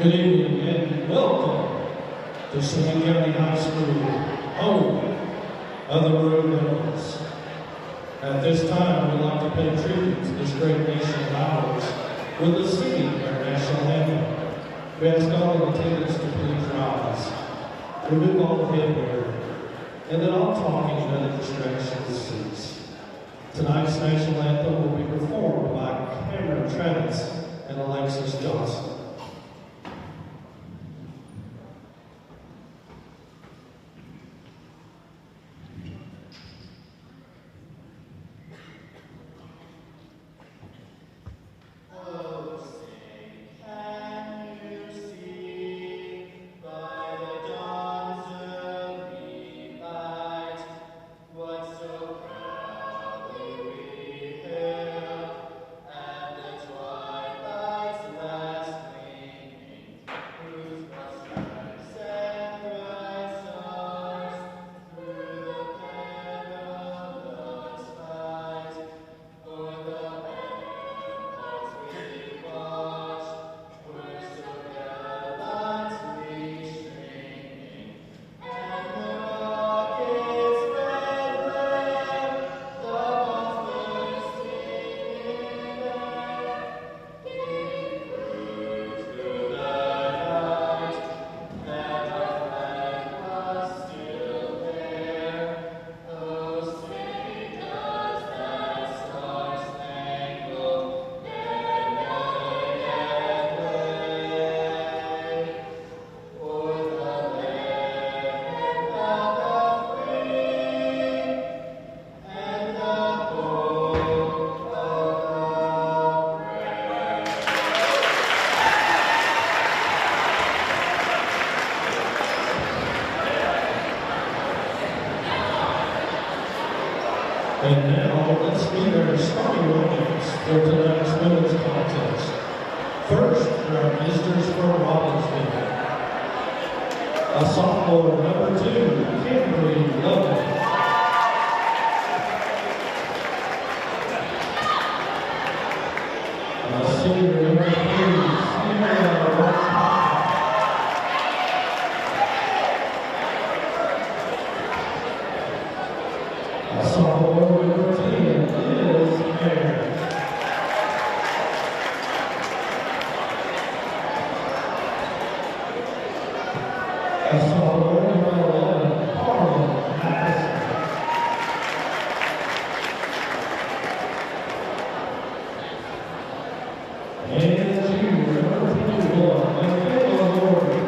Good evening and welcome to Swain County High School, home of the Maroon Devils. At this time, we'd like to pay tribute to this great nation of ours with the singing of our national anthem. We ask all in attendance to please rise, remove all headwear, and then all talking and other distractions cease. Tonight's national anthem will be performed by Cameron Travis and Alexis Johnson. And now, let's meet our starting lineups for tonight's women's contest. First, our visitors from Robbinsville. A sophomore, number 2, Kimberly Lovell. A senior, number 3, Sarah Ross. Sophomore number 10 is Maroon. Sophomore number 11, Madison. And junior number 21, Maroon.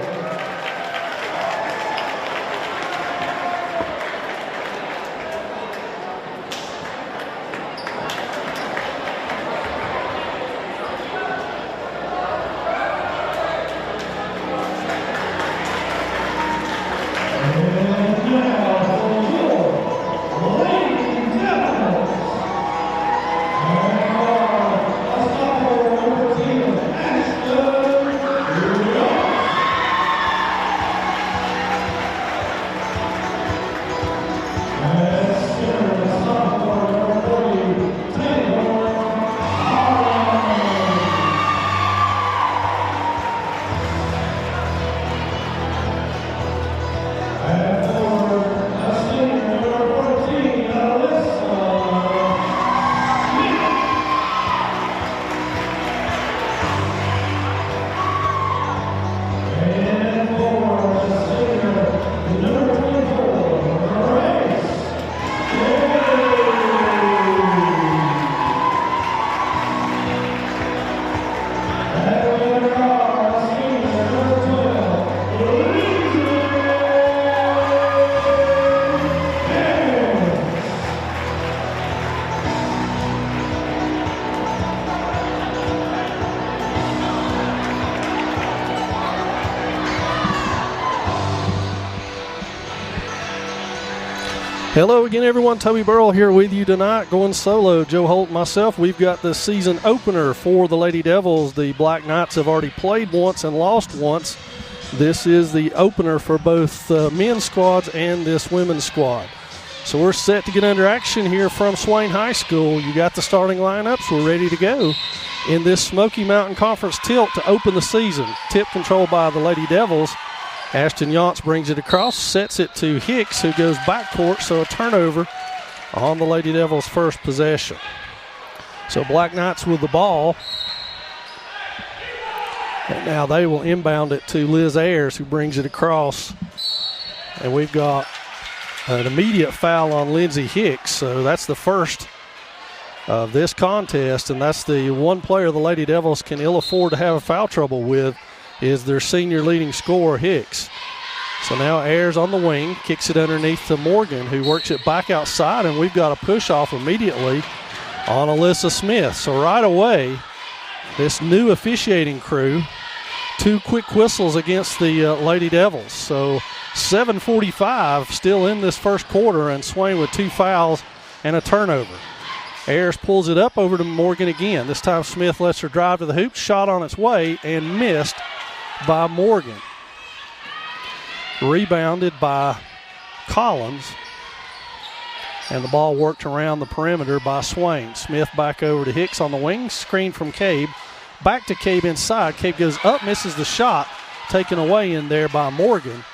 Hello again, everyone. Toby Burrell here with you tonight, going solo. Joe Holt and myself, we've got the season opener for the Lady Devils. The Black Knights have already played once and lost once. This is the opener for both men's squads and this women's squad. So we're set to get under action here from Swain High School. You got the starting lineups. We're ready to go. in this Smoky Mountain Conference tilt to open the season. Tip controlled by the Lady Devils. Ashton Yance brings it across, sets it to Hicks, who goes backcourt, so a turnover on the Lady Devils' first possession. So Black Knights with the ball. And now they will inbound it to Liz Ayers, who brings it across. And we've got an immediate foul on Lindsay Hicks, so that's the first of this contest, and that's the one player the Lady Devils can ill afford to have foul trouble with, is their senior leading scorer, Hicks. So now Ayers on the wing, kicks it underneath to Morgan, who works it back outside, and we've got a push-off immediately on Alyssa Smith. So right away, this new officiating crew, 2 quick whistles against the Lady Devils. So 7:45 still in this first quarter, and Swain with 2 fouls and a turnover. Ayers pulls it up over to Morgan again. This time Smith lets her drive to the hoop, shot on its way and missed by Morgan. Rebounded by Collins, and the ball worked around the perimeter by Swain. Smith back over to Hicks on the wing, screen from Cabe. Back to Cabe inside. Cabe goes up, misses the shot, taken away in there by Morgan.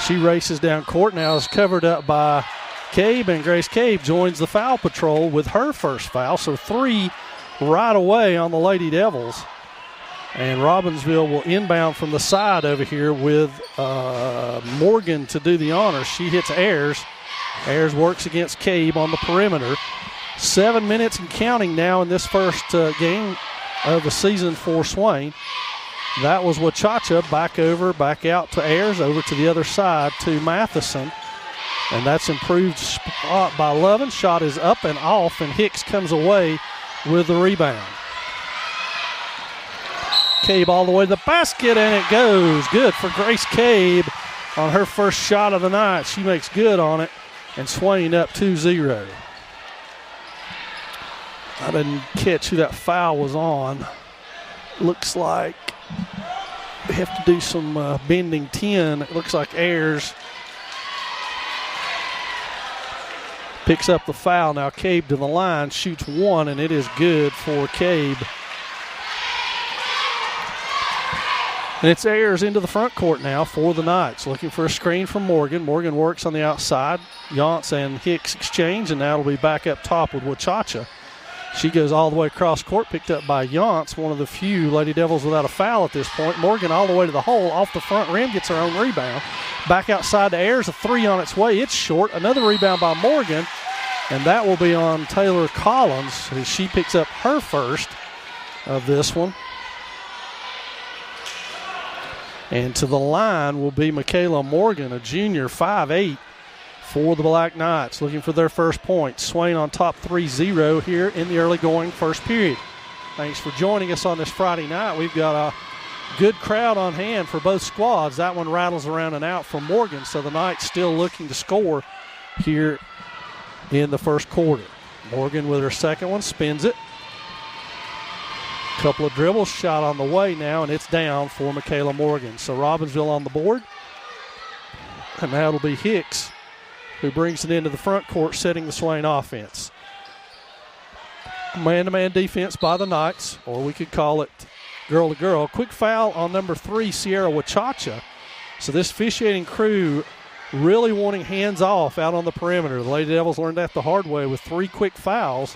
She races down court, now is covered up by Cabe, and Grace Cabe joins the foul patrol with her first foul. So 3 right away on the Lady Devils. And Robbinsville will inbound from the side over here with Morgan to do the honors. She hits Ayers. Ayers works against Cabe on the perimeter. 7 minutes and counting now in this first game of the season for Swain. That was Wachacha, back out to Ayers, over to the other side to Matheson. And that's improved spot by Lovin. Shot is up and off, and Hicks comes away with the rebound. Cabe all the way to the basket, and it goes. Good for Grace Cabe on her first shot of the night. She makes good on it, and Swain up 2-0. I didn't catch who that foul was on. Looks like we have to do some bending 10. It looks like Ayers picks up the foul. Now Cabe to the line, shoots 1, and it is good for Cabe. And it's Ayers into the front court now for the Knights, looking for a screen from Morgan. Morgan works on the outside. Yance and Hicks exchange, and now it'll be back up top with Wachacha. She goes all the way across court, picked up by Yance, one of the few Lady Devils without a foul at this point. Morgan all the way to the hole, off the front rim, gets her own rebound. Back outside to Ayers, a 3 on its way. It's short. Another rebound by Morgan, and that will be on Taylor Collins, as she picks up her first of this one. And to the line will be Michaela Morgan, a junior, 5'8", for the Black Knights, looking for their first point. Swain on top 3-0 here in the early going first period. Thanks for joining us on this Friday night. We've got a good crowd on hand for both squads. That one rattles around and out for Morgan, so the Knights still looking to score here in the first quarter. Morgan with her second one, spins it. Couple of dribbles, shot on the way now, and it's down for Michaela Morgan. So Robbinsville on the board, and now it'll be Hicks who brings it into the front court, setting the Swain offense. Man-to-man defense by the Knights, or we could call it girl-to-girl. Quick foul on number 3, Sierra Wachacha. So this officiating crew really wanting hands off out on the perimeter. The Lady Devils learned that the hard way with 3 quick fouls.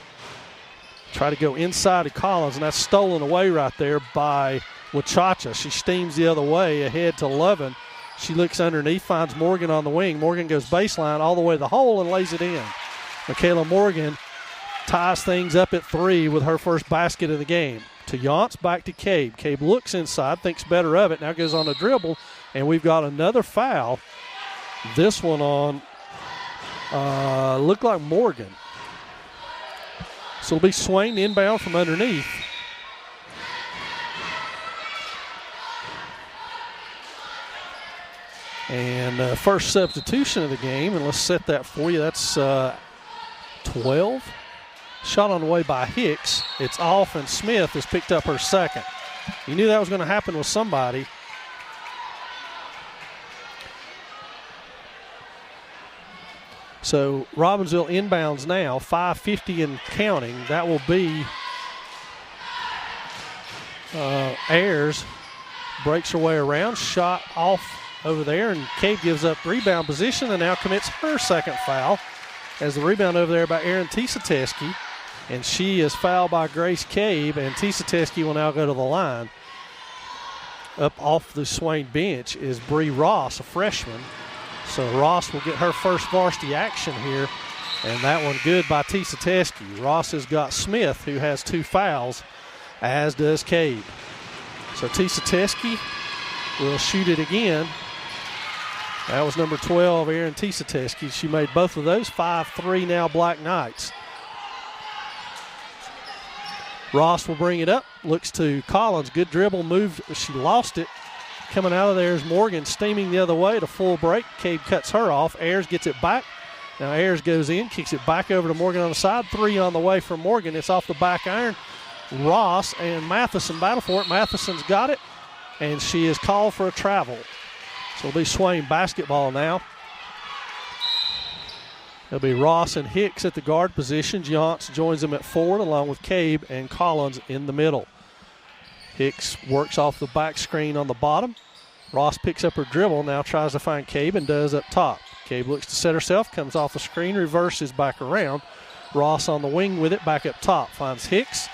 Try to go inside to Collins, and that's stolen away right there by Wachacha. She steams the other way ahead to Lovin. She looks underneath, finds Morgan on the wing. Morgan goes baseline all the way to the hole and lays it in. Michaela Morgan ties things up at 3 with her first basket of the game. To Yance, back to Cabe. Cabe looks inside, thinks better of it, now goes on a dribble, and we've got another foul. This one on, looked like Morgan. So it'll be Swain inbound from underneath. And first substitution of the game, and let's set that for you. That's 12. Shot on the way by Hicks. It's off, and Smith has picked up her second. You knew that was going to happen with somebody. So Robbinsville inbounds now, 5:50 and counting. That will be Ayers breaks her way around, shot off over there, and Cade gives up rebound position and now commits her second foul as the rebound over there by Erin Tisateski, and she is fouled by Grace Cade, and Tisateski will now go to the line. Up off the Swain bench is Bree Ross, a freshman. So Ross will get her first varsity action here, and that one good by Tisateski. Ross has got Smith, who has 2 fouls, as does Cade. So Tisateski will shoot it again. That was number 12, Erin Tisateski. She made both of those. 5-3 now, Black Knights. Ross will bring it up. Looks to Collins. Good dribble move. She lost it. Coming out of there is Morgan, steaming the other way to full break. Cade cuts her off. Ayers gets it back. Now Ayers goes in, kicks it back over to Morgan on the side. 3 on the way from Morgan. It's off the back iron. Ross and Matheson battle for it. Matheson's got it, and she is called for a travel. So it'll be Swain basketball now. It'll be Ross and Hicks at the guard position. Yance joins them at forward along with Cabe and Collins in the middle. Hicks works off the back screen on the bottom. Ross picks up her dribble, now tries to find Cabe and does up top. Cabe looks to set herself, comes off the screen, reverses back around. Ross on the wing with it, back up top. Finds Hicks.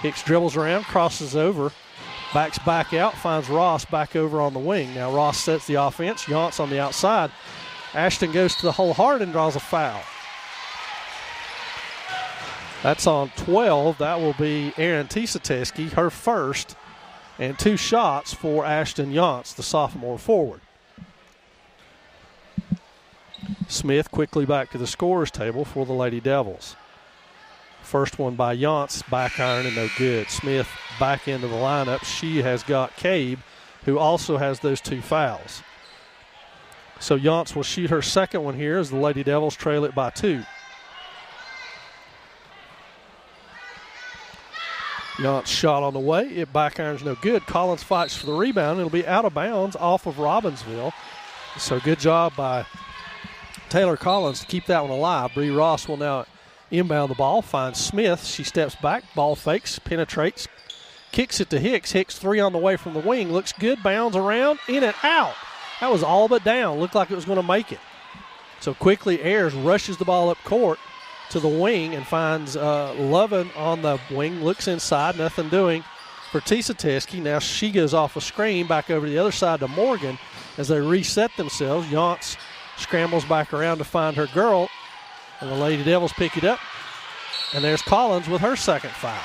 Hicks dribbles around, crosses over, backs back out, finds Ross back over on the wing. Now Ross sets the offense. Yance on the outside. Ashton goes to the whole hard and draws a foul. That's on 12. That will be Erin Tisateski, her first, and 2 shots for Ashton Yance, the sophomore forward. Smith quickly back to the scorer's table for the Lady Devils. First one by Yance, back iron and no good. Smith back into the lineup. She has got Cabe, who also has those 2 fouls. So Yance will shoot her second one here as the Lady Devils trail it by 2. Yance shot on the way. It back irons no good. Collins fights for the rebound. It'll be out of bounds off of Robbinsville. So good job by Taylor Collins to keep that one alive. Bree Ross will now inbound the ball. Finds Smith. She steps back. Ball fakes. Penetrates. Kicks it to Hicks. Hicks 3 on the way from the wing. Looks good. Bounds around. In and out. That was all but down. Looked like it was going to make it. So quickly Ayers rushes the ball up court to the wing and finds Lovin on the wing. Looks inside. Nothing doing for Tisateski. Now she goes off a screen back over to the other side to Morgan as they reset themselves. Yance scrambles back around to find her girl. And the Lady Devils pick it up. And there's Collins with her second foul.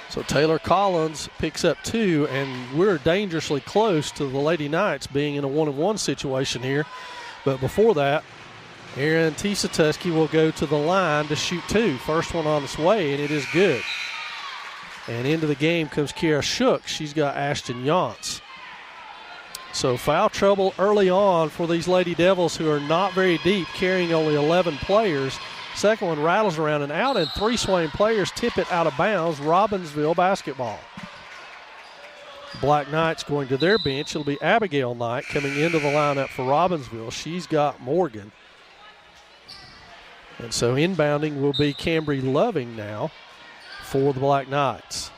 So Taylor Collins picks up 2, and we're dangerously close to the Lady Knights being in a 1-on-1 situation here. But before that, Erin Tisateski will go to the line to shoot 2. First one on its way, and it is good. And into the game comes Kiara Shook. She's got Ashton Yance. So foul trouble early on for these Lady Devils, who are not very deep, carrying only 11 players. Second one rattles around and out, and 3 Swain players tip it out of bounds. Robbinsville basketball. Black Knights going to their bench. It'll be Abigail Knight coming into the lineup for Robbinsville. She's got Morgan. And so inbounding will be Cambry Loving now for the Black Knights.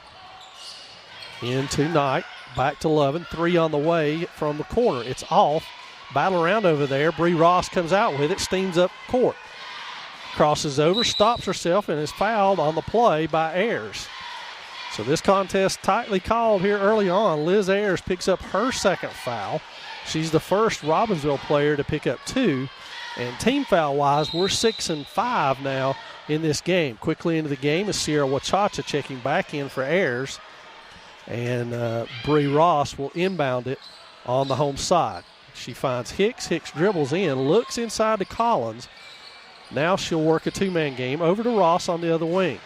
Into Knight, back to Loving. 3 on the way from the corner. It's off. Battle around over there. Bree Ross comes out with it, steams up court. Crosses over, stops herself, and is fouled on the play by Ayers. So this contest tightly called here early on. Liz Ayers picks up her second foul. She's the first Robbinsville player to pick up 2. And team foul-wise, we're 6-5 now in this game. Quickly into the game is Sierra Wachacha checking back in for Ayers. And Bree Ross will inbound it on the home side. She finds Hicks. Hicks dribbles in, looks inside to Collins. Now she'll work a 2-man game over to Ross on the other wing.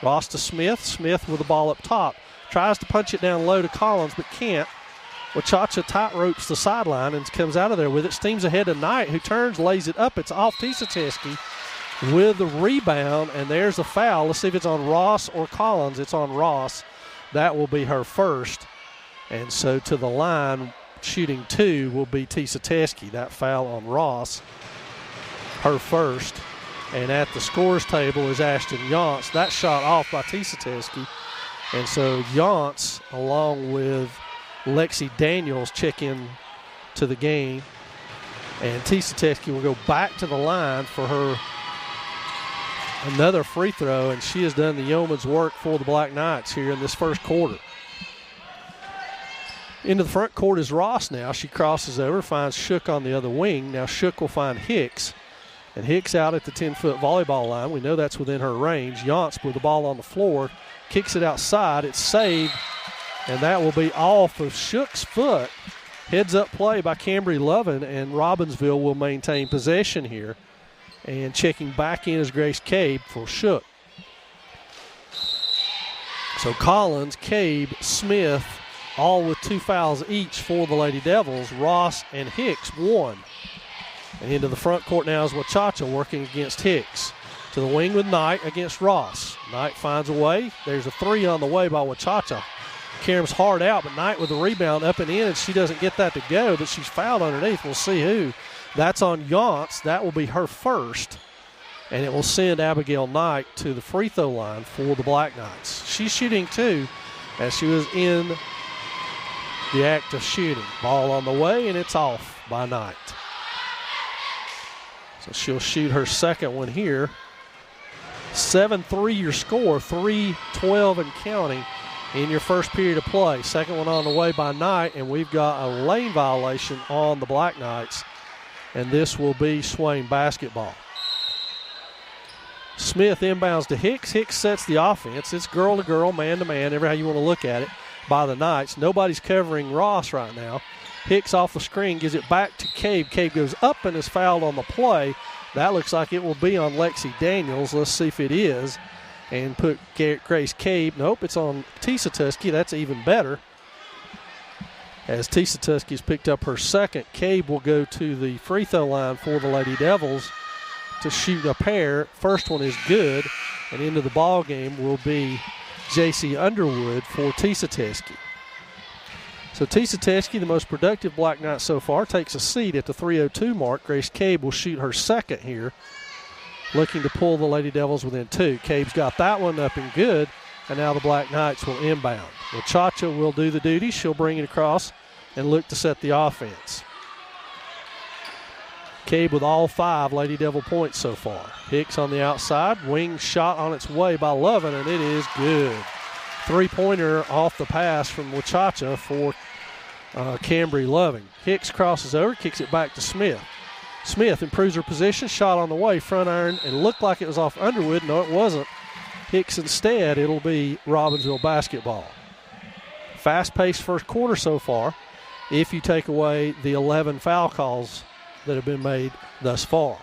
Ross to Smith. Smith with the ball up top. Tries to punch it down low to Collins, but can't. Wachacha tight ropes the sideline and comes out of there with it. Steams ahead to Knight, who turns, lays it up. It's off Tisateski with the rebound, and there's a foul. Let's see if it's on Ross or Collins. It's on Ross. That will be her first. And so to the line, shooting 2 will be Tisateski. That foul on Ross, her first. And at the scores table is Ashton Yance. That shot off by Tisatesky. And so Yance, along with Lexi Daniels, check in to the game. And Tisatesky will go back to the line for her another free throw, and she has done the yeoman's work for the Black Knights here in this first quarter. Into the front court is Ross now. She crosses over, finds Shook on the other wing. Now Shook will find Hicks. And Hicks out at the 10-foot volleyball line. We know that's within her range. Yance with the ball on the floor. Kicks it outside. It's saved. And that will be off of Shook's foot. Heads up play by Cambry Lovin, and Robbinsville will maintain possession here. And checking back in is Grace Cabe for Shook. So Collins, Cabe, Smith, all with 2 fouls each for the Lady Devils. Ross and Hicks, 1. And into the front court now is Wachacha working against Hicks. To the wing with Knight against Ross. Knight finds a way. There's a 3 on the way by Wachacha. Karam's hard out, but Knight with the rebound up and in, and she doesn't get that to go, but she's fouled underneath. We'll see who. That's on Yance. That will be her first, and it will send Abigail Knight to the free throw line for the Black Knights. She's shooting too, as she was in the act of shooting. Ball on the way, and it's off by Knight. So she'll shoot her second one here. 7-3 your score, 3-12 and counting in your first period of play. Second one on the way by Knight, and we've got a lane violation on the Black Knights, and this will be Swain basketball. Smith inbounds to Hicks. Hicks sets the offense. It's girl to girl, man to man, ever how you want to look at it, by the Knights. Nobody's covering Ross right now. Hicks off the screen, gives it back to Cabe. Cabe goes up and is fouled on the play. That looks like it will be on Lexi Daniels. Let's see if it is. And put Grace Cabe. Nope, it's on Tisatesky. That's even better. As Tisatesky's picked up her second, Cabe will go to the free throw line for the Lady Devils to shoot a pair. First one is good. And into the ball game will be J.C. Underwood for Tisatesky. So Tisatesky, the most productive Black Knight so far, takes a seat at the 3:02 mark. Grace Cabe will shoot her second here, looking to pull the Lady Devils within 2. Cabe's got that one up and good, and now the Black Knights will inbound. Wachacha will do the duty. She'll bring it across and look to set the offense. Cabe with all 5 Lady Devil points so far. Hicks on the outside. Wing shot on its way by Lovin, and it is good. 3-pointer off the pass from Wachacha for Cambry Loving. Hicks crosses over, kicks it back to Smith. Smith improves her position, shot on the way, front iron, and looked like it was off Underwood. No, it wasn't. Hicks instead. It'll be Robbinsville basketball. Fast-paced first quarter so far, if you take away the 11 foul calls that have been made thus far.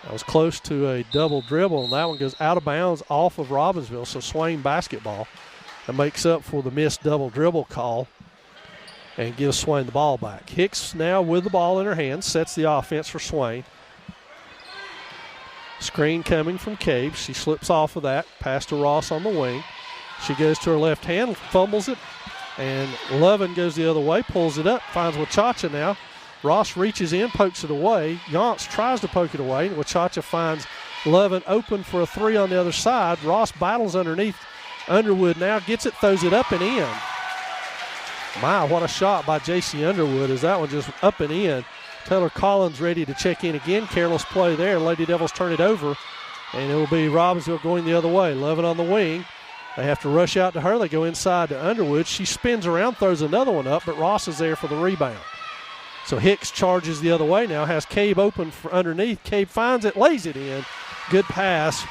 That was close to a double dribble, and that one goes out of bounds off of Robbinsville, so Swain basketball. That makes up for the missed double dribble call and gives Swain the ball back. Hicks now with the ball in her hands, sets the offense for Swain. Screen coming from Cabe. She slips off of that, pass to Ross on the wing. She goes to her left hand, fumbles it, and Lovin goes the other way, pulls it up, finds Wachacha now. Ross reaches in, pokes it away. Yance tries to poke it away, and Wachacha finds Lovin open for a 3 on the other side. Ross battles underneath. Underwood now gets it, throws it up and in. My, what a shot by J.C. Underwood, as that one just up and in. Taylor Collins ready to check in again. Careless play there. Lady Devils turn it over, and it will be Robbinsville going the other way. Lovin on the wing. They have to rush out to her. They go inside to Underwood. She spins around, throws another one up, but Ross is there for the rebound. So Hicks charges the other way now, has Cabe open for underneath. Cabe finds it, lays it in. Good pass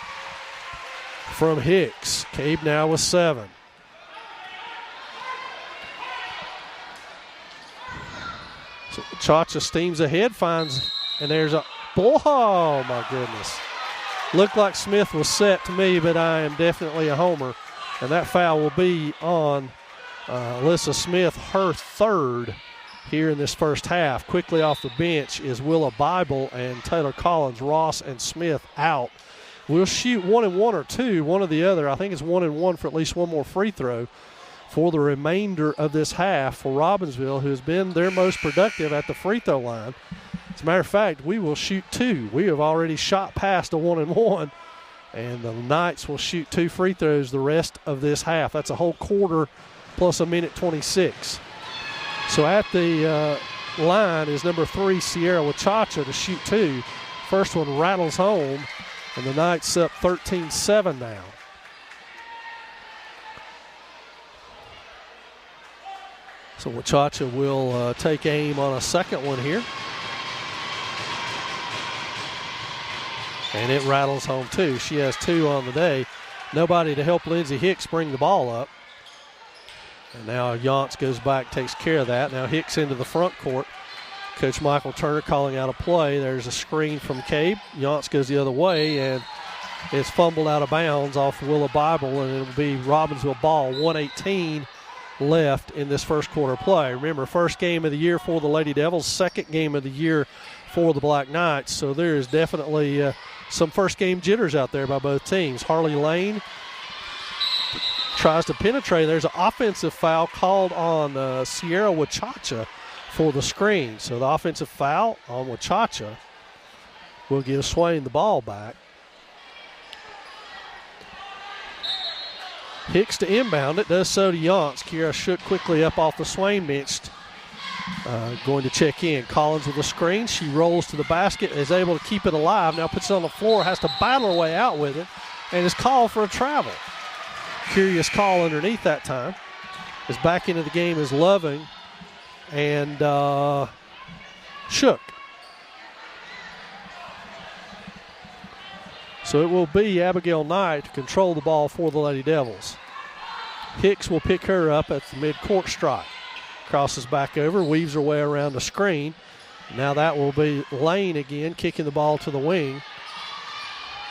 from Hicks. Cabe now with 7. So Chacha steams ahead, finds, and there's a, oh my goodness. Looked like Smith was set to me, but I am definitely a homer. And that foul will be on Alyssa Smith, her 3rd here in this first half. Quickly off the bench is Willa Bible and Taylor Collins. Ross and Smith out. We'll shoot 1 and 1 or 2, one or the other. I think it's 1 and 1 for at least one more free throw for the remainder of this half for Robbinsville, who has been their most productive at the free throw line. As a matter of fact, we will shoot 2. We have already shot past a 1-and-1, and the Knights will shoot 2 free throws the rest of this half. That's a whole quarter plus a minute 26. So at the line is number 3, Sierra Wachacha, to shoot 2. First one rattles home, and the Knights up 13-7 now. So Wachacha will take aim on a second one here. And it rattles home too. She has 2 on the day. Nobody to help Lindsey Hicks bring the ball up. And now Yance goes back, takes care of that. Now Hicks into the front court. Coach Michael Turner calling out a play. There's a screen from Cabe. Yance goes the other way, and it's fumbled out of bounds off Willow Bible, and it'll be Robbinsville ball. 1:18 left in this first quarter play. Remember, first game of the year for the Lady Devils, second game of the year for the Black Knights. So there is definitely some first game jitters out there by both teams. Harley Lane tries to penetrate. There's an offensive foul called on Sierra Wachacha for the screen. So the offensive foul on Wachacha will give Swain the ball back. Hicks to inbound it, does so to Yance. Kira Shook quickly up off the Swain bench, going to check in. Collins with a screen. She rolls to the basket, is able to keep it alive. Now puts it on the floor, has to battle her way out with it, and is called for a travel. Curious call underneath that time. As back into the game is Loving and Shook. So it will be Abigail Knight to control the ball for the Lady Devils. Hicks will pick her up at the mid-court strike. Crosses back over, weaves her way around the screen. Now that will be Lane again, kicking the ball to the wing.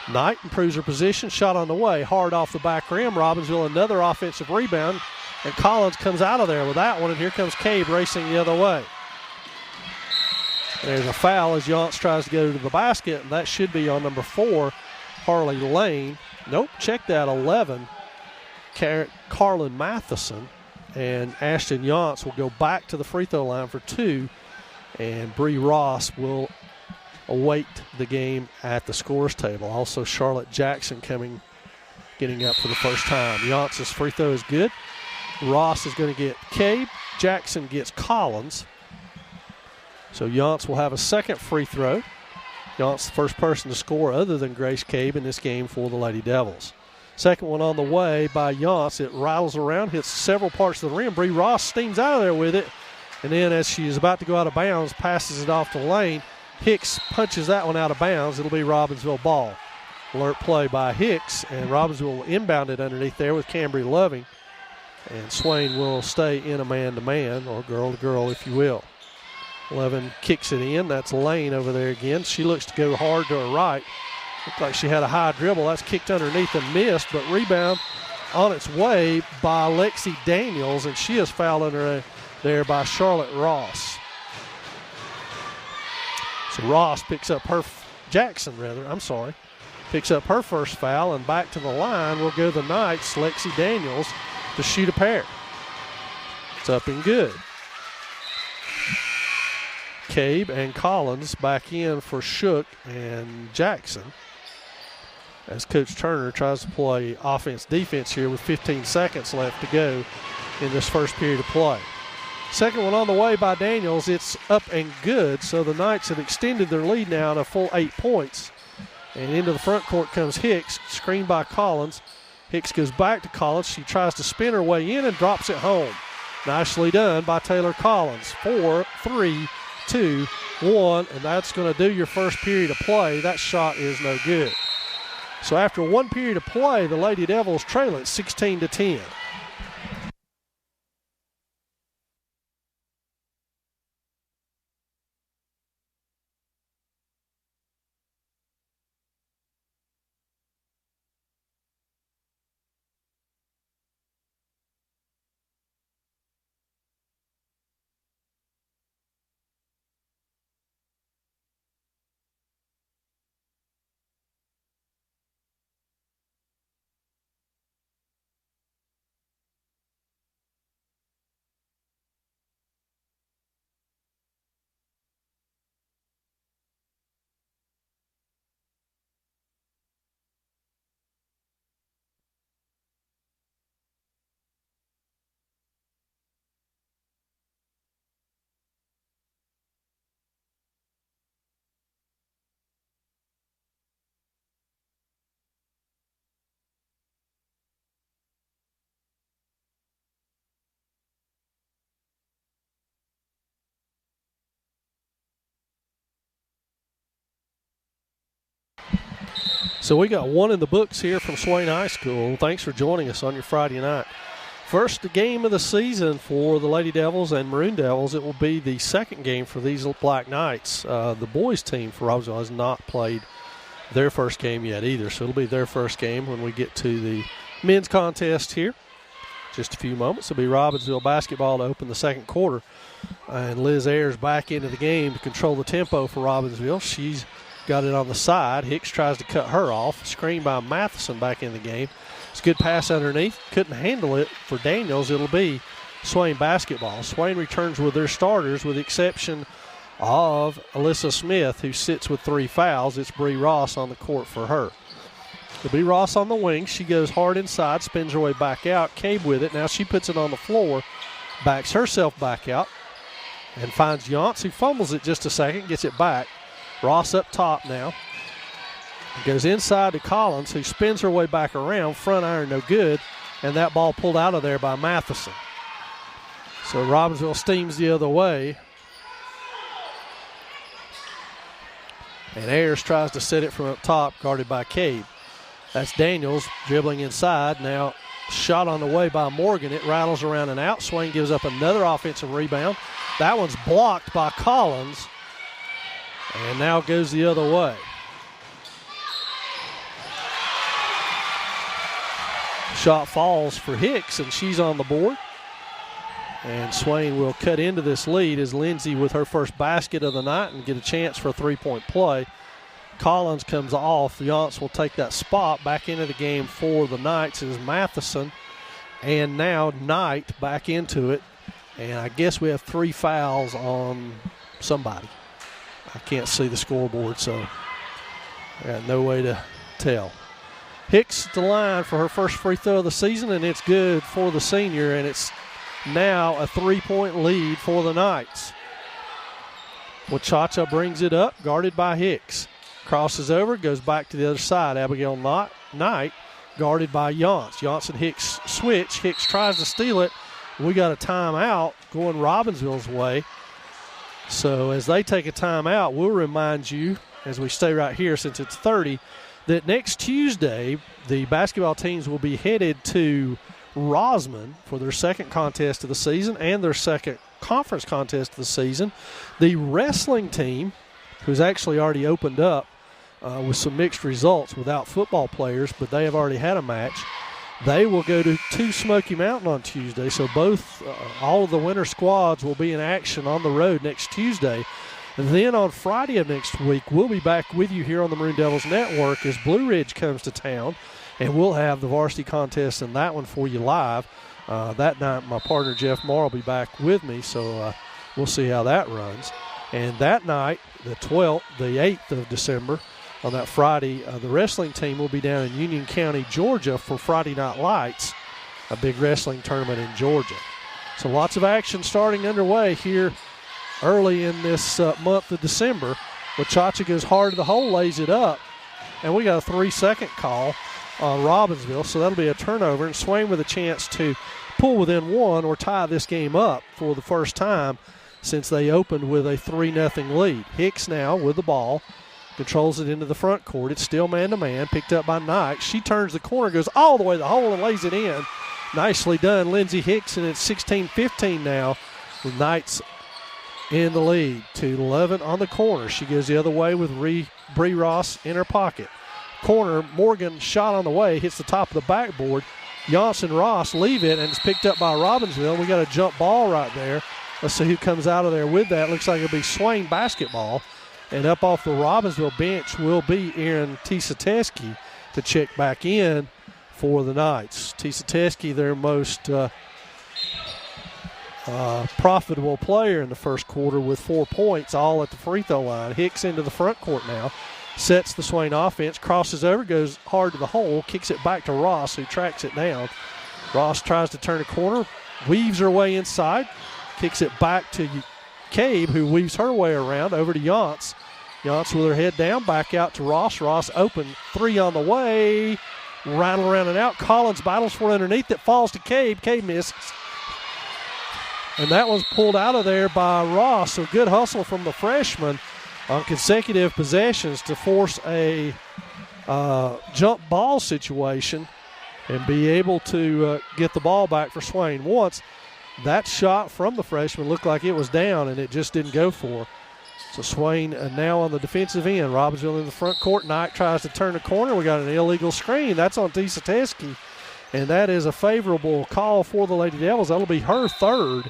Knight improves her position, shot on the way, hard off the back rim. Robbinsville another offensive rebound, and Collins comes out of there with that one, and here comes Cabe racing the other way. There's a foul as Yance tries to go to the basket, and that should be on number 4, Harley Lane. Nope, check that, 11, Carlin Matheson. And Ashton Yance will go back to the free throw line for 2, and Bree Ross will await the game at the scores table. Also Charlotte Jackson getting up for the first time. Yance's free throw is good. Ross is going to get Cabe. Jackson gets Collins. So Yance will have a second free throw. Yance the first person to score other than Grace Cabe in this game for the Lady Devils. Second one on the way by Yance. It rattles around, hits several parts of the rim. Bree Ross steams out of there with it. And then as she is about to go out of bounds, passes it off to Lane. Hicks punches that one out of bounds. It'll be Robbinsville ball. Alert play by Hicks, and Robbinsville will inbound it underneath there with Cambry Loving. And Swain will stay in a man-to-man, or girl-to-girl, if you will. Loving kicks it in. That's Lane over there again. She looks to go hard to her right. Looked like she had a high dribble. That's kicked underneath and missed, but rebound on its way by Lexi Daniels, and she is fouled under there by Charlotte Ross. So Ross picks up her, picks up her first foul, and back to the line will go the Knights, Lexi Daniels, to shoot a pair. It's up and good. Cabe and Collins back in for Shook and Jackson, as Coach Turner tries to play offense-defense here with 15 seconds left to go in this first period of play. Second one on the way by Daniels. It's up and good, so the Knights have extended their lead now to a full 8 points. And into the front court comes Hicks, screened by Collins. Hicks goes back to Collins. She tries to spin her way in and drops it home. Nicely done by Taylor Collins. 4, 3, 2, 1, and that's going to do your first period of play. That shot is no good. So after one period of play, the Lady Devils trail it 16-10. So we got one in the books here from Swain High School. Thanks for joining us on your Friday night. First game of the season for the Lady Devils and Maroon Devils. It will be the second game for these Black Knights. The boys team for Robbinsville has not played their first game yet either, so it'll be their first game when we get to the men's contest here. Just a few moments. It'll be Robbinsville basketball to open the second quarter. And Liz Ayers back into the game to control the tempo for Robbinsville. She's got it on the side. Hicks tries to cut her off. Screen by Matheson back in the game. It's a good pass underneath. Couldn't handle it for Daniels. It'll be Swain basketball. Swain returns with their starters with the exception of Alyssa Smith, who sits with 3 fouls. It's Bree Ross on the court for her. It'll be Ross on the wing. She goes hard inside, spins her way back out. Cabe with it. Now she puts it on the floor, backs herself back out, and finds Yance, who fumbles it just a second, gets it back. Ross up top now. Goes inside to Collins, who spins her way back around. Front iron no good, and that ball pulled out of there by Matheson. So Robbinsville steams the other way. And Ayers tries to set it from up top, guarded by Cabe. That's Daniels dribbling inside. Now shot on the way by Morgan. It rattles around and out. Swain gives up another offensive rebound. That one's blocked by Collins. And now goes the other way. Shot falls for Hicks, and she's on the board. And Swain will cut into this lead as Lindsay with her first basket of the night and get a chance for a three-point play. Collins comes off. Yance will take that spot back into the game for the Knights as Matheson. And now Knight back into it. And I guess we have 3 fouls on somebody. I can't see the scoreboard, so I got no way to tell. Hicks at the line for her first free throw of the season, and it's good for the senior, and it's now a 3-point lead for the Knights. Wachacha brings it up, guarded by Hicks. Crosses over, goes back to the other side. Abigail Knight, guarded by Yance. Yance and Hicks switch. Hicks tries to steal it. We got a timeout going Robbinsville's way. So as they take a timeout, we'll remind you, as we stay right here since it's 30, that next Tuesday the basketball teams will be headed to Rosman for their second contest of the season and their second conference contest of the season. The wrestling team, who's actually already opened up with some mixed results without football players, but they have already had a match, they will go to Smoky Mountain on Tuesday. So all of the winter squads will be in action on the road next Tuesday. And then on Friday of next week, we'll be back with you here on the Maroon Devils Network as Blue Ridge comes to town, and we'll have the varsity contest and that one for you live. That night, my partner Jeff Marr will be back with me, so we'll see how that runs. And that night, the 8th of December, on that Friday, the wrestling team will be down in Union County, Georgia for Friday Night Lights, a big wrestling tournament in Georgia. So lots of action starting underway here early in this month of December. Wachacha goes hard to the hole, lays it up, and we got a 3-second call on Robbinsville, so that'll be a turnover, and Swain with a chance to pull within 1 or tie this game up for the first time since they opened with a 3-0 lead. Hicks now with the ball, controls it into the front court. It's still man-to-man, picked up by Knight. She turns the corner, goes all the way to the hole and lays it in. Nicely done, Lindsey Hicks, and it's 16-15 now with Knights in the lead to 11 on the corner. She goes the other way with Bree Ross in her pocket. Corner, Morgan shot on the way, hits the top of the backboard. Yance and Ross leave it, and it's picked up by Robbinsville. We got a jump ball right there. Let's see who comes out of there with that. Looks like it'll be Swain basketball. And up off the Robbinsville bench will be Erin Tisateski to check back in for the Knights. Tisateski, their most profitable player in the first quarter with 4 points, all at the free throw line. Hicks into the front court now. Sets the Swain offense, crosses over, goes hard to the hole, kicks it back to Ross, who tracks it down. Ross tries to turn a corner, weaves her way inside, kicks it back to Cabe, who weaves her way around over to Yance. Yance with her head down, back out to Ross. Ross open, 3 on the way, rattle around and out. Collins battles for it underneath, it falls to Cabe. Cabe misses. And that was pulled out of there by Ross, so good hustle from the freshman on consecutive possessions to force a jump ball situation and be able to get the ball back for Swain. Once that shot from the freshman looked like it was down, and it just didn't go for her. So Swain now on the defensive end. Robbinsville in the front court. Knight tries to turn the corner. We got an illegal screen. That's on Tisa Teskey, and that is a favorable call for the Lady Devils. That'll be her third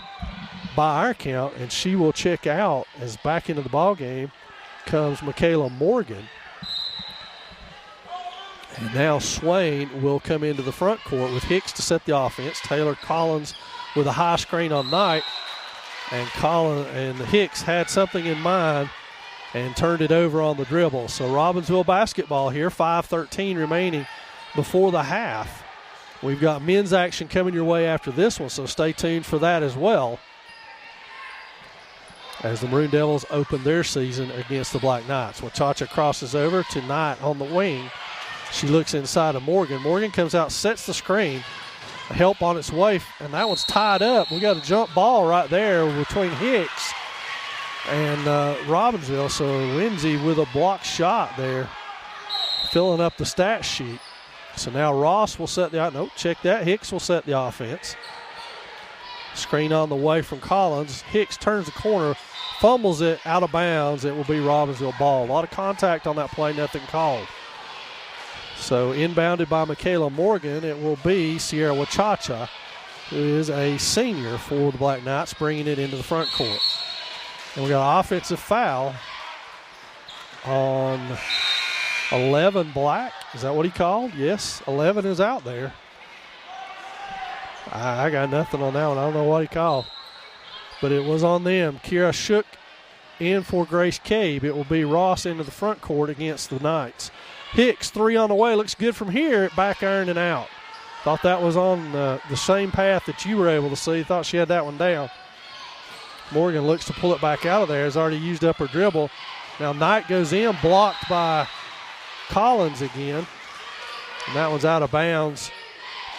by our count, and she will check out as back into the ball game comes Michaela Morgan. And now Swain will come into the front court with Hicks to set the offense. Taylor Collins with a high screen on Knight. And Hicks had something in mind and turned it over on the dribble. So Robbinsville basketball here, 5:13 remaining before the half. We've got men's action coming your way after this one, so stay tuned for that as well, as the Maroon Devils open their season against the Black Knights. Wachacha crosses over to Knight on the wing. She looks inside of Morgan. Morgan comes out, sets the screen. Help on its way, and that one's tied up. We got a jump ball right there between Hicks and Robbinsville. So Lindsay with a block shot there, filling up the stat sheet. So now Ross will set check that. Hicks will set the offense. Screen on the way from Collins. Hicks turns the corner, fumbles it out of bounds. It will be Robbinsville ball. A lot of contact on that play, nothing called. So inbounded by Michaela Morgan, it will be Sierra Wachacha, who is a senior for the Black Knights, bringing it into the front court. And we got an offensive foul on 11 Black. Is that what he called? Yes, 11 is out there. I got nothing on that one. I don't know what he called. But it was on them. Kira Shook in for Grace Cabe. It will be Ross into the front court against the Knights. Hicks, three on the way, looks good from here, back iron and out. Thought that was on the same path that you were able to see. Thought she had that one down. Morgan looks to pull it back out of there. Has already used up her dribble. Now Knight goes in, blocked by Collins again. And that one's out of bounds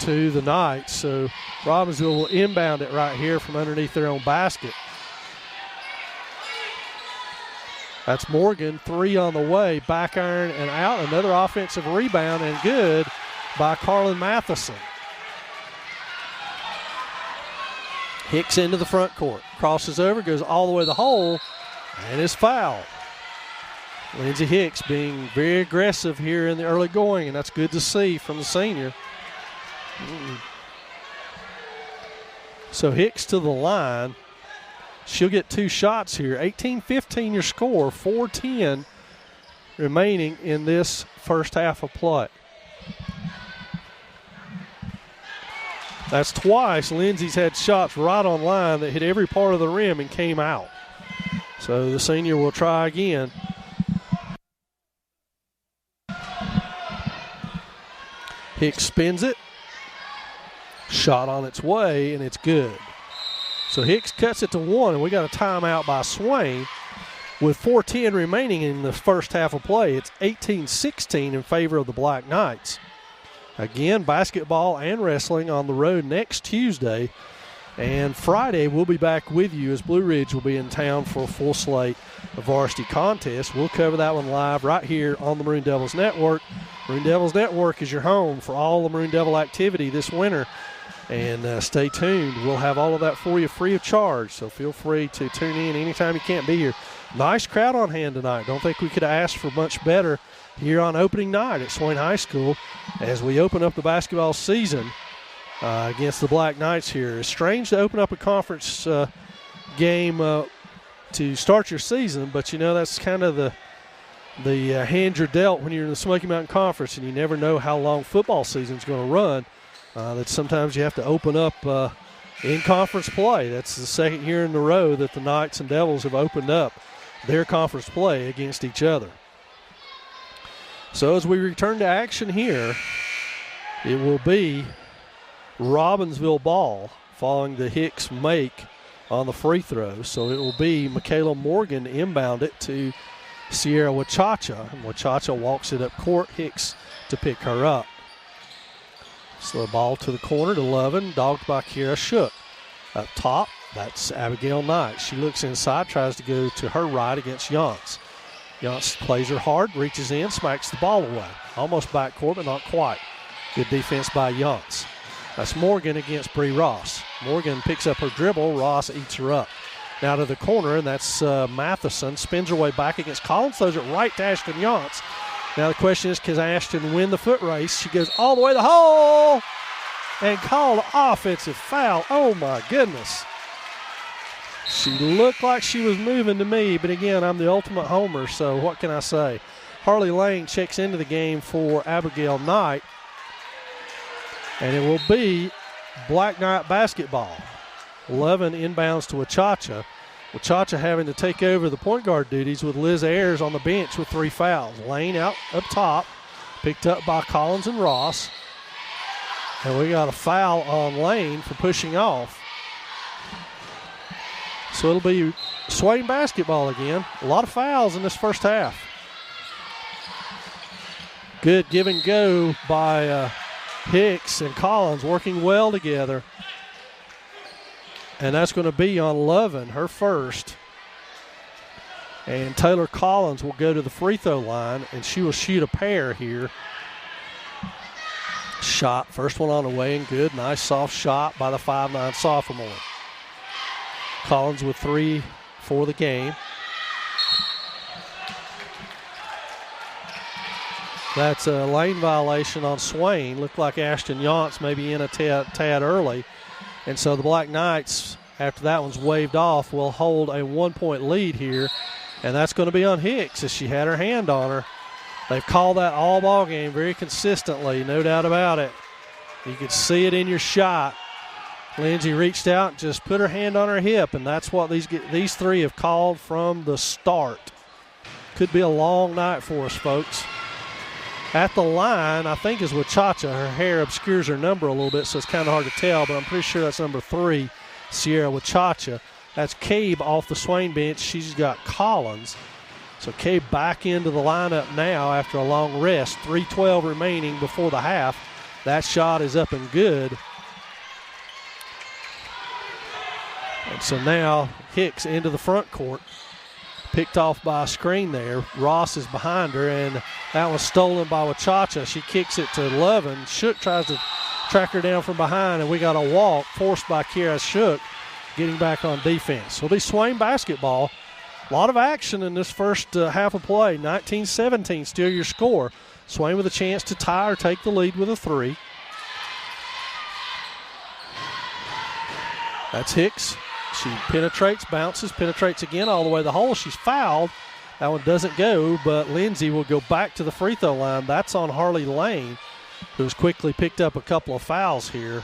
to the Knights. So Robbinsville will inbound it right here from underneath their own basket. That's Morgan, three on the way, back iron and out. Another offensive rebound and good by Carlin Matheson. Hicks into the front court, crosses over, goes all the way to the hole, and is fouled. Lindsey Hicks being very aggressive here in the early going, and that's good to see from the senior. So Hicks to the line. She'll get two shots here. 18-15 your score, 4:10 remaining in this first half of play. That's twice Lindsay's had shots right on line that hit every part of the rim and came out. So the senior will try again. Hicks spins it. Shot on its way, and it's good. So Hicks cuts it to one, and we got a timeout by Swain with 4:10 remaining in the first half of play. It's 18-16 in favor of the Black Knights. Again, basketball and wrestling on the road next Tuesday. And Friday, we'll be back with you as Blue Ridge will be in town for a full slate of varsity contests. We'll cover that one live right here on the Maroon Devils Network. Maroon Devils Network is your home for all the Maroon Devil activity this winter. And stay tuned. We'll have all of that for you free of charge. So feel free to tune in anytime you can't be here. Nice crowd on hand tonight. Don't think we could have asked for much better here on opening night at Swain High School as we open up the basketball season against the Black Knights here. It's strange to open up a conference game to start your season, but you know that's kind of the hand you're dealt when you're in the Smoky Mountain Conference, and you never know how long football season's going to run. That sometimes you have to open up in conference play. That's the second year in a row that the Knights and Devils have opened up their conference play against each other. So as we return to action here, it will be Robbinsville ball following the Hicks make on the free throw. So it will be Michaela Morgan inbound it to Sierra Wachacha. And Wachacha walks it up court. Hicks to pick her up. So the ball to the corner to Lovin, dogged by Kira Shook. Up top, that's Abigail Knight. She looks inside, tries to go to her right against Yance. Yance plays her hard, reaches in, smacks the ball away. Almost backcourt, but not quite. Good defense by Yance. That's Morgan against Bree Ross. Morgan picks up her dribble. Ross eats her up. Now to the corner, and that's Matheson. Spins her way back against Collins, throws it right to Ashton Yance. Now the question is, can Ashton win the foot race? She goes all the way to the hole and called offensive foul. Oh, my goodness. She looked like she was moving to me, but again, I'm the ultimate homer, so what can I say? Harley Lane checks into the game for Abigail Knight, and it will be Black Knight basketball. 11 inbounds to Wachacha. Wachacha having to take over the point guard duties with Liz Ayers on the bench with 3 fouls. Lane out up top, picked up by Collins and Ross. And we got a foul on Lane for pushing off. So it'll be Swain basketball again. A lot of fouls in this first half. Good give and go by Hicks and Collins working well together. And that's going to be on Lovin, her first. And Taylor Collins will go to the free throw line, and she will shoot a pair here. Shot, first one on the way and good. Nice soft shot by the 5'9" sophomore. Collins with 3 for the game. That's a lane violation on Swain. Looked like Ashton Yance maybe in a tad early. And so the Black Knights, after that one's waved off, will hold a 1-point lead here. And that's going to be on Hicks as she had her hand on her. They've called that all ball game very consistently, no doubt about it. You could see it in your shot. Lindsay reached out and just put her hand on her hip, and that's what these 3 have called from the start. Could be a long night for us, folks. At the line, I think, is Wachacha. Her hair obscures her number a little bit, so it's kind of hard to tell, but I'm pretty sure that's number 3, Sierra Wachacha. That's Cabe off the Swain bench. She's got Collins. So Cabe back into the lineup now after a long rest. 3:12 remaining before the half. That shot is up and good. And so now Hicks into the front court. Picked off by a screen there. Ross is behind her, and that was stolen by Wachacha. She kicks it to Lovin. Shook tries to track her down from behind, and we got a walk forced by Kiara Shook getting back on defense. It'll be Swain basketball. A lot of action in this first half of play. 19-17 still your score. Swain with a chance to tie or take the lead with a 3. That's Hicks. She penetrates, bounces, penetrates again all the way to the hole. She's fouled. That one doesn't go, but Lindsay will go back to the free throw line. That's on Harley Lane, who's quickly picked up a couple of fouls here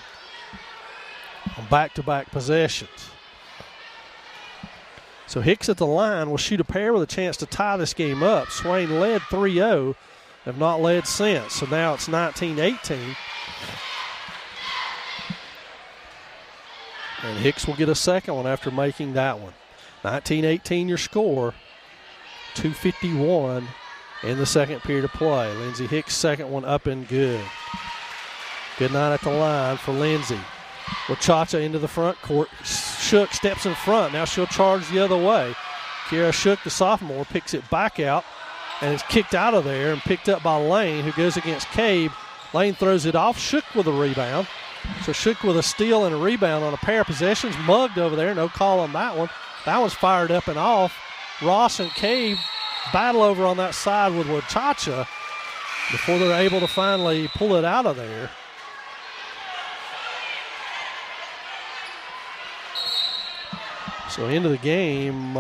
on back-to-back possessions. So Hicks at the line will shoot a pair with a chance to tie this game up. Swain led 3-0, have not led since. So now it's 19-18. And Hicks will get a second one after making that one. 19-18 your score. 2:51 in the second period of play. Lindsay Hicks' second one up and good. Good night at the line for Lindsay. Wachacha into the front court. Shook steps in front. Now she'll charge the other way. Kiara Shook, the sophomore, picks it back out and it's kicked out of there and picked up by Lane, who goes against Cabe. Lane throws it off. Shook with a rebound. So Shook with a steal and a rebound on a pair of possessions. Mugged over there. No call on that one. That one's fired up and off. Ross and Cabe battle over on that side with Wachacha before they're able to finally pull it out of there. So into the game,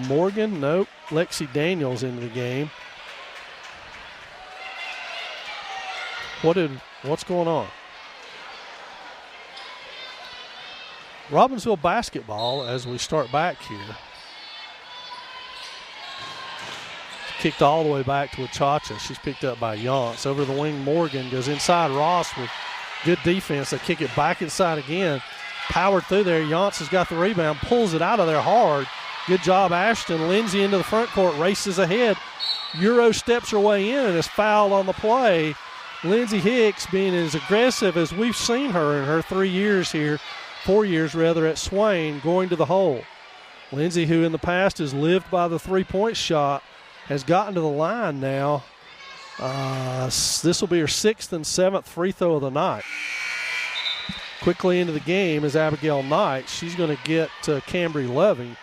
Morgan, nope. Lexi Daniels into the game. What's going on? Robbinsville basketball as we start back here. Kicked all the way back to Wachacha. She's picked up by Yance. Over the wing, Morgan goes inside Ross with good defense. They kick it back inside again. Powered through there. Yance has got the rebound, pulls it out of there hard. Good job, Ashton. Lindsay into the front court, races ahead. Euro steps her way in and is fouled on the play. Lindsay Hicks being as aggressive as we've seen her in her 4 years at Swain, going to the hole. Lindsay, who in the past has lived by the three-point shot, has gotten to the line now. This will be her 6th and 7th free throw of the night. Quickly into the game is Abigail Knight. She's going to get Cambry Loving.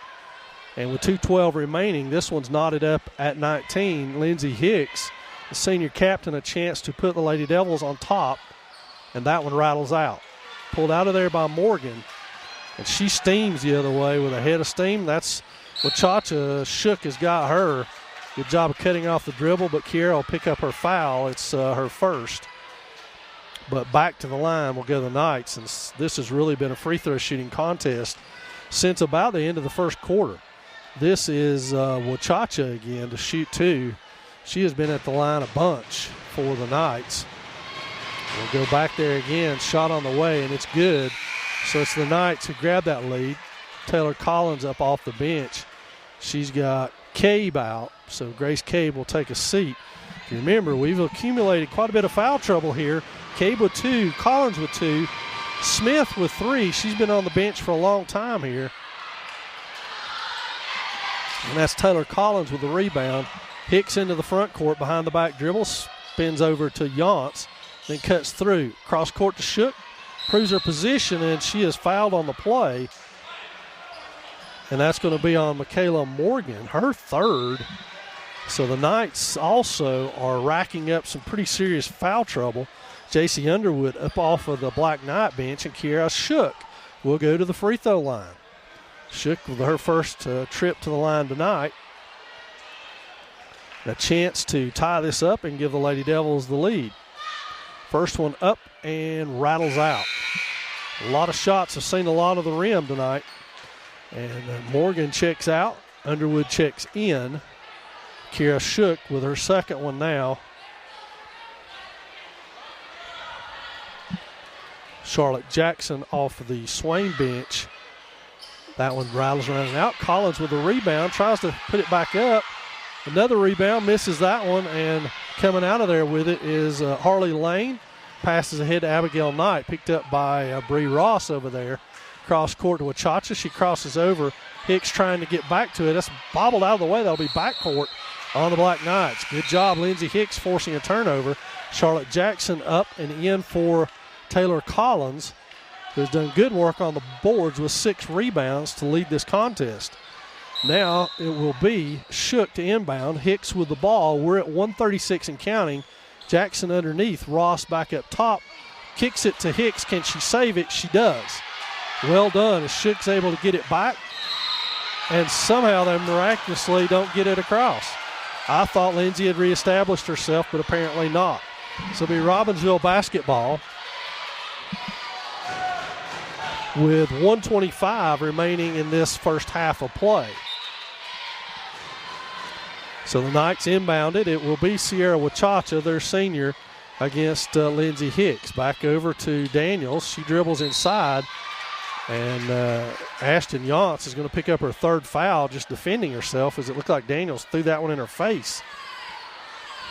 And with 2:12 remaining, this one's knotted up at 19. Lindsey Hicks, the senior captain, a chance to put the Lady Devils on top. And that one rattles out. Pulled out of there by Morgan. And she steams the other way with a head of steam. That's Wachacha. Shook has got her. Good job of cutting off the dribble, but Kiera will pick up her foul. It's her first. But back to the line will go the Knights, and this has really been a free throw shooting contest since about the end of the first quarter. This is Wachacha again to shoot 2. She has been at the line a bunch for the Knights. We'll go back there again, shot on the way, and it's good. So it's the Knights who grab that lead. Taylor Collins up off the bench. She's got Cabe out, so Grace Cabe will take a seat. If you remember, we've accumulated quite a bit of foul trouble here. Cabe with 2, Collins with 2, Smith with 3. She's been on the bench for a long time here. And that's Taylor Collins with the rebound. Hicks into the front court behind the back dribble, spins over to Yance, then cuts through. Cross court to Shook, proves her position, and she is fouled on the play. And that's going to be on Michaela Morgan, her 3rd. So the Knights also are racking up some pretty serious foul trouble. J.C. Underwood up off of the Black Knight bench, and Kiera Shook will go to the free throw line. Shook with her first trip to the line tonight. A chance to tie this up and give the Lady Devils the lead. First one up and rattles out. A lot of shots. Have seen a lot of the rim tonight. And Morgan checks out. Underwood checks in. Kiera Shook with her second one now. Charlotte Jackson off of the Swain bench. That one rattles around and out. Collins with the rebound, tries to put it back up. Another rebound, misses that one, and coming out of there with it is Harley Lane. Passes ahead to Abigail Knight, picked up by Bree Ross over there. Cross court to Wachacha. She crosses over. Hicks trying to get back to it. That's bobbled out of the way. That'll be backcourt on the Black Knights. Good job, Lindsey Hicks, forcing a turnover. Charlotte Jackson up and in for Taylor Collins, who's done good work on the boards with 6 rebounds to lead this contest. Now it will be Shook to inbound. Hicks with the ball. We're at 1:36 and counting. Jackson underneath. Ross back up top. Kicks it to Hicks. Can she save it? She does. Well done as Shook's able to get it back. And somehow they miraculously don't get it across. I thought Lindsay had reestablished herself, but apparently not. So it'll be Robbinsville basketball with 1:25 remaining in this first half of play. So the Knights inbounded. It will be Sierra Wachacha, their senior, against Lindsey Hicks. Back over to Daniels. She dribbles inside. And Ashton Yance is going to pick up her 3rd foul, just defending herself, as it looked like Daniels threw that one in her face.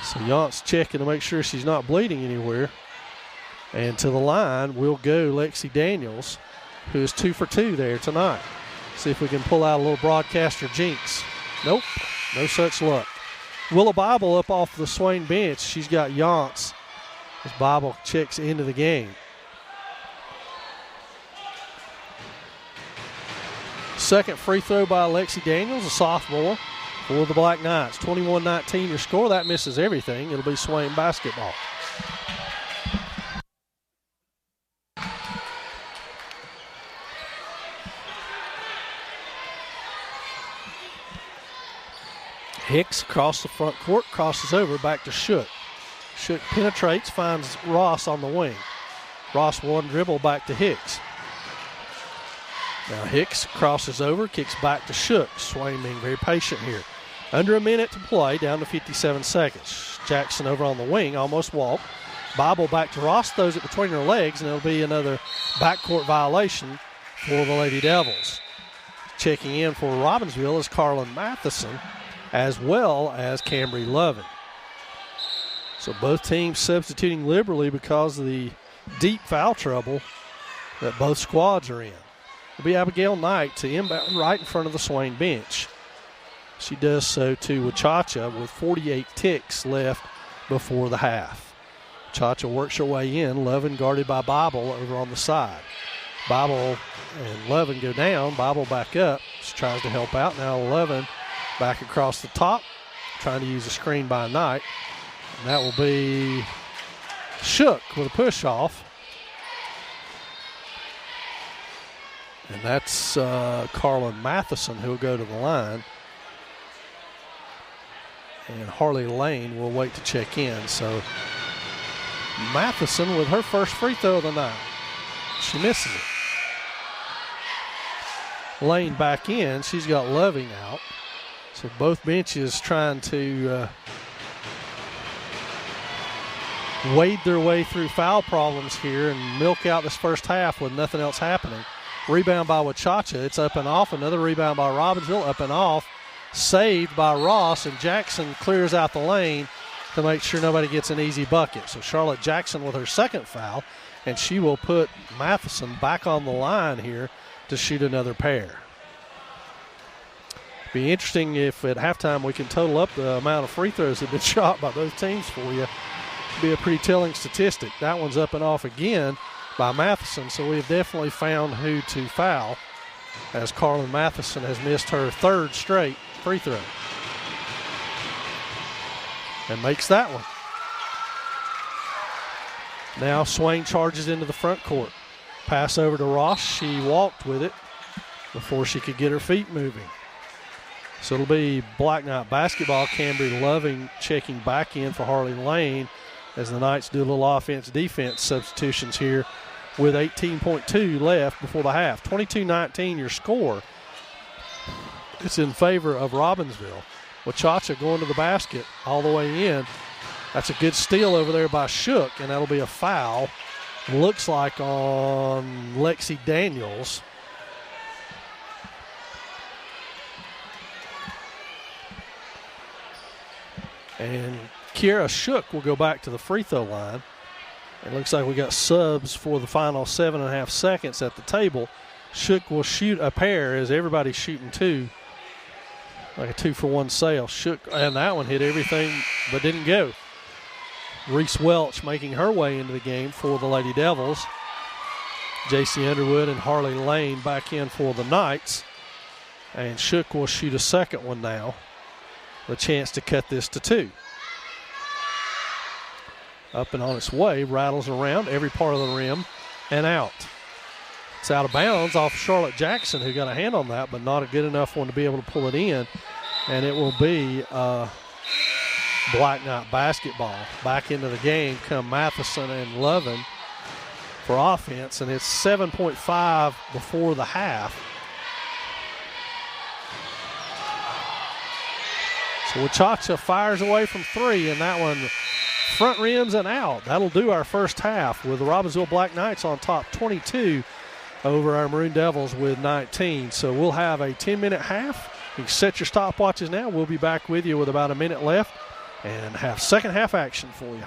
So Yance checking to make sure she's not bleeding anywhere. And to the line will go Lexi Daniels, who is 2 for 2 there tonight. See if we can pull out a little broadcaster jinx. Nope, no such luck. Willa Bible up off the Swain bench. She's got Yance as Bible checks into the game. Second free throw by Lexi Daniels, a sophomore, for the Black Knights. 21-19 your score. That misses everything. It'll be Swain basketball. Hicks across the front court, crosses over, back to Shook. Shook penetrates, finds Ross on the wing. Ross one dribble back to Hicks. Now Hicks crosses over, kicks back to Shook. Swain being very patient here. Under a minute to play, down to 57 seconds. Jackson over on the wing, almost walked. Bible back to Ross, throws it between her legs, and it'll be another backcourt violation for the Lady Devils. Checking in for Robbinsville is Carlin Matheson, as well as Cambry Lovin. So both teams substituting liberally because of the deep foul trouble that both squads are in. It'll be Abigail Knight to inbound right in front of the Swain bench. She does so to Wachacha with 48 ticks left before the half. Wachacha works her way in. Lovin guarded by Bible over on the side. Bible and Lovin go down. Bible back up. She tries to help out. Now Lovin back across the top, trying to use a screen by Knight. And that will be Shook with a push off. And that's Carlin Matheson who will go to the line. And Harley Lane will wait to check in. So Matheson with her first free throw of the night. She misses it. Lane back in. She's got Loving out. So both benches trying to wade their way through foul problems here and milk out this first half with nothing else happening. Rebound by Wachacha. It's up and off. Another rebound by Robbinsville. Up and off. Saved by Ross, and Jackson clears out the lane to make sure nobody gets an easy bucket. So Charlotte Jackson with her second foul, and she will put Matheson back on the line here to shoot another pair. Be interesting if at halftime we can total up the amount of free throws that have been shot by both teams for you. Be a pretty telling statistic. That one's up and off again by Matheson, so we've definitely found who to foul, as Carlin Matheson has missed her third straight free throw and makes that one. Now Swain charges into the front court. Pass over to Ross. She walked with it before she could get her feet moving. So it'll be Black Knight basketball. Cambry Loving checking back in for Harley Lane as the Knights do a little offense-defense substitutions here with 18.2 left before the half. 22-19 your score. It's in favor of Robbinsville. Wachacha going to the basket all the way in. That's a good steal over there by Shook, and that'll be a foul. Looks like on Lexi Daniels. And Kiera Shook will go back to the free throw line. It looks like we got subs for the final 7.5 seconds at the table. Shook will shoot a pair as everybody's shooting two. Like a 2-for-1 sale. Shook, and that one hit everything but didn't go. Reese Welch making her way into the game for the Lady Devils. J.C. Underwood and Harley Lane back in for the Knights. And Shook will shoot a second one now. The chance to cut this to 2. Up and on its way, rattles around every part of the rim and out. It's out of bounds off Charlotte Jackson, who got a hand on that, but not a good enough one to be able to pull it in. And it will be Black Knight basketball. Back into the game come Matheson and Lovin for offense, and it's 7.5 before the half. So Wachacha fires away from 3, and that one front rims and out. That'll do our first half with the Robbinsville Black Knights on top 22 over our Maroon Devils with 19. So we'll have a 10-minute half. You can set your stopwatches now. We'll be back with you with about a minute left and have second half action for you.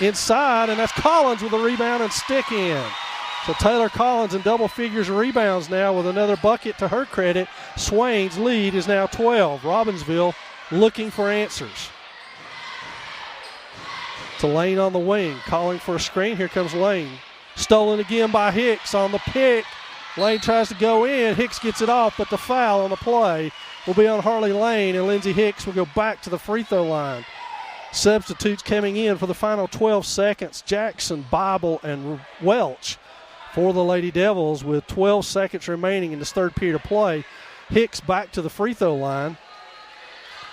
inside, and that's Collins with a rebound and stick in. So Taylor Collins in double figures of rebounds now with another bucket to her credit. Swain's lead is now 12. Robbinsville looking for answers. To Lane on the wing, calling for a screen. Here comes Lane. Stolen again by Hicks on the pick. Lane tries to go in. Hicks gets it off, but the foul on the play will be on Harley Lane, and Lindsey Hicks will go back to the free throw line. Substitutes coming in for the final 12 seconds. Jackson, Bible, and Welch for the Lady Devils with 12 seconds remaining in this third period of play. Hicks back to the free throw line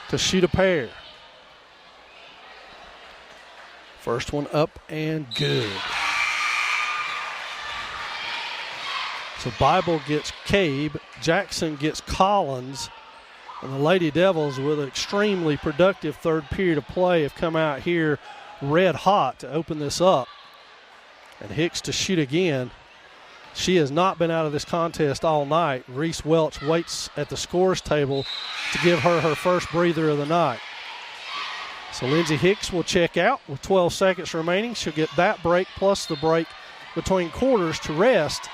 to shoot a pair. First one up and good. So Bible gets Cabe, Jackson gets Collins, and the Lady Devils with an extremely productive third period of play have come out here red hot to open this up. And Hicks to shoot again. She has not been out of this contest all night. Reese Welch waits at the scores table to give her her first breather of the night. So Lindsey Hicks will check out with 12 seconds remaining. She'll get that break plus the break between quarters to rest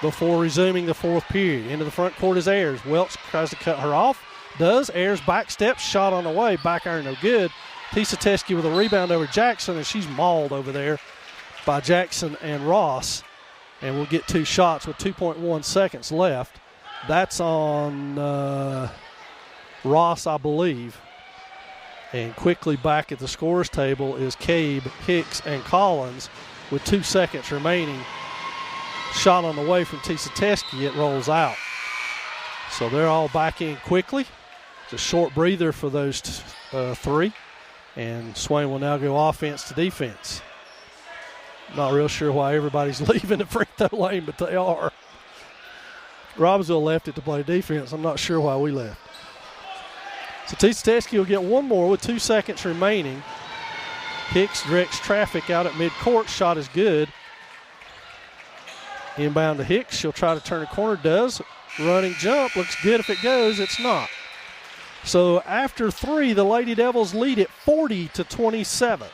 before resuming the fourth period. Into the front court is Ayers. Welch tries to cut her off. Does. Ayers back steps. Shot on the way. Back iron no good. Tisa Teskey with a rebound over Jackson, and she's mauled over there by Jackson and Ross. And we'll get two shots with 2.1 seconds left. That's on Ross, I believe. And quickly back at the scores table is Cabe, Hicks, and Collins with 2 seconds remaining. Shot on the way from Tisa Teskey. It rolls out. So they're all back in quickly. It's a short breather for those three. And Swain will now go offense to defense. Not real sure why everybody's leaving the free throw lane, but they are. Robbinsville left it to play defense. I'm not sure why we left. So Tisa Teskey will get one more with 2 seconds remaining. Hicks directs traffic out at midcourt. Shot is good. Inbound to Hicks. She'll try to turn a corner. Does. Running jump. Looks good if it goes. It's not. So after three, the Lady Devils lead it 40-27.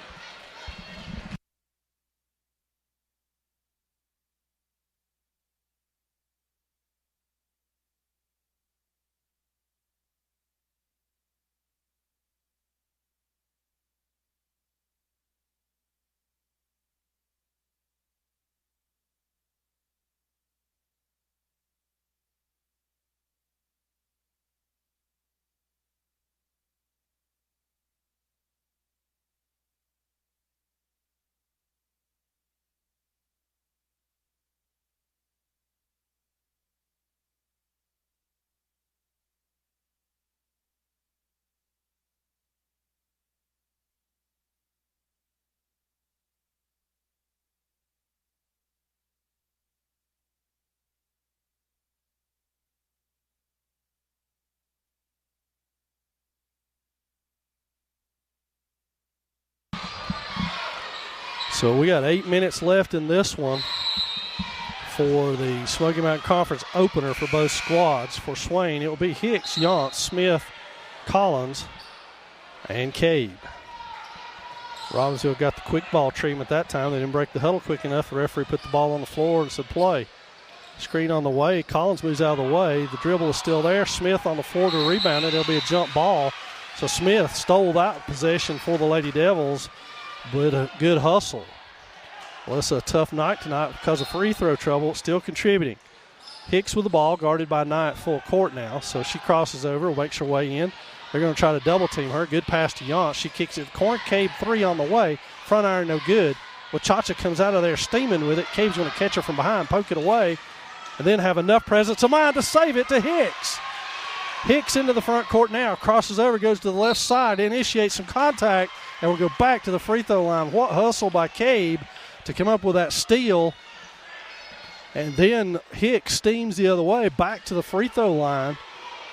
So we got 8 minutes left in this one for the Smoky Mountain Conference opener for both squads. For Swain, it will be Hicks, Yance, Smith, Collins, and Cade. Robbinsville got the quick ball treatment that time. They didn't break the huddle quick enough. The referee put the ball on the floor and said play. Screen on the way. Collins moves out of the way. The dribble is still there. Smith on the floor to rebound it. It'll be a jump ball. So Smith stole that possession for the Lady Devils, but a good hustle. Well, it's a tough night tonight because of free throw trouble. Still contributing. Hicks with the ball, guarded by Knight full court now. So she crosses over, makes her way in. They're going to try to double team her. Good pass to Yance. She kicks it. Corner. Cabe three on the way. Front iron no good. Well, Chacha comes out of there steaming with it. Cabe's going to catch her from behind, poke it away, and then have enough presence of mind to save it to Hicks. Hicks into the front court now. Crosses over, goes to the left side, initiates some contact, and we'll go back to the free throw line. What hustle by Cabe to come up with that steal. And then Hicks steams the other way back to the free throw line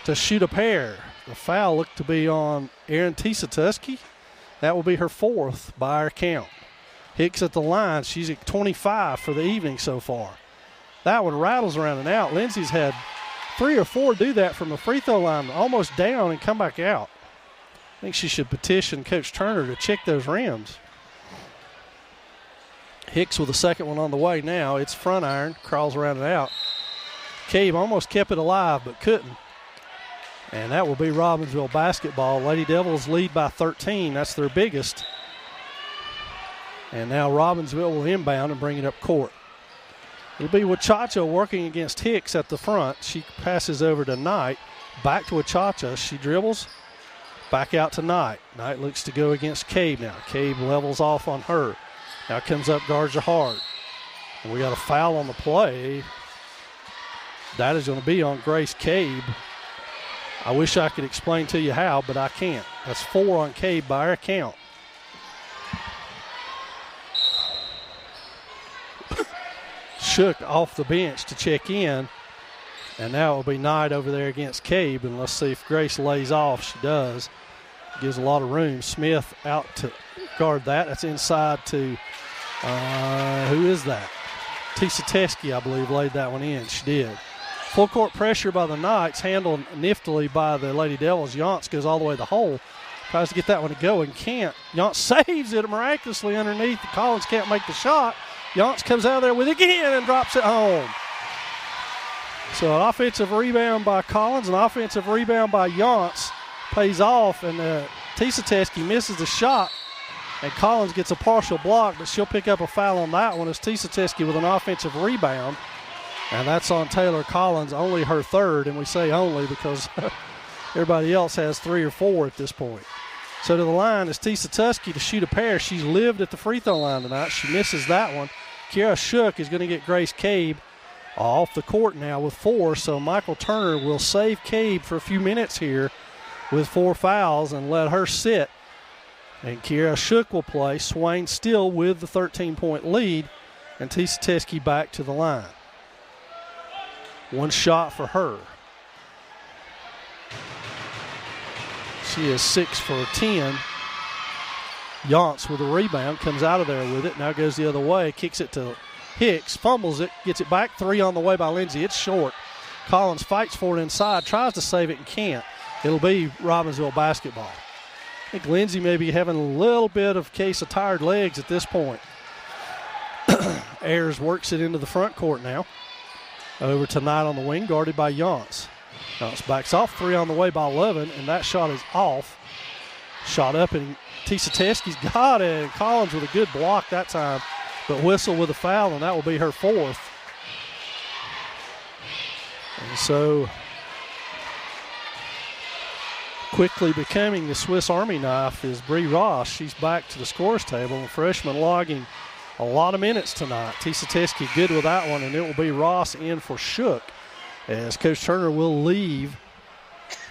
to shoot a pair. The foul looked to be on Erin Tisa Teskey. That will be her fourth by our count. Hicks at the line. She's at 25 for the evening so far. That one rattles around and out. Lindsay's had 3 or 4 do that from the free throw line, almost down and come back out. I think she should petition Coach Turner to check those rims. Hicks with the second one on the way now. It's front iron, crawls around and out. Cabe almost kept it alive but couldn't. And that will be Robbinsville basketball. Lady Devils lead by 13. That's their biggest. And now Robbinsville will inbound and bring it up court. It'll be Wachacha working against Hicks at the front. She passes over to Knight. Back to Wachacha. She dribbles. Back out to Knight. Knight looks to go against Cabe now. Cabe levels off on her. Now comes up, guards her hard. And we got a foul on the play. That is going to be on Grace Cabe. I wish I could explain to you how, but I can't. That's 4 on Cabe by our count. Shook off the bench to check in. And now it will be Knight over there against Cabe. And let's see if Grace lays off. She does. Gives a lot of room. Smith out to guard that. That's inside to, who is that? Tisa Teskey, I believe, laid that one in. She did. Full court pressure by the Knights, handled niftily by the Lady Devils. Yance goes all the way to the hole. Tries to get that one to go and can't. Yance saves it miraculously underneath. Collins can't make the shot. Yance comes out of there with it again and drops it home. So an offensive rebound by Collins, an offensive rebound by Yance pays off, and Tisa Teskey misses the shot, and Collins gets a partial block, but she'll pick up a foul on that one as Tisa Teskey with an offensive rebound, and that's on Taylor Collins, only her third, and we say only because everybody else has 3 or 4 at this point. So to the line is Tisa Teskey to shoot a pair. She's lived at the free throw line tonight. She misses that one. Kiara Shook is going to get Grace Cabe off the court now with 4, so Michael Turner will save Cabe for a few minutes here with 4 fouls and let her sit. And Kiara Shook will play. Swain still with the 13-point lead, and Tisa Teskey back to the line. 1 shot for her. She is 6 for 10. Yance with a rebound, comes out of there with it, now goes the other way, kicks it to Hicks, fumbles it, gets it back, 3 on the way by Lindsay. It's short. Collins fights for it inside, tries to save it and can't. It'll be Robbinsville basketball. I think Lindsay may be having a little bit of case of tired legs at this point. Ayers works it into the front court now. Over to Knight on the wing, guarded by Yance. Yance backs off, 3 on the way by Levin, and that shot is off. Shot up, and Tisa Teskey's got it. And Collins with a good block that time, but whistle with a foul, and that will be her 4th. And so quickly becoming the Swiss Army knife is Bree Ross. She's back to the scores table, and freshman logging a lot of minutes tonight. Tisa Teskey good with that one, and it will be Ross in for Shook as Coach Turner will leave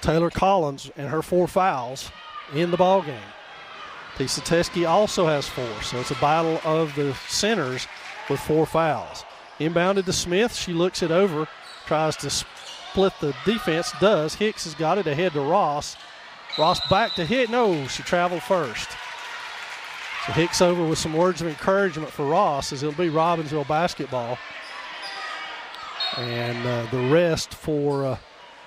Taylor Collins and her 4 fouls in the ball game. Tisa Teskey also has 4, so it's a battle of the centers with 4 fouls. Inbounded to Smith. She looks it over, tries to split the defense, does. Hicks has got it ahead to Ross. Ross back to hit. No, she traveled first. So Hicks over with some words of encouragement for Ross as it'll be Robbinsville basketball. And the rest for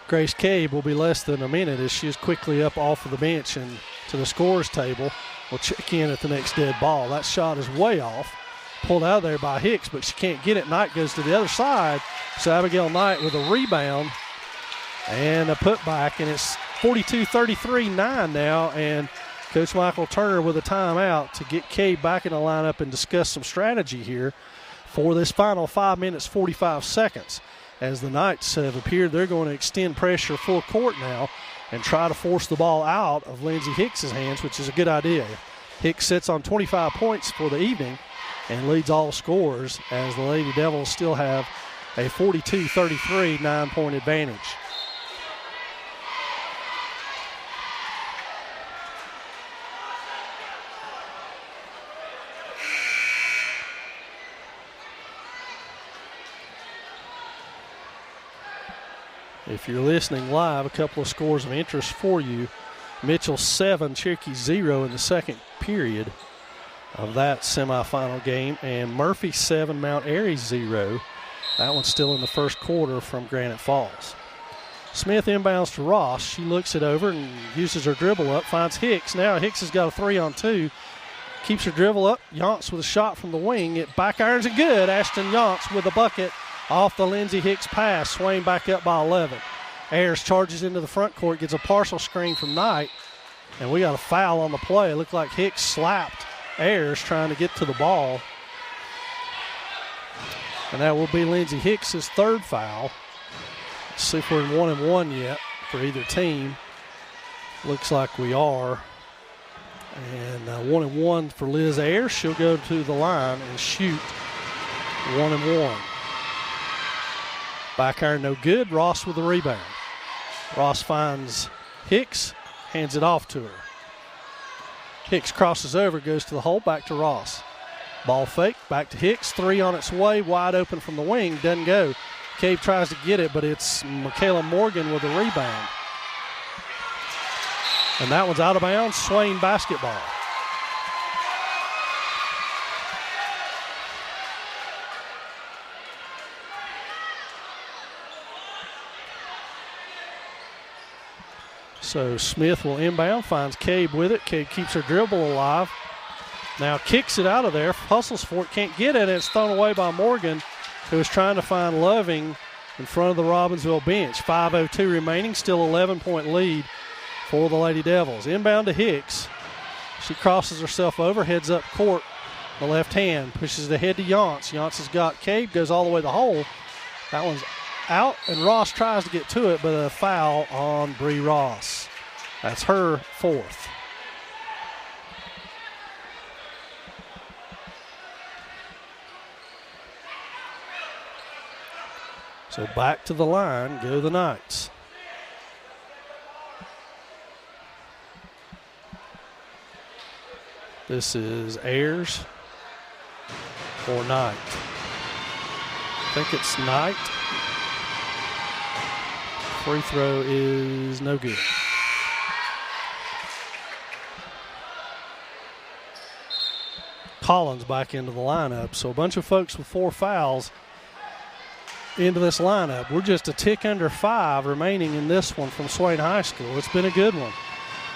Grace Cabe will be less than a minute as she is quickly up off of the bench and to the scores table. We'll check in at the next dead ball. That shot is way off. Pulled out of there by Hicks, but she can't get it. Knight goes to the other side. So Abigail Knight with a rebound and a putback, and it's 42-33-9 now. And Coach Michael Turner with a timeout to get Cabe back in the lineup and discuss some strategy here for this final 5 minutes, 45 seconds. As the Knights have appeared, they're going to extend pressure full court now and try to force the ball out of Lindsay Hicks' hands, which is a good idea. Hicks sits on 25 points for the evening and leads all scorers as the Lady Devils still have a 42-33 9-point advantage. If you're listening live, a couple of scores of interest for you. Mitchell 7, Cherokee 0 in the second period of that semifinal game. And Murphy 7, Mount Airy 0. That one's still in the first quarter from Granite Falls. Smith inbounds to Ross. She looks it over and uses her dribble up, finds Hicks. Now Hicks has got a 3-on-2. keeps her dribble up. Yance with a shot from the wing. It back irons it good. Ashton Yance with a bucket off the Lindsey Hicks pass. Swain back up by 11. Ayers charges into the front court, gets a partial screen from Knight, and we got a foul on the play. It looked like Hicks slapped Ayers trying to get to the ball. And that will be Lindsey Hicks' third foul. Let's see if we're in 1-1 yet for either team. Looks like we are. And 1-1 for Liz Ayers. She'll go to the line and shoot 1-1. Back iron no good. Ross with the rebound. Ross finds Hicks, hands it off to her. Hicks crosses over, goes to the hole, back to Ross. Ball fake, back to Hicks. Three on its way, wide open from the wing, doesn't go. Cave tries to get it, but it's Michaela Morgan with the rebound. And that one's out of bounds. Swain basketball. So Smith will inbound, finds Cabe with it. Cabe keeps her dribble alive. Now kicks it out of there, hustles for it, can't get it, and it's thrown away by Morgan, who is trying to find Loving in front of the Robbinsville bench. 5:02 remaining, still 11-point lead for the Lady Devils. Inbound to Hicks. She crosses herself over, heads up court, the left hand, pushes it ahead to Yance. Yance has got Cabe, goes all the way to the hole. That one's out, and Ross tries to get to it, but a foul on Bree Ross. That's her fourth. So back to the line go the Knights. This is Ayers or Knight. I think it's Knight. Free throw is no good. Collins back into the lineup. So a bunch of folks with 4 fouls into this lineup. We're just a tick under 5 remaining in this one from Swain High School. It's been a good one.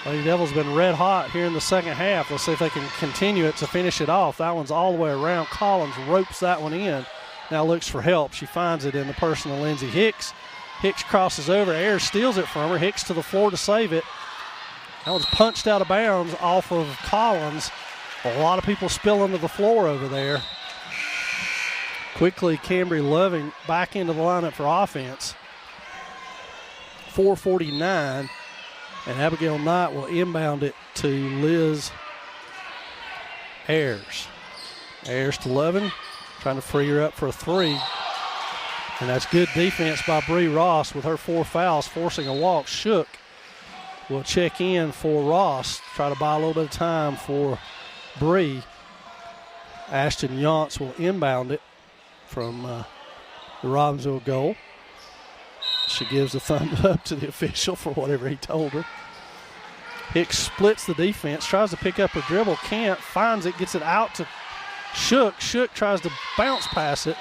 Lady Devils been red hot here in the second half. Let's see if they can continue it to finish it off. That one's all the way around. Collins ropes that one in. Now looks for help. She finds it in the person of Lindsey Hicks. Hicks crosses over. Ayers steals it from her. Hicks to the floor to save it. That one's punched out of bounds off of Collins. A lot of people spilling to the floor over there. Quickly, Cambry Loving back into the lineup for offense. 4:49, and Abigail Knight will inbound it to Liz Ayers. Ayers to Loving, trying to free her up for a 3. And that's good defense by Bree Ross with her 4 fouls, forcing a walk. Shook will check in for Ross, try to buy a little bit of time for Bree. Ashton Yance will inbound it from the Robbinsville goal. She gives a thumbs up to the official for whatever he told her. Hicks splits the defense, tries to pick up her dribble, can't, finds it, gets it out to Shook. Shook tries to bounce pass it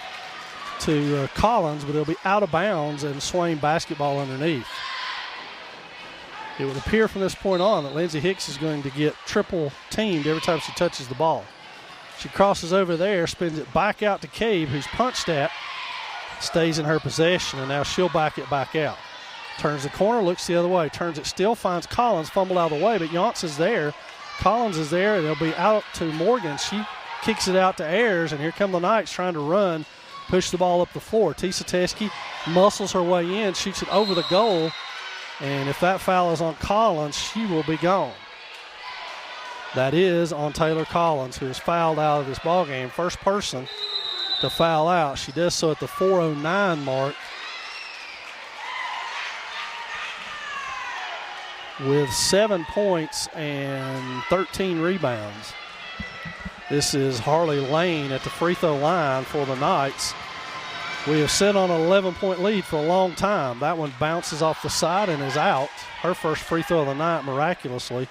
to Collins, but it'll be out of bounds and Swain basketball underneath. It would appear from this point on that Lindsey Hicks is going to get triple teamed every time she touches the ball. She crosses over there, spins it back out to Cave, who's punched at, stays in her possession, and now she'll back it back out. Turns the corner, looks the other way, turns it still, finds Collins, fumbled out of the way, but Yance is there. Collins is there, and it'll be out to Morgan. She kicks it out to Ayers, and here come the Knights trying to run, push the ball up the floor. Tisa Teske muscles her way in, shoots it over the goal, and if that foul is on Collins, she will be gone. That is on Taylor Collins, who is fouled out of this ballgame. First person to foul out. She does so at the 4:09 mark with 7 points and 13 rebounds. This is Harley Lane at the free throw line for the Knights. We have sit on an 11-point lead for a long time. That one bounces off the side and is out. Her first free throw of the night, miraculously.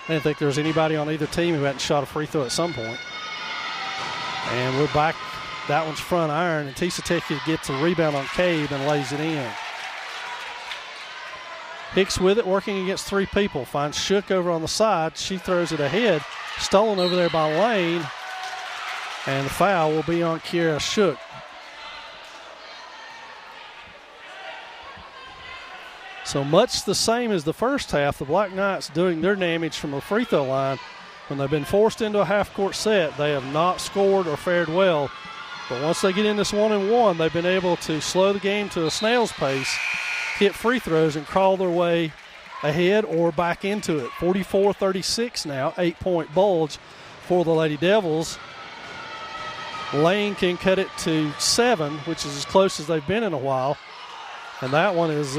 I didn't think there was anybody on either team who hadn't shot a free throw at some point. And we're back. That one's front iron, and Tisa Teske gets a rebound on Cave and lays it in. Hicks with it, working against three people. Finds Shook over on the side. She throws it ahead. Stolen over there by Lane. And the foul will be on Kiera Shook. So much the same as the first half, the Black Knights doing their damage from the free throw line. When they've been forced into a half-court set, they have not scored or fared well. But once they get in this 1-and-1, they've been able to slow the game to a snail's pace, hit free throws, and crawl their way ahead or back into it. 44-36 now, 8-point bulge for the Lady Devils. Lane can cut it to 7, which is as close as they've been in a while. And that one is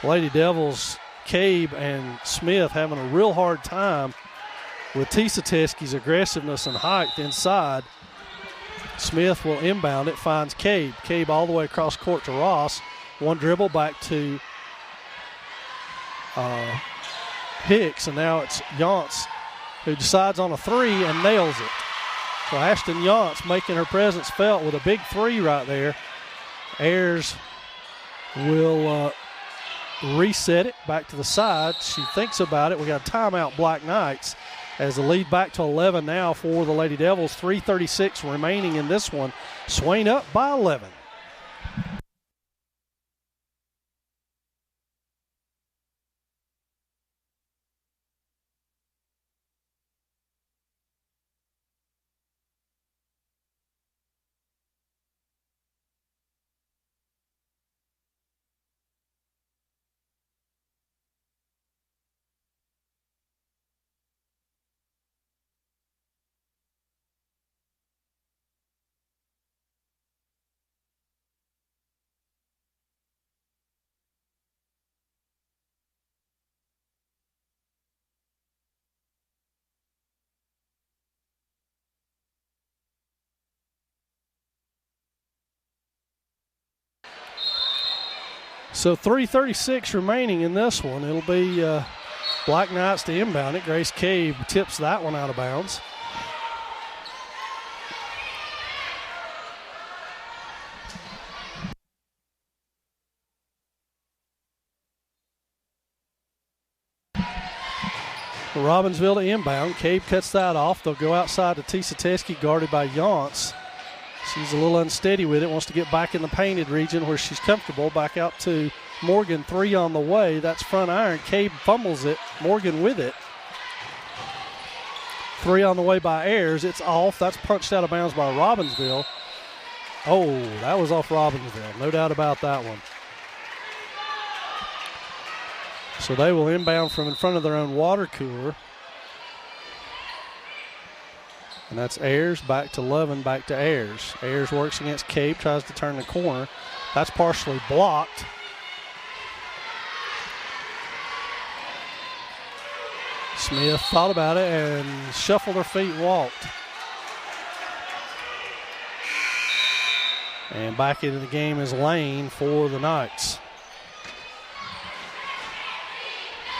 Lady Devils, Cabe and Smith having a real hard time with Tisateski's aggressiveness and height inside. Smith will inbound it, finds Cabe. Cabe all the way across court to Ross. One dribble back to Hicks, and now it's Yance who decides on a three and nails it. So Ashton Yance making her presence felt with a big three right there. Ayers will reset it back to the side. She thinks about it. We got a timeout, Black Knights, as the lead back to 11 now for the Lady Devils. 3:36 remaining in this one. Swain up by 11. So 3:36 remaining in this one. It'll be Black Knights to inbound it. Grace Cabe tips that one out of bounds. Robbinsville to inbound. Cabe cuts that off. They'll go outside to Tisateski, guarded by Yance. She's a little unsteady with it, wants to get back in the painted region where she's comfortable. Back out to Morgan, three on the way. That's front iron. Cabe fumbles it. Morgan with it. Three on the way by Ayers. It's off. That's punched out of bounds by Robbinsville. Oh, that was off Robbinsville. No doubt about that one. So they will inbound from in front of their own water cooler. And that's Ayers, back to Lovin, back to Ayers. Ayers works against Cabe, tries to turn the corner. That's partially blocked. Smith thought about it and shuffled her feet and walked. And back into the game is Lane for the Knights.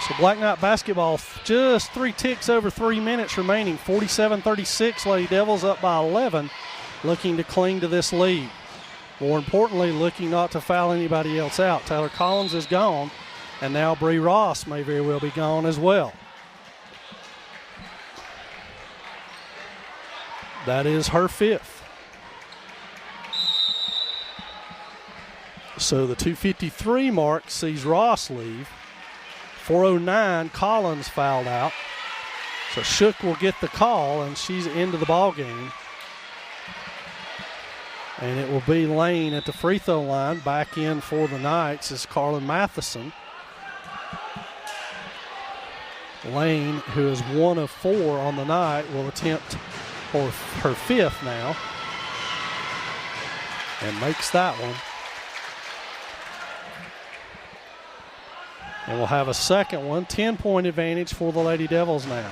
So Black Knight basketball, just 3 ticks over 3 minutes remaining. 47-36, Lady Devils up by 11, looking to cling to this lead. More importantly, looking not to foul anybody else out. Taylor Collins is gone, and now Bree Ross may very well be gone as well. That is her 5th. So the 2:53 mark sees Ross leave. 4:09, Collins fouled out. So Shook will get the call, and she's into the ball game. And it will be Lane at the free throw line. Back in for the Knights is Carlin Matheson. Lane, who is 1 of 4 on the night, will attempt for her 5th now. And makes that one. And we'll have a second one. 10-point advantage for the Lady Devils now.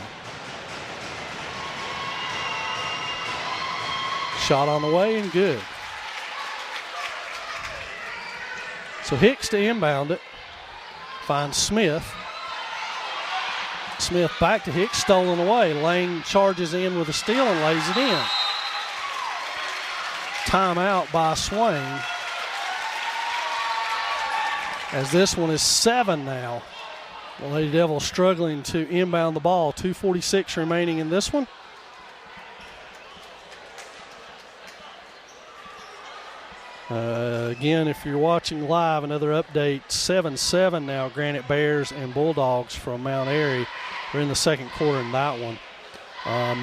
Shot on the way and good. So Hicks to inbound it. Finds Smith. Smith back to Hicks, stolen away. Lane charges in with a steal and lays it in. Timeout by Swain. as this one is 7 now. The Lady Devils struggling to inbound the ball. 2:46 remaining in this one. Again, if you're watching live, another update, 7-7 now, Granite Bears and Bulldogs from Mount Airy. We're in the second quarter in that one.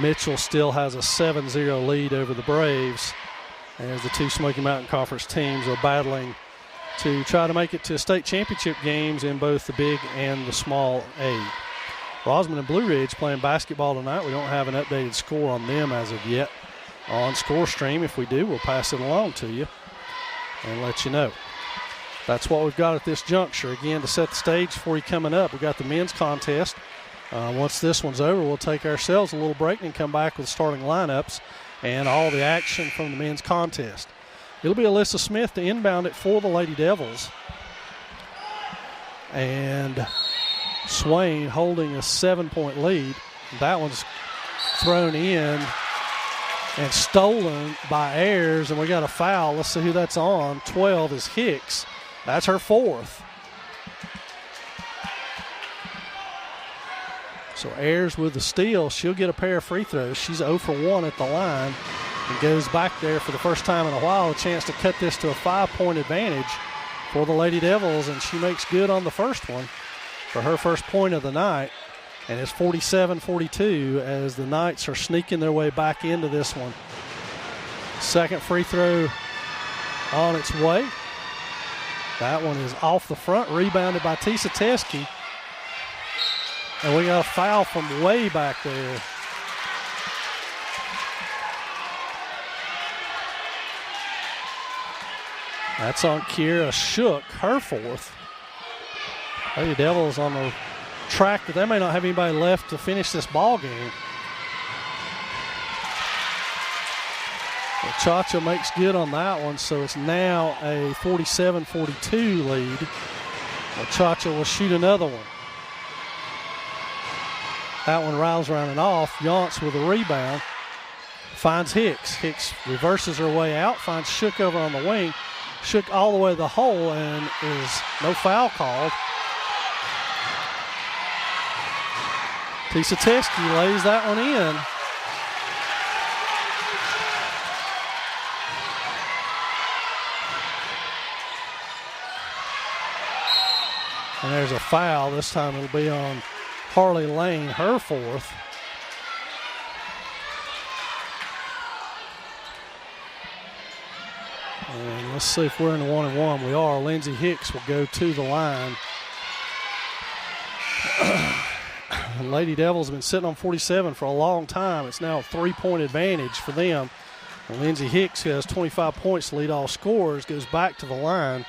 Mitchell still has a 7-0 lead over the Braves as the two Smoky Mountain Conference teams are battling to try to make it to state championship games in both the big and the small A. Rosamond and Blue Ridge playing basketball tonight. We don't have an updated score on them as of yet on Score Stream. If we do, we'll pass it along to you and let you know. That's what we've got at this juncture. Again, to set the stage for you coming up, we've got the men's contest. Once this one's over, we'll take ourselves a little break and come back with starting lineups and all the action from the men's contest. It'll be Alyssa Smith to inbound it for the Lady Devils. And Swain holding a 7-point lead. That one's thrown in and stolen by Ayers, and we got a foul. Let's see who that's on. 12 is Hicks. That's her 4th. So Ayers with the steal. She'll get a pair of free throws. She's 0 for 1 at the line and goes back there for the first time in a while. A chance to cut this to a 5-point advantage for the Lady Devils, and she makes good on the first one for her first point of the night. And it's 47-42 as the Knights are sneaking their way back into this one. Second free throw on its way. That one is off the front, rebounded by Tisa Teskey. And we got a foul from way back there. That's on Kiera Shook, her 4th. Lady Devils on the track that they may not have anybody left to finish this ball game. Well, Chacha makes good on that one, so it's now a 47-42 lead. Well, Chacha will shoot another one. That one rattles around and off. Yonts with a rebound. Finds Hicks. Hicks reverses her way out, finds Shook over on the wing. Shook all the way to the hole, and is no foul called. Tisa Teskey lays that one in. And there's a foul. This time it'll be on Harley Lane, her 4th. And let's see if we're in the 1-and-1. We are. Lindsey Hicks will go to the line. The Lady Devils have been sitting on 47 for a long time. It's now a 3-point advantage for them. And Lindsey Hicks, who has 25 points to lead all scorers, goes back to the line.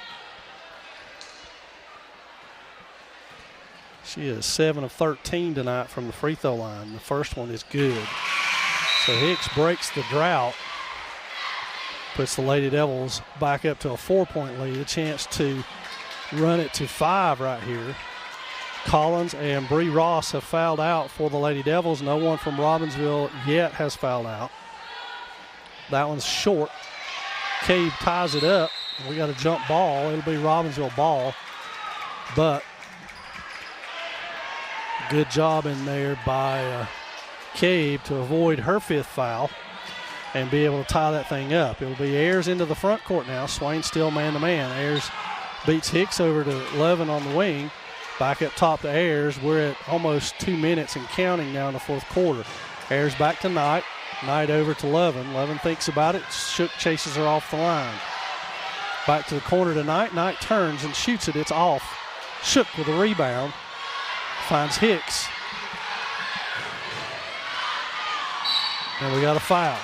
She is 7 of 13 tonight from the free throw line. The first one is good. So Hicks breaks the drought, puts the Lady Devils back up to a 4-point lead, a chance to run it to 5 right here. Collins and Bree Ross have fouled out for the Lady Devils. No one from Robbinsville yet has fouled out. That one's short. Cave ties it up. We got a jump ball. It'll be Robbinsville ball. But good job in there by Cave to avoid her 5th foul and be able to tie that thing up. It'll be Ayers into the front court now. Swain still man-to-man. Ayers beats Hicks over to Levin on the wing. Back up top to Ayers. We're at almost 2 minutes and counting now in the 4th quarter. Ayers back to Knight. Knight over to Levin. Levin thinks about it. Shook chases her off the line. Back to the corner to Knight. Knight turns and shoots it. It's off. Shook with a rebound. Finds Hicks. And we got a foul.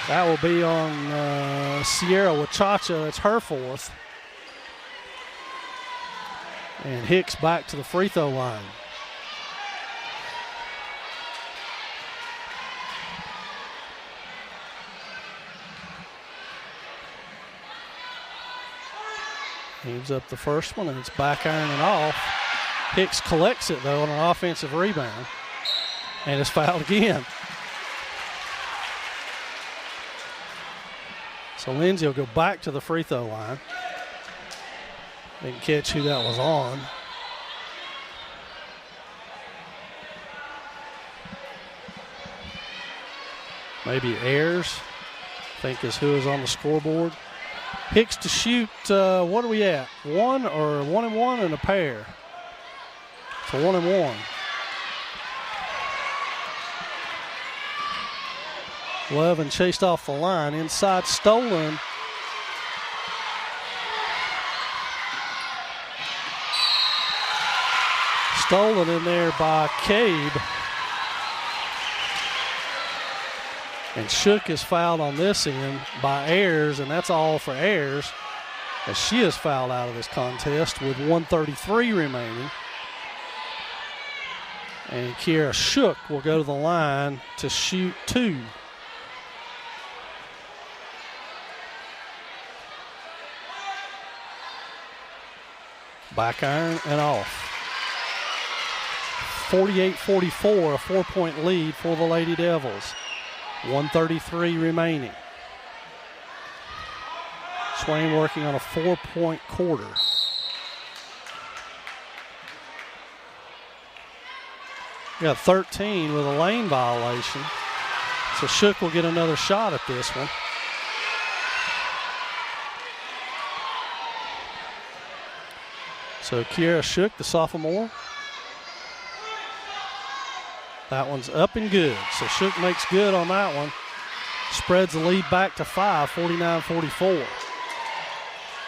That will be on Sierra Wachacha. That's her 4th. And Hicks back to the free throw line. Moves up the first one, and it's back ironing off. Hicks collects it, though, on an offensive rebound. And is fouled again. So Lindsay will go back to the free throw line. Didn't catch who that was on. Maybe Ayers, I think is who is on the scoreboard. Hicks to shoot, what are we at? 1 or 1 and 1 and a pair? So 1 and 1. Levin chased off the line. Inside stolen. Stolen in there by Cabe. And Shook is fouled on this end by Ayers, and that's all for Ayers, as she is fouled out of this contest with 1:33 remaining. And Kiera Shook will go to the line to shoot 2. Back iron and off. 48-44, a 4-point lead for the Lady Devils. 1:33 remaining. Swain working on a 4-point quarter. Got 13 with a lane violation. So Shook will get another shot at this one. So Kiera Shook, the sophomore. That one's up and good. So Shook makes good on that one. Spreads the lead back to 5, 49-44.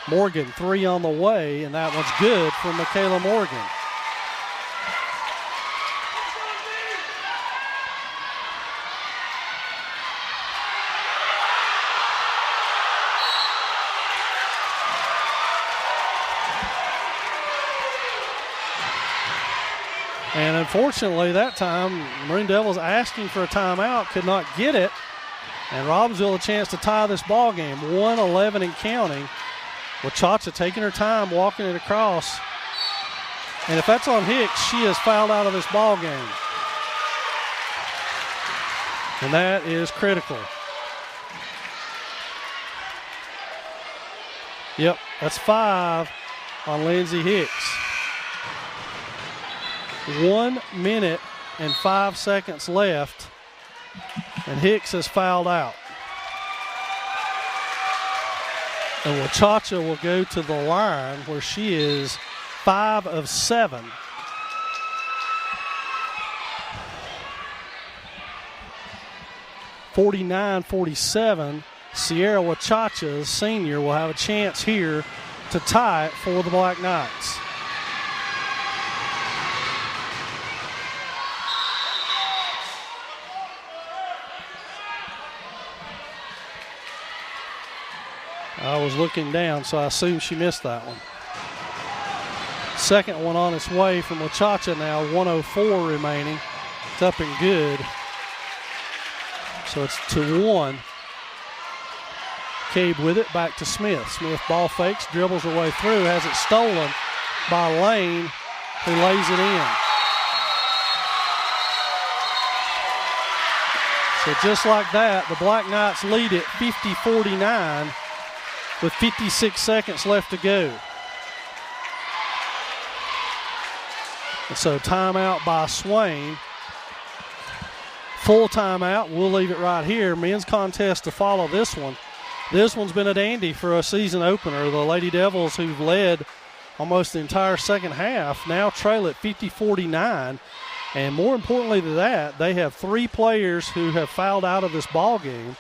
Morgan, 3 on the way, and that one's good from Michaela Morgan. And unfortunately, that time, Maroon Devils asking for a timeout, could not get it. And Robbinsville a chance to tie this ball game, 1:11 and counting. With Chacha taking her time, walking it across. And if that's on Hicks, she is fouled out of this ball game. And that is critical. Yep, that's 5 on Lindsey Hicks. 1 minute and 5 seconds left, and Hicks is fouled out. And Wachacha will go to the line where she is 5 of 7. (49-47), Sierra Wachacha, senior, will have a chance here to tie it for the Black Knights. I was looking down, so I assumed she missed that one. Second one on its way from Wachacha now, 1:04 remaining. It's up and good. So it's 2-1. Cabe with it, back to Smith. Smith ball fakes, dribbles her way through, has it stolen by Lane, who lays it in. So just like that, the Black Knights lead it 50-49 with 56 seconds left to go. And so timeout by Swain. Full timeout. We'll leave it right here. Men's contest to follow this one. This one's been a dandy for a season opener. The Lady Devils, who've led almost the entire second half, now trail at 50-49. And more importantly than that, they have 3 players who have fouled out of this ball game.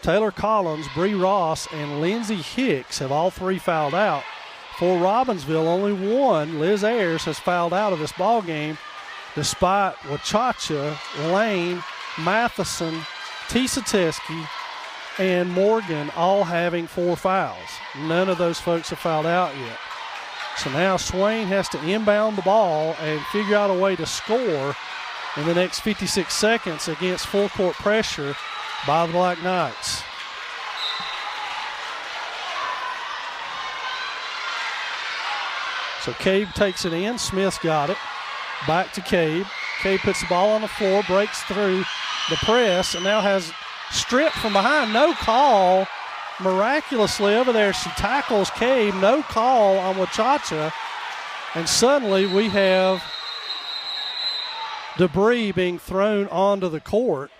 Taylor Collins, Bree Ross, and Lindsey Hicks have all 3 fouled out. For Robbinsville, only one, Liz Ayers, has fouled out of this ball game, despite Wachacha, Lane, Matheson, Tisa Teskey, and Morgan all having 4 fouls. None of those folks have fouled out yet. So now Swain has to inbound the ball and figure out a way to score in the next 56 seconds against full court pressure by the Black Knights. So Cabe takes it in. Smith's got it. Back to Cabe. Cabe puts the ball on the floor, breaks through the press, and now has stripped from behind. No call miraculously over there, she tackles Cabe. No call on Wachacha. And suddenly we have debris being thrown onto the court.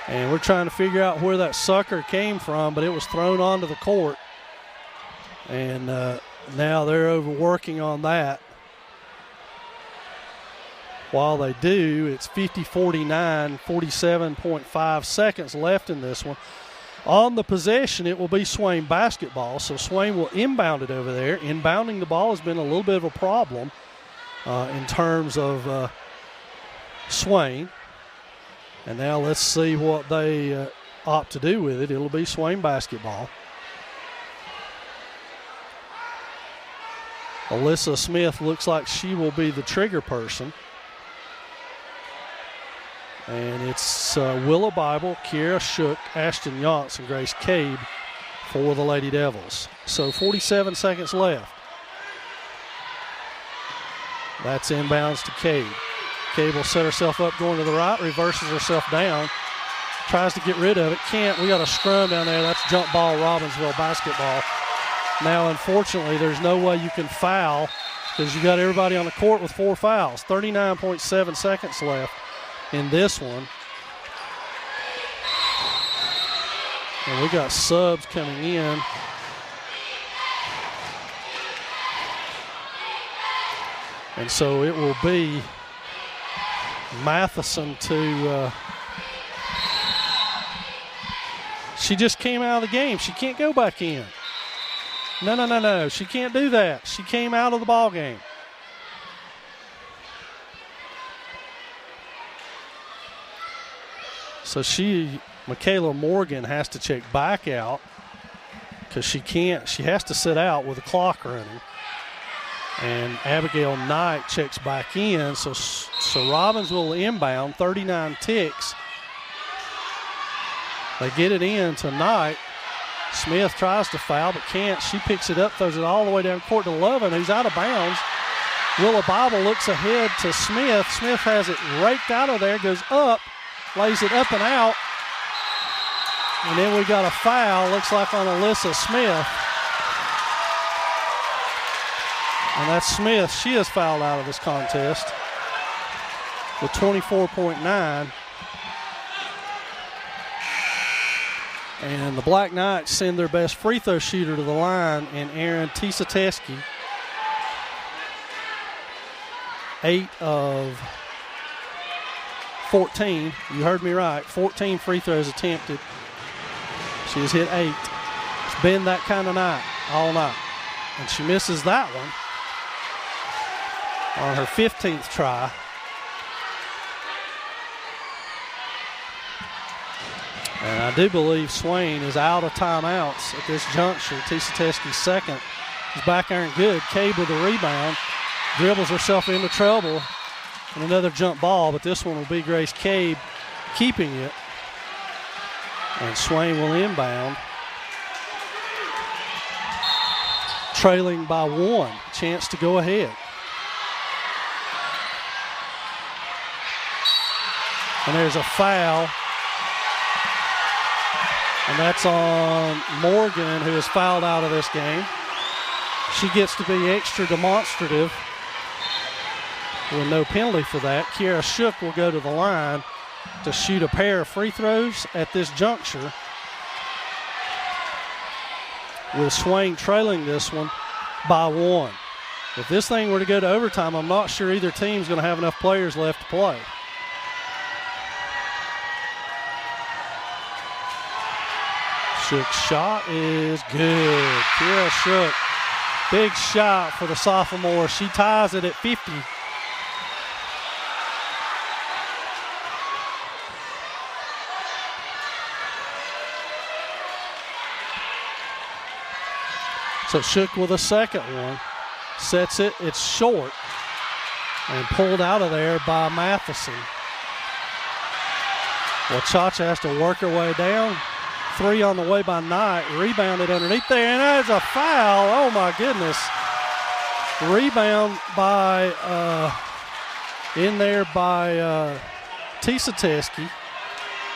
And we're trying to figure out where that sucker came from, but it was thrown onto the court. And now they're overworking on that. While they do, it's 50-49, 47.5 seconds left in this one. On the possession, it will be Swain basketball, so Swain will inbound it over there. Inbounding the ball has been a little bit of a problem in terms of Swain. And now let's see what they opt to do with it. It'll be Swain basketball. Alyssa Smith looks like she will be the trigger person. And it's Willow Bible, Kiera Shook, Ashton Yonts, and Grace Cabe for the Lady Devils. So 47 seconds left. That's inbounds to Cabe. Cabe will set herself up going to the right, reverses herself down, tries to get rid of it, can't. We got a scrum down there. That's jump ball, Robbinsville basketball. Now, unfortunately, there's no way you can foul because you got everybody on the court with 4 fouls. 39.7 seconds left in this one. And we got subs coming in. And so it will be Matheson to she just came out of the game. She can't go back in. No. She can't do that. She came out of the ball game. So Michaela Morgan has to check back out because she has to sit out with the clock running. And Abigail Knight checks back in. So Robbinsville inbound, 39 ticks. They get it in to Knight. Smith tries to foul but can't. She picks it up, throws it all the way down court to Lovin, who's out of bounds. Willa Bible looks ahead to Smith. Smith has it raked out of there, goes up, lays it up and out. And then we got a foul, looks like on Alyssa Smith. And that's Smith. She is fouled out of this contest with 24.9. And the Black Knights send their best free throw shooter to the line in Aaron Tisateski. 8 of 14. You heard me right. 14 free throws attempted. She has hit 8. It's been that kind of night all night. And she misses that one on her 15th try. And I do believe Swain is out of timeouts at this juncture. Tisateski's second is back iron good. Cabe with the rebound. Dribbles herself into trouble. And another jump ball, but this one will be Grace Cabe keeping it. And Swain will inbound. Trailing by 1. Chance to go ahead. And there's a foul. And that's on Morgan, who is fouled out of this game. She gets to be extra demonstrative with no penalty for that. Kiera Shook will go to the line to shoot a pair of free throws at this juncture, with Swain trailing this one by 1. If this thing were to go to overtime, I'm not sure either team's going to have enough players left to play. Shook's shot is good. Kiera Shook, big shot for the sophomore. She ties it at 50. So Shook with a second one. Sets it. It's short. And pulled out of there by Matheson. Well, Chacha has to work her way down. 3 on the way by Knight. Rebounded underneath there. And there's a foul. Oh, my goodness. Rebound by, in there by Tisateski.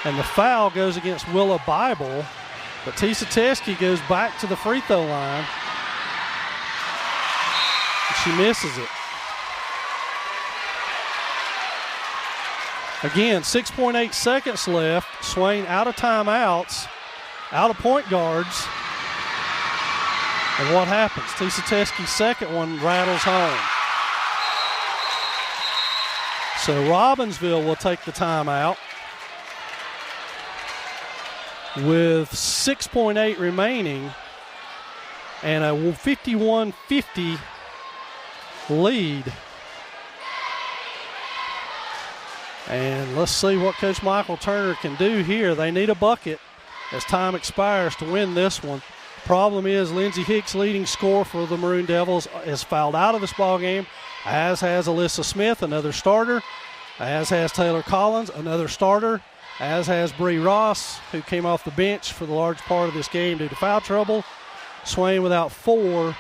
And the foul goes against Willa Bible, but Tisa Teskey goes back to the free throw line. And she misses it. Again, 6.8 seconds left. Swain out of timeouts, out of point guards. And what happens? Tisa Teskey's second one rattles home. So Robbinsville will take the timeout with 6.8 remaining and a 51-50 lead. And let's see what Coach Michael Turner can do here. They need a bucket as time expires to win this one. Problem is Lindsey Hicks, leading scorer for the Maroon Devils, is fouled out of this ball game, as has Alyssa Smith, another starter, as has Taylor Collins, another starter, as has Bree Ross, who came off the bench for the large part of this game due to foul trouble. Swain without 4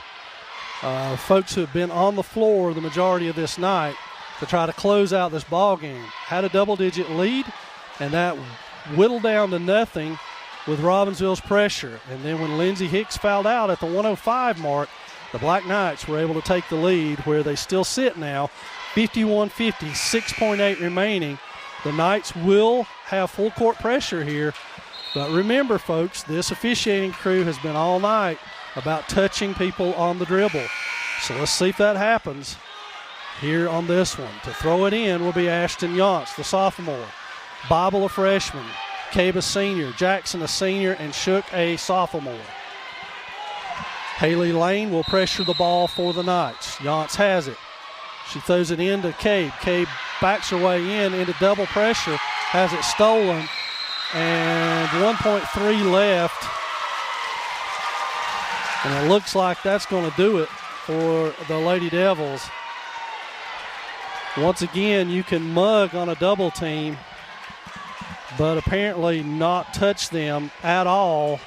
folks who have been on the floor the majority of this night to try to close out this ball game. Had a double-digit lead, and that whittled down to nothing with Robbinsville's pressure. And then when Lindsey Hicks fouled out at the 105 mark, the Black Knights were able to take the lead, where they still sit now, 51-50, 6.8 remaining. The Knights will have full court pressure here. But remember, folks, this officiating crew has been all night about touching people on the dribble. So let's see if that happens here on this one. To throw it in will be Ashton Yance, the sophomore. Bible, a freshman. Cabe, a senior. Jackson, a senior. And Shook, a sophomore. Haley Lane will pressure the ball for the Knights. Yance has it. She throws it in to Cabe. Cabe backs her way in into double pressure. Has it stolen. And 1.3 left. And it looks like that's going to do it for the Lady Devils. Once again, you can mug on a double team, but apparently not touch them at all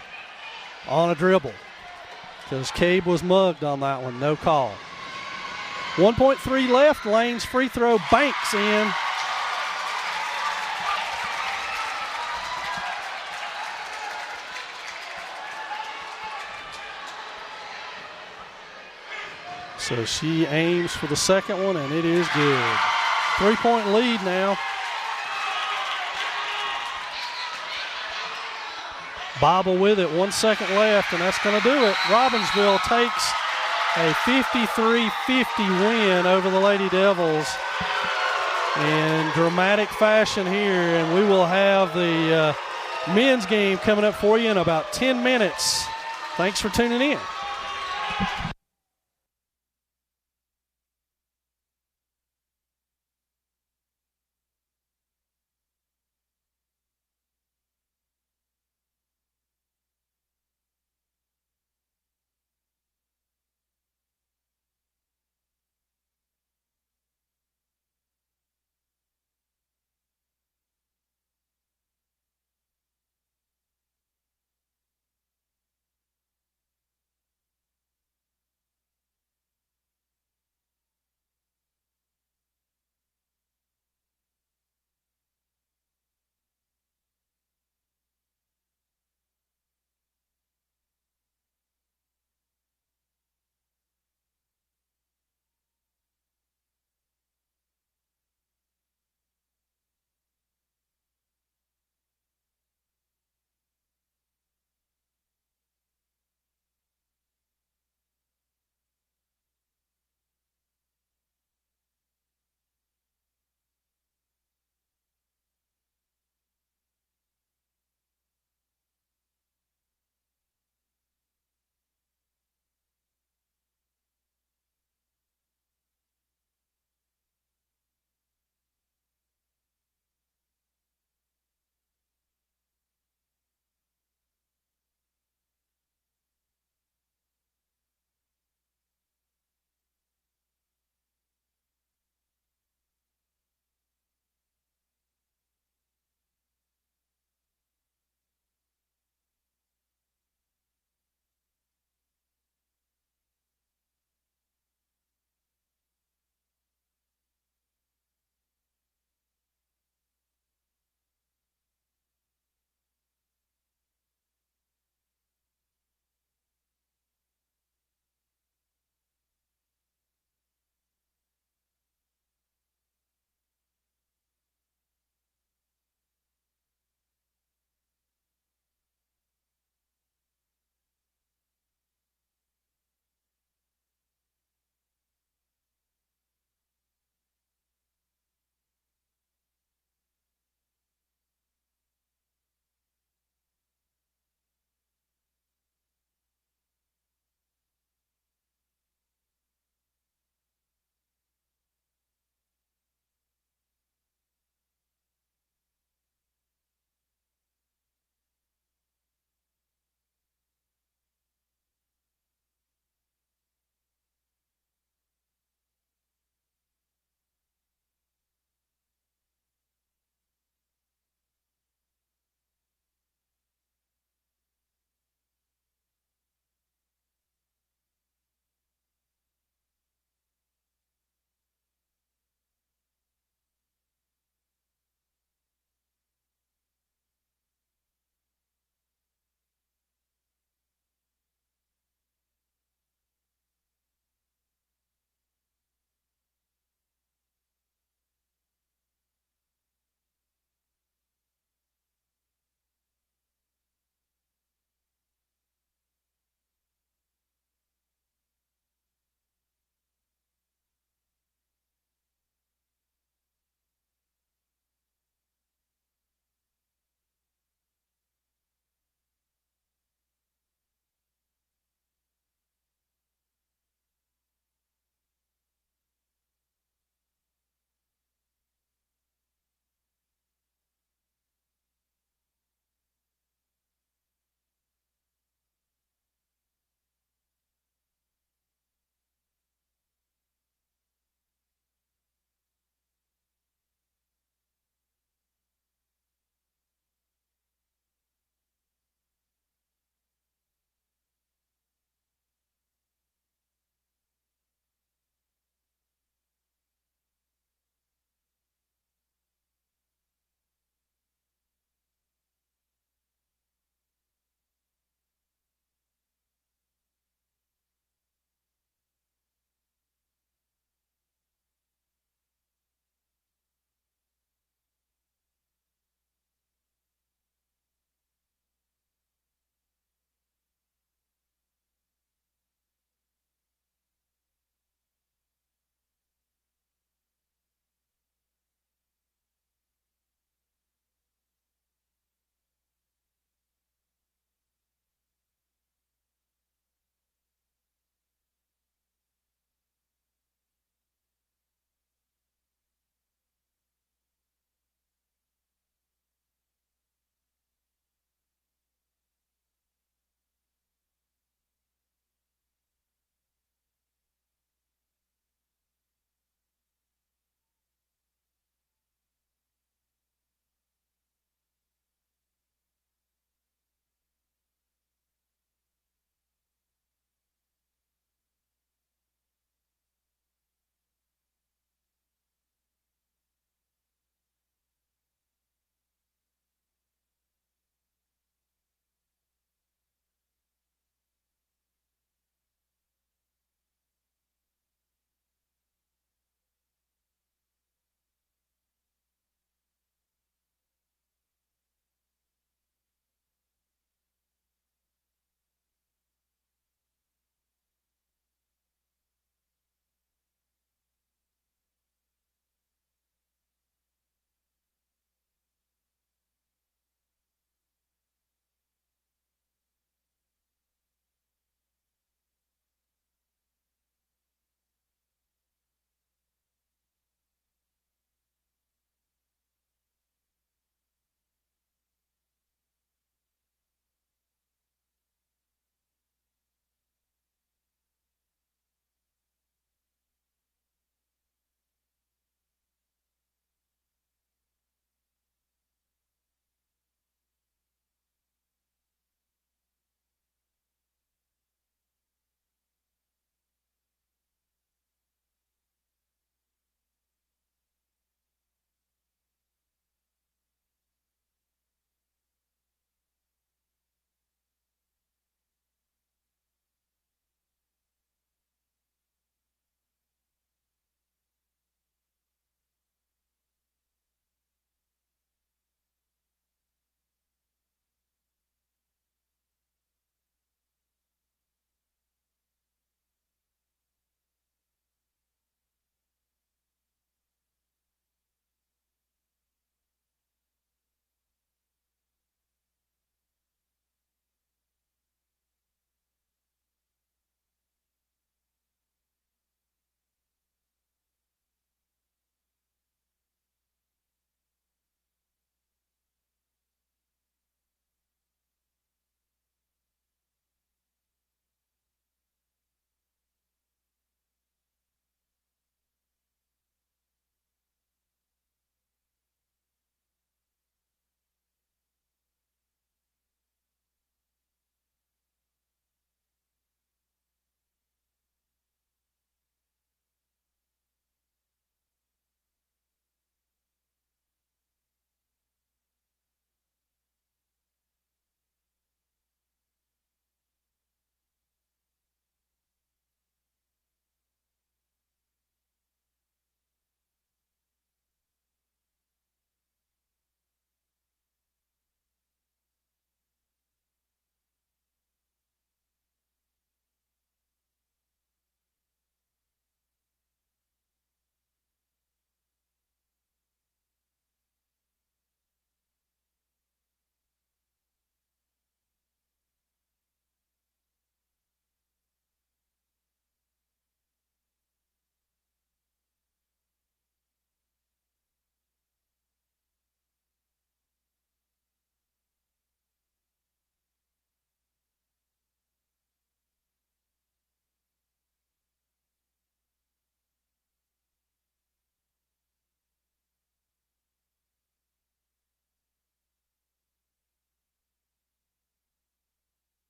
on a dribble, because Cabe was mugged on that one, no call. 1.3 left, Lane's free throw banks in. So she aims for the second one, and it is good. 3-point lead now. Bible with it, 1 second left, and that's going to do it. Robbinsville takes a 53-50 win over the Lady Devils in dramatic fashion here, and we will have the men's game coming up for you in about 10 minutes. Thanks for tuning in.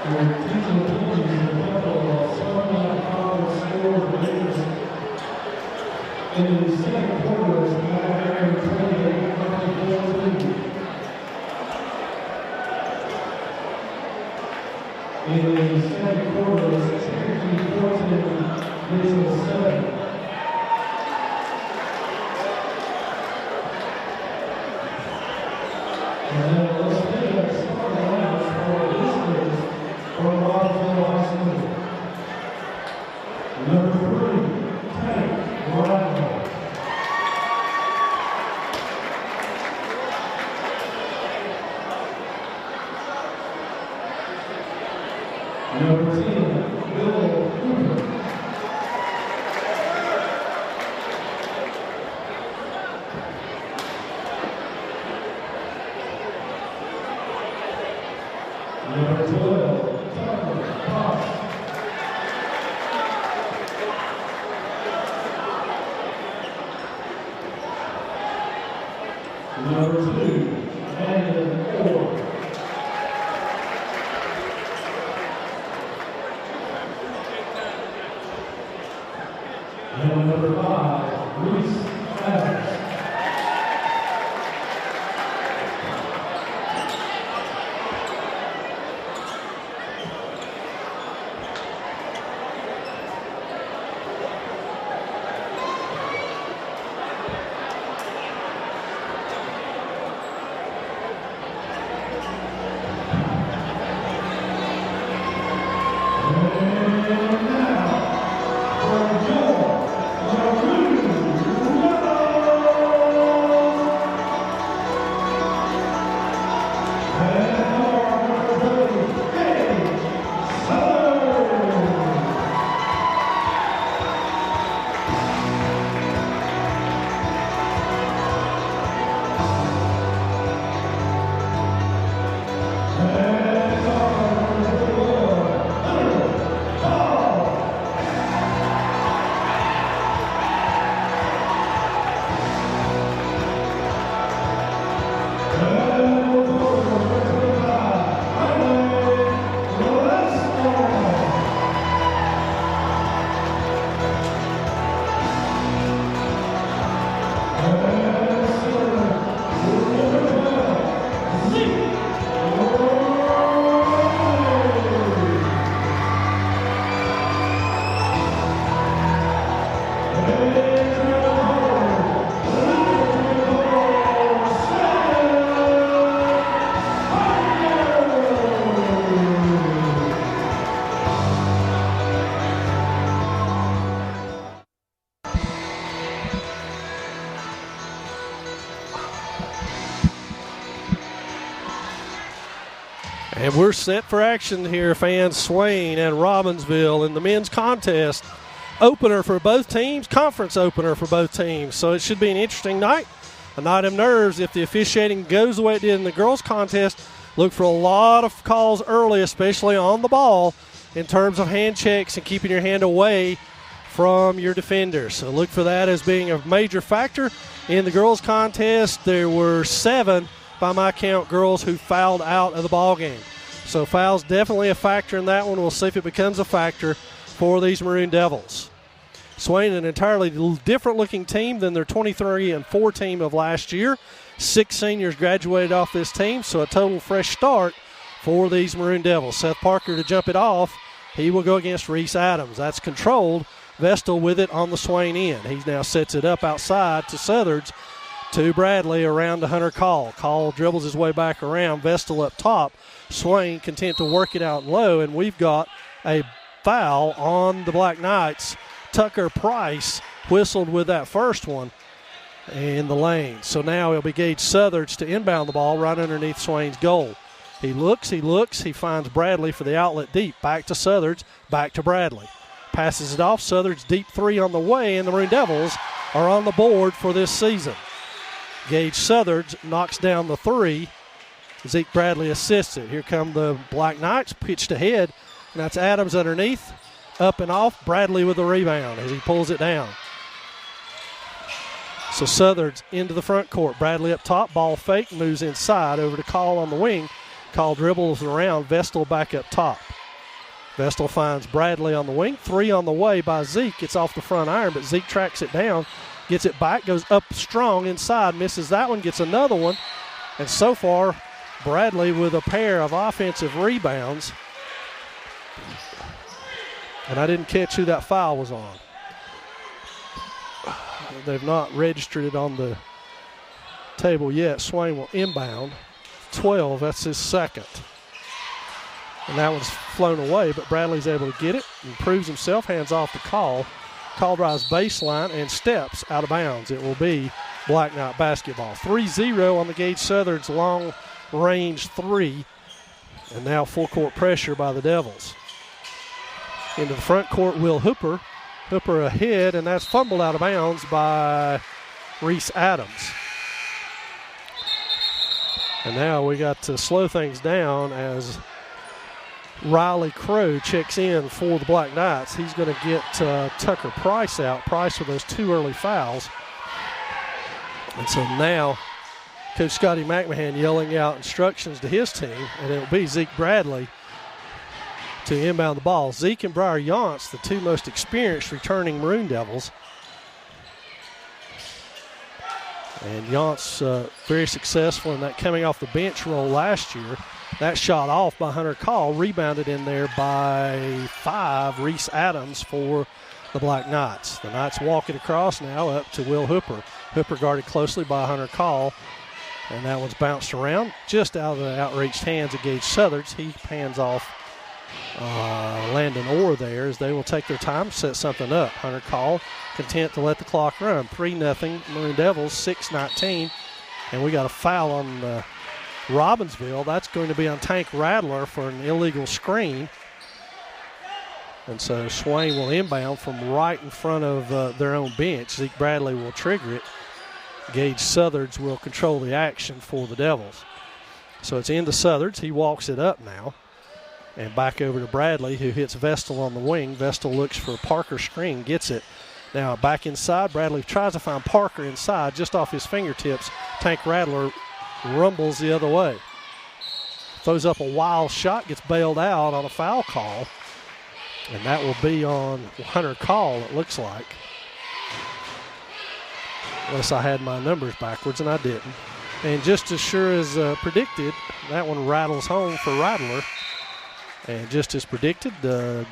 In the second quarter, it's Maroon 28-14. In the second quarter, it's Cherokee 14, Mitchell 7. And then let's pick up starting lineups for this is from Robbinsville High School. Number 3, Tank Maroon. Number 10, Bill Cooper. Number 12, Tucker Fox. Number 2, Landon Orr. And number 5, Reese Adams. And we're set for action here, fans. Swain and Robbinsville in the men's contest. Opener for both teams, conference opener for both teams. So it should be an interesting night, a night of nerves. If the officiating goes the way it did in the girls' contest, look for a lot of calls early, especially on the ball, in terms of hand checks and keeping your hand away from your defenders. So look for that as being a major factor. In the girls' contest, there were 7, by my count, girls who fouled out of the ball game. So fouls definitely a factor in that one. We'll see if it becomes a factor for these Maroon Devils. Swain, an entirely different looking team than their 23-4 team of last year. 6 seniors graduated off this team, so a total fresh start for these Maroon Devils. Seth Parker to jump it off. He will go against Reese Adams. That's controlled. Vestal with it on the Swain end. He now sets it up outside to Southards, to Bradley around to Hunter Call. Call dribbles his way back around. Vestal up top. Swain content to work it out low, and we've got a foul on the Black Knights. Tucker Price whistled with that first one in the lane. So now it'll be Gage Southards to inbound the ball right underneath Swain's goal. He looks, he finds Bradley for the outlet deep. Back to Southards, back to Bradley. Passes it off. Southards deep 3 on the way, and the Maroon Devils are on the board for this season. Gage Southards knocks down the 3. Zeke Bradley assists it. Here come the Black Knights, pitched ahead, and that's Adams underneath, up and off. Bradley with the rebound as he pulls it down. So Southards into the front court. Bradley up top, ball fake, moves inside over to Call on the wing. Call dribbles around, Vestal back up top. Vestal finds Bradley on the wing. 3 on the way by Zeke. It's off the front iron, but Zeke tracks it down, gets it back, goes up strong inside, misses that one, gets another one. And so far, Bradley with a pair of offensive rebounds. And I didn't catch who that foul was on. They've not registered it on the table yet. Swain will inbound. 12, that's his second. And that one's flown away, but Bradley's able to get it and proves himself, hands off the call. Call drives baseline and steps out of bounds. It will be Black Knight basketball. 3-0 on the Gage Southern's long-range 3. And now full court pressure by the Devils. Into the front court, Will Hooper. Hooper ahead, and that's fumbled out of bounds by Reese Adams. And now we got to slow things down as Riley Crow checks in for the Black Knights. He's going to get Tucker Price out. Price with those 2 early fouls. And so now Coach Scotty McMahon yelling out instructions to his team, and it'll be Zeke Bradley to inbound the ball. Zeke and Briar Yance, the 2 most experienced returning Maroon Devils. And Yance very successful in that coming off the bench role last year. That shot off by Hunter Call, rebounded in there by 5, Reese Adams for the Black Knights. The Knights walk it across now up to Will Hooper. Hooper guarded closely by Hunter Call, and that one's bounced around just out of the outreached hands of Gage Southerns. He hands off Landon Orr there as they will take their time, set something up. Hunter Call content to let the clock run. 3-0 Maroon Devils, 6-19, and we got a foul on Robbinsville. That's going to be on Tank Rattler for an illegal screen. And so Swain will inbound from right in front of their own bench. Zeke Bradley will trigger it. Gage Southerns will control the action for the Devils. So it's into Southerns. He walks it up now. And back over to Bradley, who hits Vestal on the wing. Vestal looks for Parker screen, gets it. Now back inside, Bradley tries to find Parker inside, just off his fingertips. Tank Rattler rumbles the other way. Throws up a wild shot, gets bailed out on a foul call. And that will be on Hunter Call, it looks like. Unless I had my numbers backwards, and I didn't. And just as sure as predicted, that one rattles home for Rattler. And just as predicted, Briar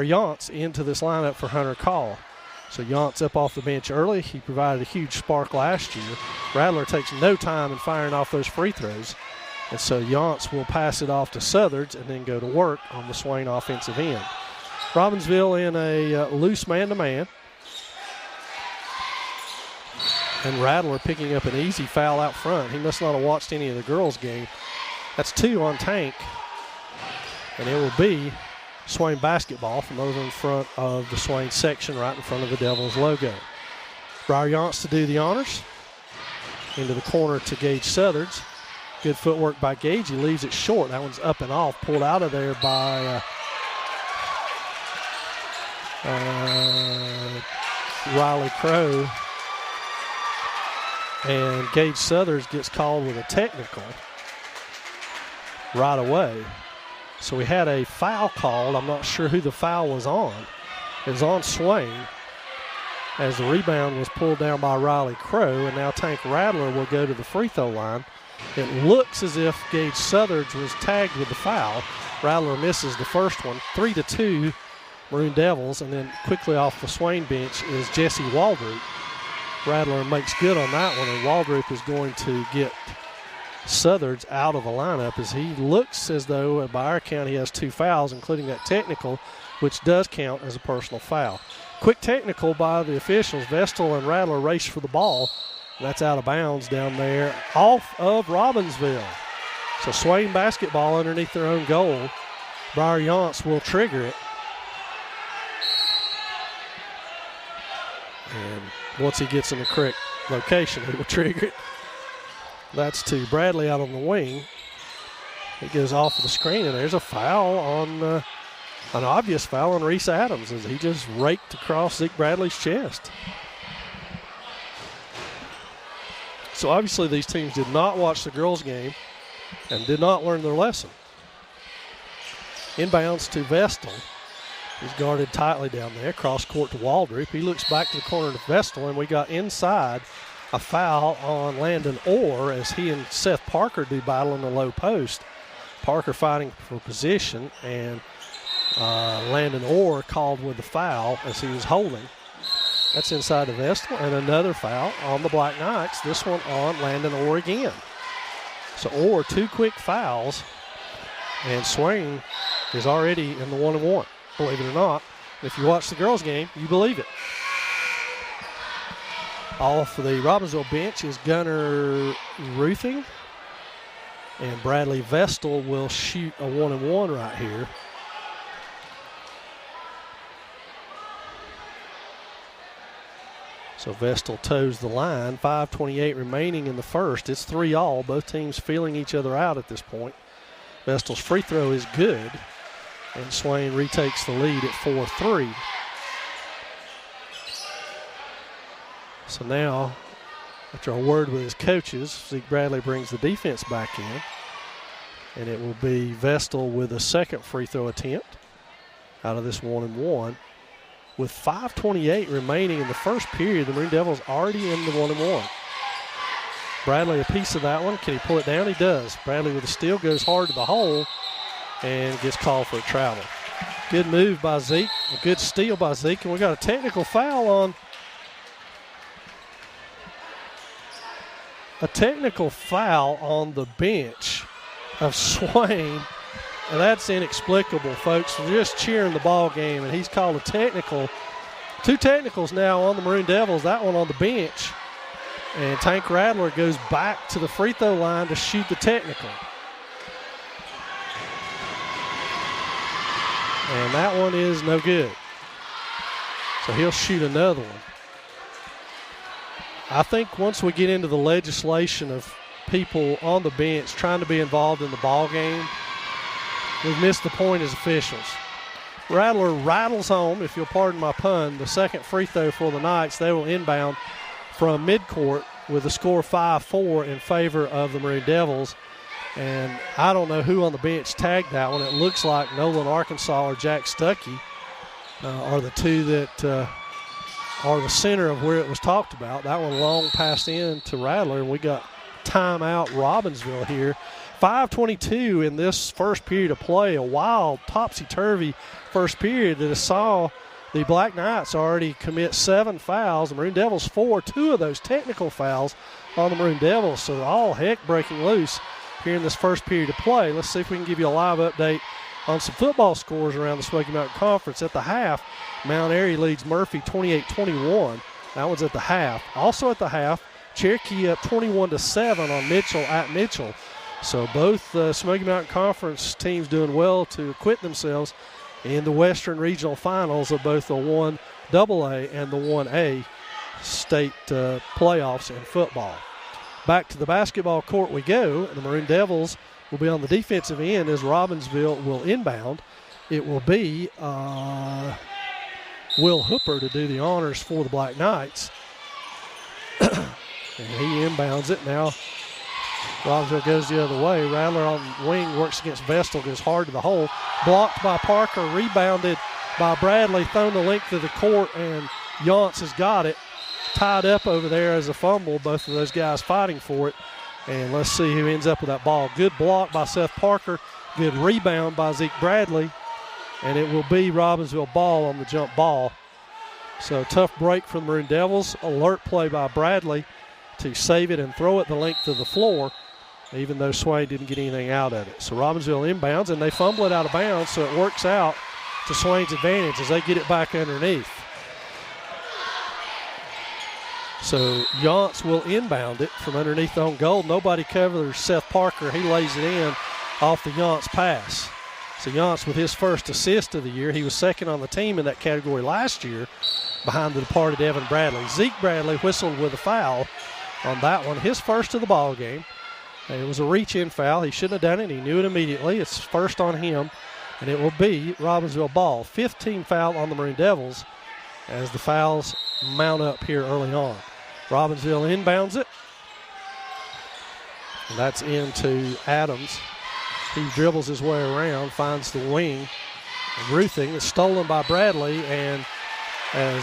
Yance into this lineup for Hunter Call. So Yance up off the bench early. He provided a huge spark last year. Rattler takes no time in firing off those free throws. And so Yance will pass it off to Southerns and then go to work on the Swain offensive end. Robbinsville in a loose man-to-man. And Rattler picking up an easy foul out front. He must not have watched any of the girls' game. That's 2 on Tank. And it will be Swain basketball from over in front of the Swain section, right in front of the Devils logo. Briar Yance to do the honors. Into the corner to Gage Southerns. Good footwork by Gage. He leaves it short. That one's up and off. Pulled out of there by Riley Crow. And Gage Southerns gets called with a technical right away. So we had a foul called. I'm not sure who the foul was on. It was on Swain as the rebound was pulled down by Riley Crow, and now Tank Rattler will go to the free throw line. It looks as if Gage Southerns was tagged with the foul. Rattler misses the first one. 3-2 Maroon Devils, and then quickly off the Swain bench is Jesse Waldrop. Rattler makes good on that one, and Waldrop is going to get Southerns out of the lineup as he looks as though, by our count, he has 2 fouls, including that technical, which does count as a personal foul. Quick technical by the officials. Vestal and Rattler race for the ball. That's out of bounds down there off of Robbinsville. So Swain basketball underneath their own goal. Briar Yance will trigger it. And once he gets in the correct location, he will trigger it. That's to Bradley out on the wing. It goes off of the screen, and there's a foul on, an obvious foul on Reese Adams as he just raked across Zeke Bradley's chest. So obviously these teams did not watch the girls' game and did not learn their lesson. Inbounds to Vestal. He's guarded tightly down there. Cross court to Waldrop. He looks back to the corner to Vestal, and we got inside a foul on Landon Orr as he and Seth Parker do battle in the low post. Parker fighting for position, and Landon Orr called with the foul as he was holding. That's inside the Vestal, and another foul on the Black Knights, this one on Landon Orr again. So Orr, 2 quick fouls, and Swain is already in the 1-1. Believe it or not, if you watch the girls' game, you believe it. Off the Robbinsville bench is Gunnar Ruthing, and Bradley Vestal will shoot a 1-1 right here. So Vestal toes the line. 5:28 remaining in the first. It's 3-all. Both teams feeling each other out at this point. Vestal's free throw is good, and Swain retakes the lead at 4-3. So now, after a word with his coaches, Zeke Bradley brings the defense back in, and it will be Vestal with a second free throw attempt out of this 1-1. With 5:28 remaining in the first period, the Maroon Devils already in the 1-1. Bradley a piece of that one. Can he pull it down? He does. Bradley with a steal goes hard to the hole and gets called for a travel. Good move by Zeke. A good steal by Zeke. And we got a technical foul on the bench of Swain. And that's inexplicable, folks. We're just cheering the ball game, and he's called a technical. 2 technicals now on the Maroon Devils, that one on the bench. And Tank Rattler goes back to the free throw line to shoot the technical. And that one is no good. So he'll shoot another one. I think once we get into the legislation of people on the bench trying to be involved in the ball game, we've missed the point as officials. Rattler rattles home, if you'll pardon my pun, the second free throw for the Knights. They will inbound from midcourt with a score 5-4 in favor of the Maroon Devils. And I don't know who on the bench tagged that one. It looks like Nolan Arkansas or Jack Stuckey are the two that are the center of where it was talked about. That one long passed in to Rattler, and we got timeout Robbinsville here. 5:22 in this first period of play, a wild, topsy-turvy first period that saw the Black Knights already commit 7 fouls. The Maroon Devils 4, 2 of those technical fouls on the Maroon Devils. So all heck breaking loose here in this first period of play. Let's see if we can give you a live update on some football scores around the Smoky Mountain Conference. At the half, Mount Airy leads Murphy 28-21. That one's at the half. Also at the half, Cherokee up 21-7 on Mitchell at Mitchell. So both Smoky Mountain Conference teams doing well to acquit themselves in the Western Regional Finals of both the 1AA and the 1A state playoffs in football. Back to the basketball court we go. The Maroon Devils will be on the defensive end as Robbinsville will inbound. It will be Will Hooper to do the honors for the Black Knights. And he inbounds it now. Robbinsville goes the other way. Rattler on the wing works against Vestal, goes hard to the hole. Blocked by Parker, rebounded by Bradley, thrown the length of the court, and Yance has got it. Tied up over there as a fumble, both of those guys fighting for it. And let's see who ends up with that ball. Good block by Seth Parker. Good rebound by Zeke Bradley. And it will be Robbinsville ball on the jump ball. So tough break from the Maroon Devils. Alert play by Bradley to save it and throw it the length of the floor, even though Swain didn't get anything out of it. So Robbinsville inbounds, and they fumble it out of bounds, so it works out to Swain's advantage as they get it back underneath. So Yance will inbound it from underneath the own goal. Nobody covers Seth Parker. He lays it in off the Yance pass. So Yance with his first assist of the year. He was second on the team in that category last year behind the departed Evan Bradley. Zeke Bradley whistled with a foul on that one, his first of the ball game. It was a reach-in foul. He shouldn't have done it. He knew it immediately. It's first on him, and it will be Robbinsville ball. 15 foul on the Maroon Devils as the fouls mount up here early on. Robbinsville inbounds it, and that's into Adams. He dribbles his way around, finds the wing. Ruthing is stolen by Bradley, and as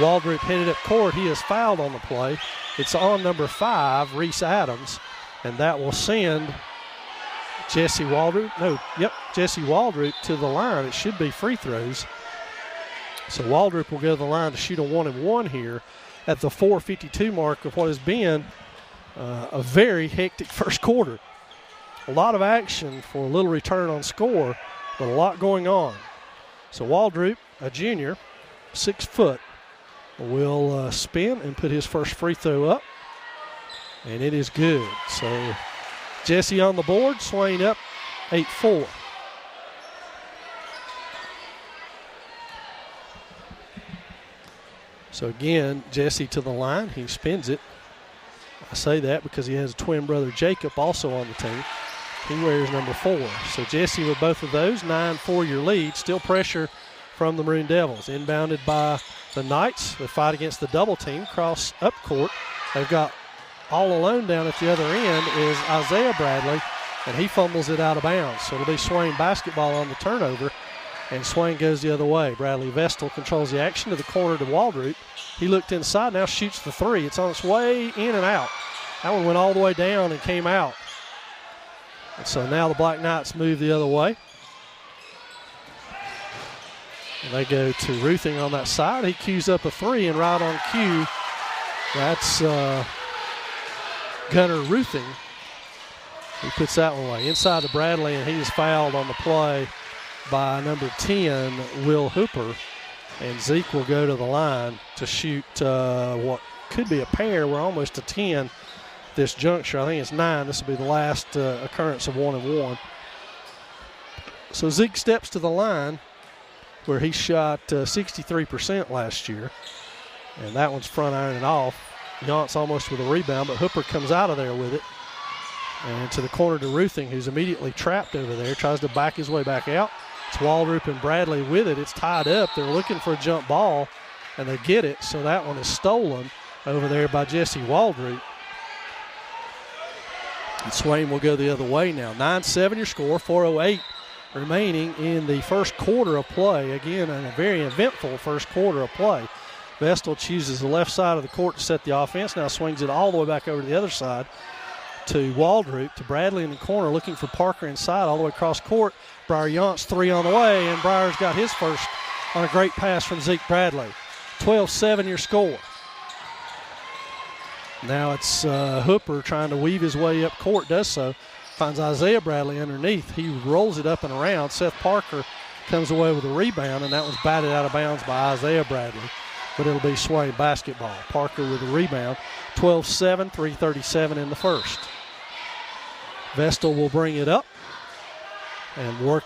Waldrop hit it up court, he is fouled on the play. It's on number 5, Reese Adams, and that will send Jesse Waldrop to the line. It should be free throws. So Waldrop will go to the line to shoot a 1-and-1 here at the 4:52 mark of what has been a very hectic first quarter. A lot of action for a little return on score, but a lot going on. So Waldrop, a junior, 6 foot, will spin and put his first free throw up, and it is good. So Jesse on the board, Swain up 8-4. So again, Jesse to the line. He spins it. I say that because he has a twin brother, Jacob, also on the team. He wears number 4. So Jesse with both of those, 9-4 your lead. Still pressure from the Maroon Devils. Inbounded by the Knights. They fight against the double team. Cross up court. They've got all alone down at the other end is Isaiah Bradley, and he fumbles it out of bounds. So it'll be Swain basketball on the turnover, and Swain goes the other way. Bradley Vestal controls the action to the corner to Waldrop. He looked inside, now shoots the 3. It's on its way in and out. That one went all the way down and came out. And so now the Black Knights move the other way. And they go to Ruthing on that side. He cues up a 3, and right on cue, that's Gunnar Ruthing. He puts that one away. Inside to Bradley, and he is fouled on the play by number 10, Will Hooper. And Zeke will go to the line to shoot what could be a pair. We're almost to 10 this juncture. I think it's 9. This will be the last occurrence of 1-and-1. So Zeke steps to the line where he shot 63% last year. And that one's front ironing off. Yance almost with a rebound, but Hooper comes out of there with it. And to the corner to Ruthing, who's immediately trapped over there, tries to back his way back out. It's Waldrop and Bradley with it. It's tied up. They're looking for a jump ball, and they get it. So that one is stolen over there by Jesse Waldrop. And Swain will go the other way now. 9-7 your score, 4:08 remaining in the first quarter of play. Again, a very eventful first quarter of play. Vestal chooses the left side of the court to set the offense. Now swings it all the way back over to the other side to Waldrop, to Bradley in the corner, looking for Parker inside all the way across court. Briar Yance 3 on the way, and Briar's got his first on a great pass from Zeke Bradley. 12-7 your score. Now it's Hooper trying to weave his way up court, does so. Finds Isaiah Bradley underneath. He rolls it up and around. Seth Parker comes away with a rebound, and that was batted out of bounds by Isaiah Bradley. But it'll be Swain basketball. Parker with a rebound. 12-7, 3:37 in the first. Vestal will bring it up and work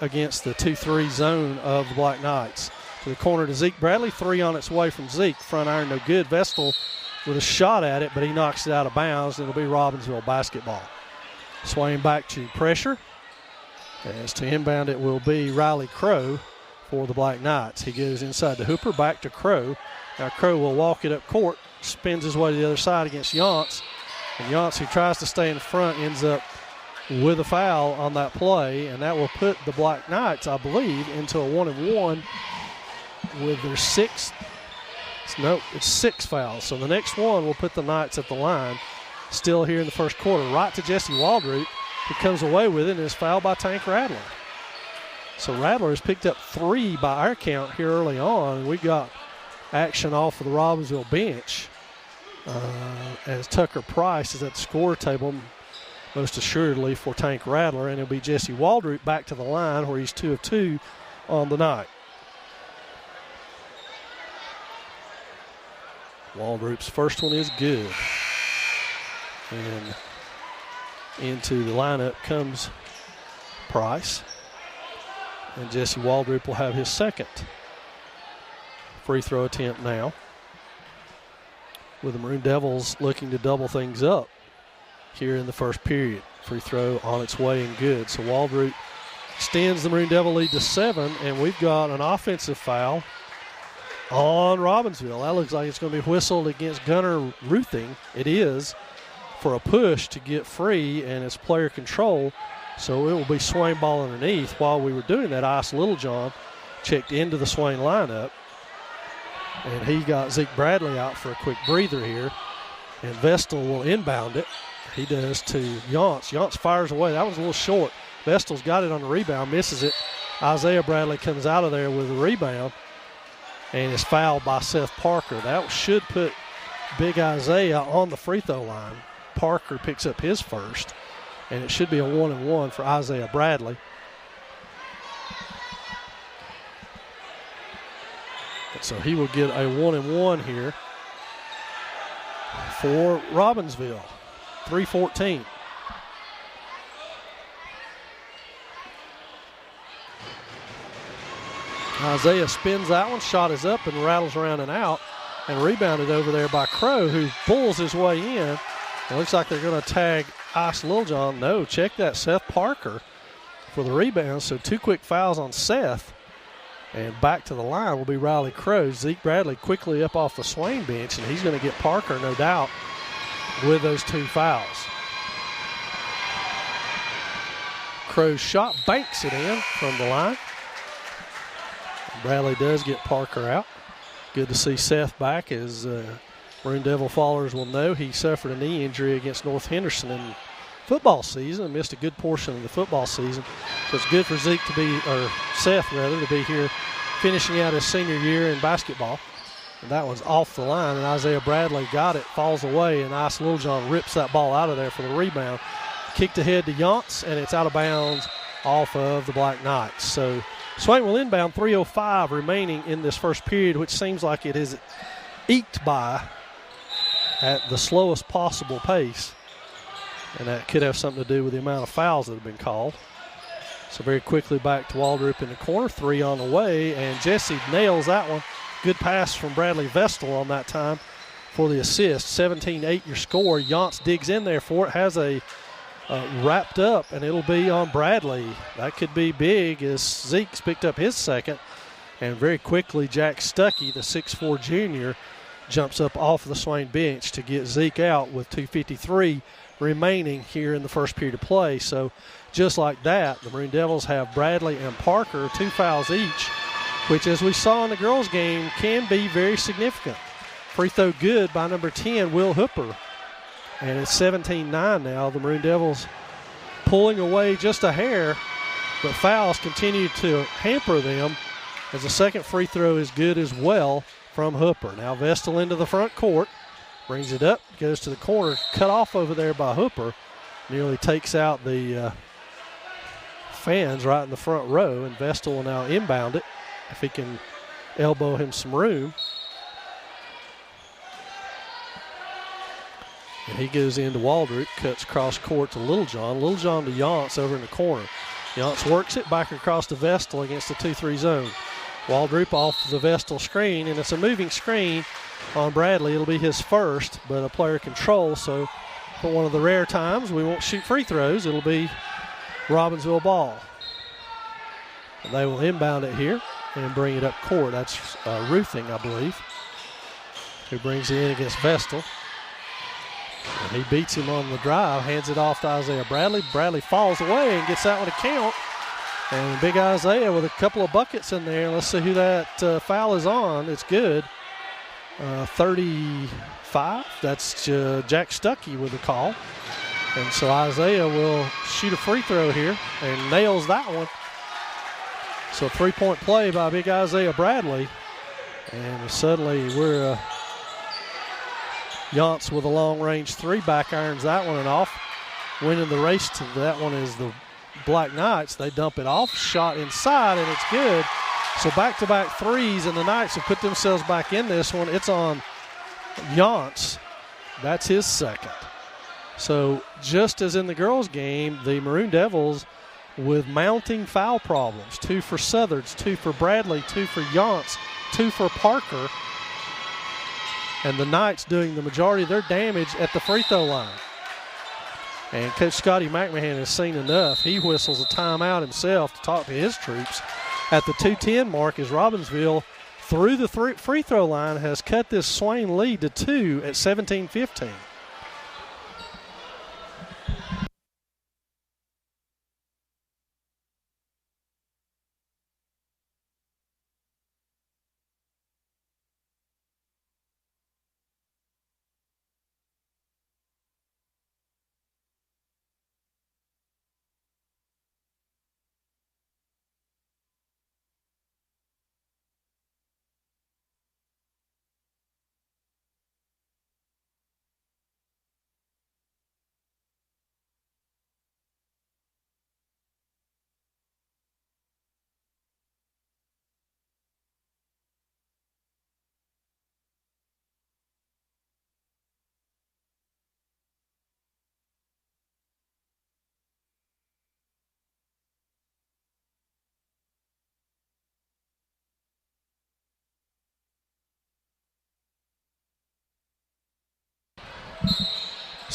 against the 2-3 zone of the Black Knights. To the corner to Zeke Bradley. 3 on its way from Zeke. Front iron no good. Vestal with a shot at it, but he knocks it out of bounds. It'll be Robbinsville basketball. Swain back to pressure. As to inbound, it will be Riley Crow for the Black Knights. He goes inside to Hooper, back to Crow. Now Crow will walk it up court, spins his way to the other side against Yance. And Yance, who tries to stay in front, ends up with a foul on that play, and that will put the Black Knights, I believe, into a 1-and-1 with their sixth. It's 6 fouls. So the next one will put the Knights at the line. Still here in the first quarter. Right to Jesse Waldrop, who comes away with it and is fouled by Tank Rattler. So Rattler has picked up 3 by our count here early on, and we got action off of the Robbinsville bench as Tucker Price is at the score table, most assuredly for Tank Rattler, and it'll be Jesse Waldrop back to the line where he's 2 of 2 on the night. Waldrop's first one is good. And into the lineup comes Price. And Jesse Waldrop will have his second free throw attempt now, with the Maroon Devils looking to double things up here in the first period. Free throw on its way and good. So Waldrop extends the Maroon Devil lead to 7, and we've got an offensive foul on Robbinsville. That looks like it's going to be whistled against Gunnar Ruthing. It is, for a push to get free, and it's player control. So it will be Swain ball underneath. While we were doing that, Ice Littlejohn checked into the Swain lineup, and he got Zeke Bradley out for a quick breather here. And Vestal will inbound it. He does to Yance. Yance fires away. That was a little short. Vestal's got it on the rebound, misses it. Isaiah Bradley comes out of there with a rebound and is fouled by Seth Parker. That should put Big Isaiah on the free throw line. Parker picks up his first, and it should be a 1-and-1 for Isaiah Bradley. So he will get a 1-and-1 here for Robbinsville. 3:14. Isaiah spins that one, shot is up and rattles around and out, and rebounded over there by Crow, who pulls his way in. It looks like they're going to tag Ice Littlejohn. No, check that, Seth Parker for the rebound. So 2 quick fouls on Seth. And back to the line will be Riley Crow. Zeke Bradley quickly up off the Swain bench, and he's going to get Parker, no doubt, with those 2 fouls. Crow's shot banks it in from the line. Bradley does get Parker out. Good to see Seth back. As Maroon Devil followers will know, he suffered a knee injury against North Henderson in football season and missed a good portion of the football season. So it's good for Zeke to be, or Seth rather, to be here finishing out his senior year in basketball. And that one's off the line, and Isaiah Bradley got it, falls away, and Ice Littlejohn rips that ball out of there for the rebound. Kicked ahead to Yance, and it's out of bounds off of the Black Knights. So Swain will inbound, 3:05 remaining in this first period, which seems like it is eked by at the slowest possible pace. And that could have something to do with the amount of fouls that have been called. So very quickly back to Waldrop in the corner, 3 on the way, and Jesse nails that one. Good pass from Bradley Vestal on that time for the assist. 17-8 your score. Yance digs in there for it, has a wrapped up, and it'll be on Bradley. That could be big as Zeke's picked up his second. And very quickly, Jack Stuckey, the 6'4 junior, jumps up off the Swain bench to get Zeke out with 2:53 remaining here in the first period of play. So just like that, the Maroon Devils have Bradley and Parker, 2 fouls each, which, as we saw in the girls' game, can be very significant. Free throw good by number 10, Will Hooper. And it's 17-9 now. The Maroon Devils pulling away just a hair, but fouls continue to hamper them as the second free throw is good as well from Hooper. Now Vestal into the front court, brings it up, goes to the corner, cut off over there by Hooper. Nearly takes out the fans right in the front row, and Vestal will now inbound it if he can elbow him some room. And he goes into Waldrop, cuts cross court to Littlejohn. Littlejohn to Yance over in the corner. Yance works it back across to Vestal against the 2-3 zone. Waldrop off the Vestal screen, and it's a moving screen on Bradley. It'll be his first, but a player control. So for one of the rare times we won't shoot free throws, it'll be Robbinsville ball. And they will inbound it here and bring it up court. That's Ruthing, I believe, who brings it in against Vestal. And he beats him on the drive, hands it off to Isaiah Bradley. Bradley falls away and gets that one to count. And Big Isaiah with a couple of buckets in there. Let's see who that foul is on. It's good. 35. That's Jack Stuckey with the call. And so Isaiah will shoot a free throw here and nails that one. So 3-point play by Big Isaiah Bradley. And suddenly we're Yance with a long-range 3, back irons that one and off. Winning the race to that one is the Black Knights. They dump it off, shot inside, and it's good. So back-to-back threes, and the Knights have put themselves back in this one. It's on Yance. That's his second. So just as in the girls' game, the Maroon Devils with mounting foul problems. 2 for Southards, 2 for Bradley, 2 for Yance, 2 for Parker. And the Knights doing the majority of their damage at the free throw line. And Coach Scotty McMahon has seen enough. He whistles a timeout himself to talk to his troops at the 2:10 mark as Robbinsville, through the free throw line, has cut this Swain lead to 2 at 17-15.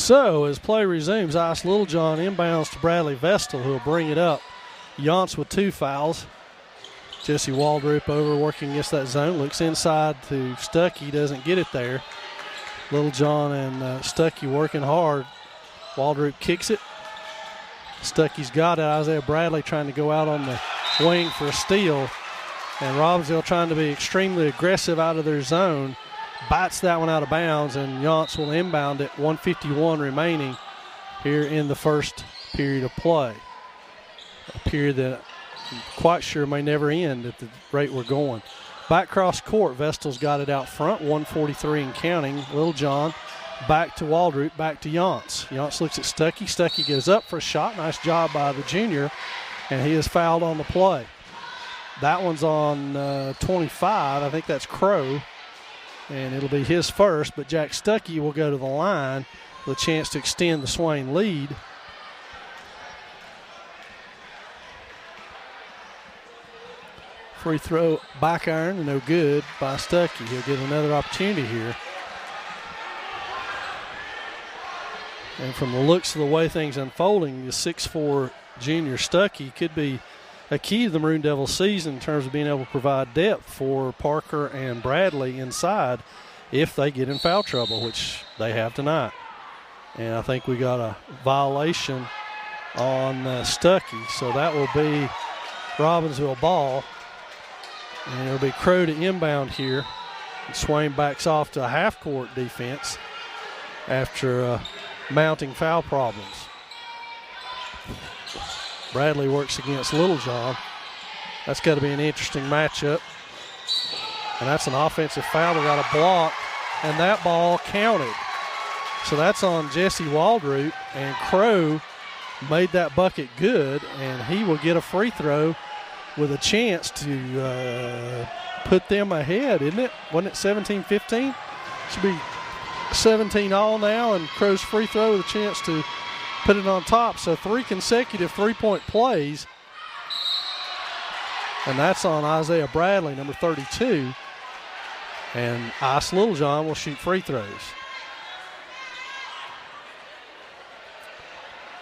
So as play resumes, Ice Littlejohn inbounds to Bradley Vestal, who will bring it up. Yance with 2 fouls. Jesse Waldrop over working against that zone. Looks inside to Stuckey. Doesn't get it there. Littlejohn and Stuckey working hard. Waldrop kicks it. Stuckey's got it. Isaiah Bradley trying to go out on the wing for a steal. And Robbinsville trying to be extremely aggressive out of their zone. Bites that one out of bounds, and Yance will inbound it. 1:51 remaining here in the first period of play. A period that I'm quite sure may never end at the rate we're going. Back cross court, Vestal's got it out front, 1:43 and counting. Littlejohn back to Waldrop, back to Yance. Yance looks at Stuckey. Stuckey goes up for a shot. Nice job by the junior, and he is fouled on the play. That one's on 25. I think that's Crow, and it'll be his first, but Jack Stuckey will go to the line with a chance to extend the Swain lead. Free throw, back iron, no good by Stuckey. He'll get another opportunity here. And from the looks of the way things unfolding, the 6'4" junior Stuckey could be a key to the Maroon Devils season in terms of being able to provide depth for Parker and Bradley inside if they get in foul trouble, which they have tonight. And I think we got a violation on Stuckey, so that will be Robbinsville ball. And it'll be Crow to inbound here. And Swain backs off to a half-court defense after mounting foul problems. Bradley works against Littlejohn. That's got to be an interesting matchup. And that's an offensive foul. We got a block, and that ball counted. So that's on Jesse Waldrop, and Crow made that bucket good, and he will get a free throw with a chance to put them ahead, isn't it? Wasn't it 17-15? Should be 17 all now, and Crow's free throw with a chance to put it on top. So 3 consecutive three-point plays, and that's on Isaiah Bradley, number 32. And Ice Littlejohn will shoot free throws.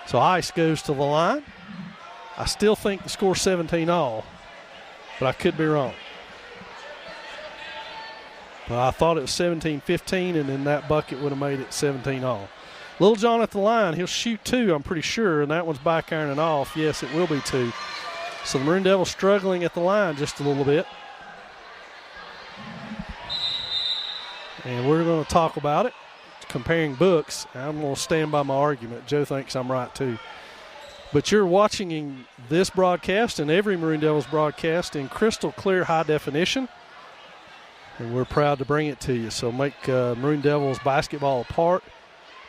So Ice goes to the line. I still think the score's 17 all, but I could be wrong. But I thought it was 17-15, and then that bucket would have made it 17 all. Littlejohn at the line. He'll shoot 2, I'm pretty sure, and that one's back ironing off. Yes, it will be 2. So the Maroon Devils struggling at the line just a little bit. And we're going to talk about it, comparing books. I'm going to stand by my argument. Joe thinks I'm right, too. But you're watching this broadcast and every Maroon Devils broadcast in crystal clear high definition. And we're proud to bring it to you. So make Maroon Devils basketball a part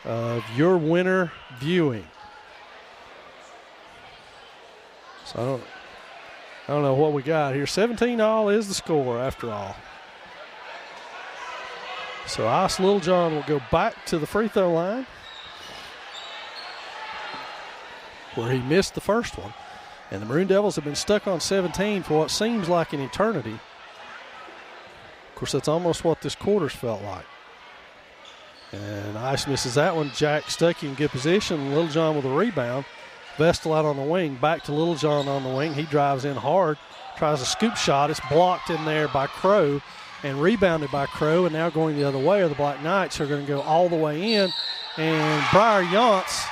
of your winter viewing. So I don't know what we got here. 17 all is the score after all. So Ice Littlejohn will go back to the free throw line where he missed the first one. And the Maroon Devils have been stuck on 17 for what seems like an eternity. Of course, that's almost what this quarter's felt like. And Ice misses that one. Jack Stuckey in good position. Littlejohn with a rebound. Vestal out on the wing. Back to Littlejohn on the wing. He drives in hard. Tries a scoop shot. It's blocked in there by Crow and rebounded by Crow. And now going the other way are the Black Knights, who are going to go all the way in. And Briar Yance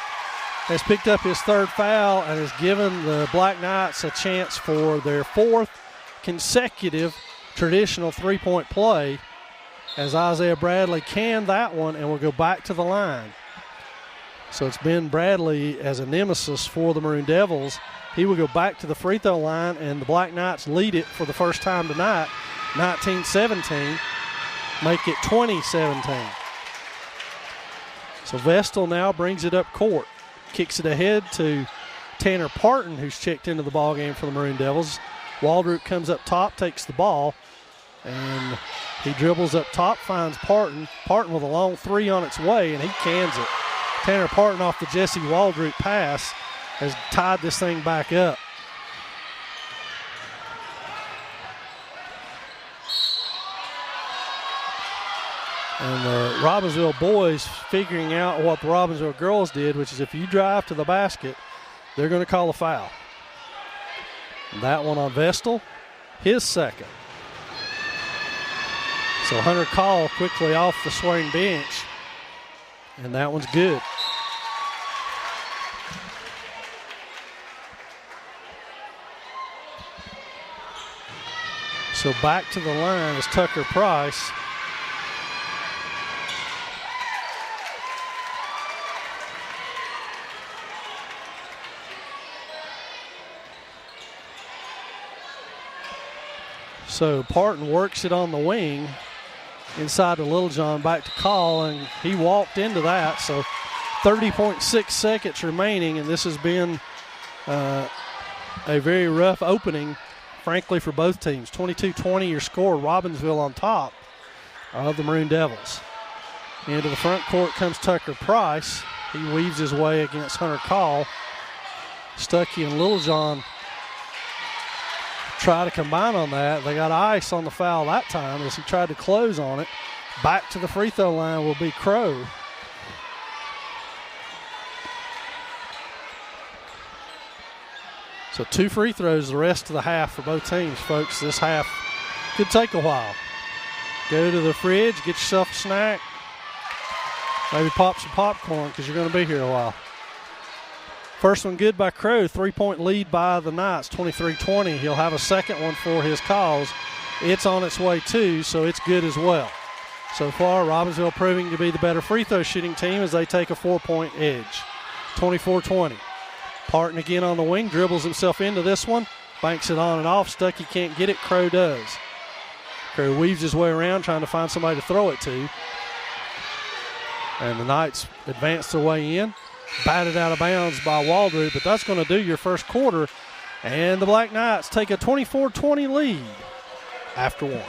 has picked up his 3rd foul and has given the Black Knights a chance for their 4th consecutive traditional three-point play, as Isaiah Bradley canned that one and will go back to the line. So it's been Bradley as a nemesis for the Maroon Devils. He will go back to the free throw line, and the Black Knights lead it for the first time tonight, 19-17, make it 20-17. So Vestal now brings it up court, kicks it ahead to Tanner Parton, who's checked into the ballgame for the Maroon Devils. Waldrop comes up top, takes the ball, and he dribbles up top, finds Parton. Parton with a long 3 on its way, and he cans it. Tanner Parton off the Jesse Waldrop pass has tied this thing back up. And the Robbinsville boys figuring out what the Robbinsville girls did, which is if you drive to the basket, they're going to call a foul. That one on Vestal, his second. So Hunter Call quickly off the Swain bench, and that one's good. So back to the line is Tucker Price. So Parton works it on the wing inside to Littlejohn, back to Call, and he walked into that. So 30.6 seconds remaining, and this has been a very rough opening, frankly, for both teams. 22-20 your score, Robbinsville on top of the Maroon Devils. Into the front court comes Tucker Price. He weaves his way against Hunter Call. Stuckey and Littlejohn try to combine on that. They got ice on the foul that time as he tried to close on it. Back to the free throw line will be Crow. So 2 free throws the rest of the half for both teams, folks. This half could take a while. Go to the fridge, get yourself a snack. Maybe pop some popcorn because you're going to be here a while. First one good by Crow. 3-point lead by the Knights, 23-20. He'll have a second one for his cause. It's on its way too, so it's good as well. So far, Robbinsville proving to be the better free throw shooting team as they take a 4-point edge. 24-20. Parton again on the wing, dribbles himself into this one, banks it on and off. Stuckey can't get it, Crow does. Crow weaves his way around trying to find somebody to throw it to. And the Knights advance their way in. Batted out of bounds by Waldrop, but that's going to do your first quarter. And the Black Knights take a 24-20 lead after one.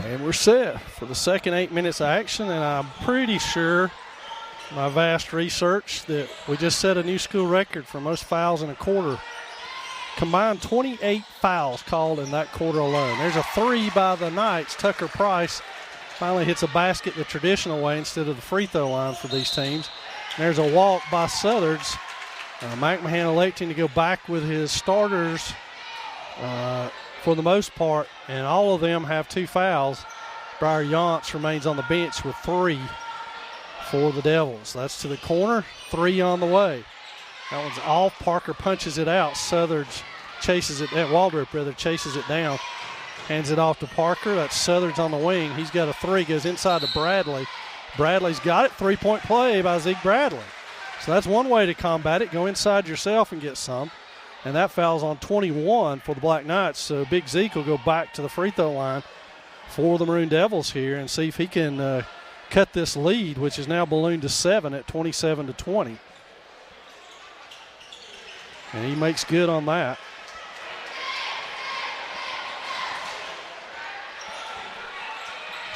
And we're set for the second 8 minutes of action, and I'm pretty sure, my vast research, that we just set a new school record for most fouls in a quarter. Combined 28 fouls called in that quarter alone. There's a 3 by the Knights. Tucker Price finally hits a basket the traditional way instead of the free throw line for these teams. And there's a walk by Southards. McMahon electing to go back with his starters for the most part, and all of them have 2 fouls. Briar Yonts remains on the bench with 3 for the Devils. That's to the corner, 3 on the way. That one's off. Parker punches it out. Southards chases it, Waldrop rather, chases it down. Hands it off to Parker. That's Southards on the wing. He's got a 3, goes inside to Bradley. Bradley's got it. 3-point play by Zeke Bradley. So that's one way to combat it. Go inside yourself and get some. And that foul's on 21 for the Black Knights. So Big Zeke will go back to the free throw line for the Maroon Devils here and see if he can cut this lead, which is now ballooned to 7 at 27-20. And he makes good on that.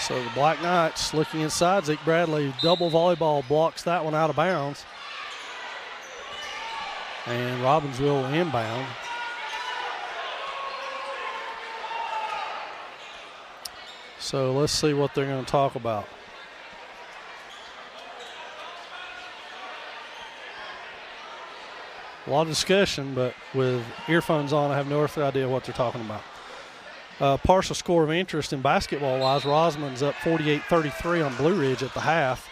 So the Black Knights looking inside. Zeke Bradley double volleyball blocks that one out of bounds. And Robbinsville will inbound. So let's see what they're going to talk about. A lot of discussion, but with earphones on, I have no earthly idea what they're talking about. Partial score of interest in basketball-wise, Rosamond's up 48-33 on Blue Ridge at the half.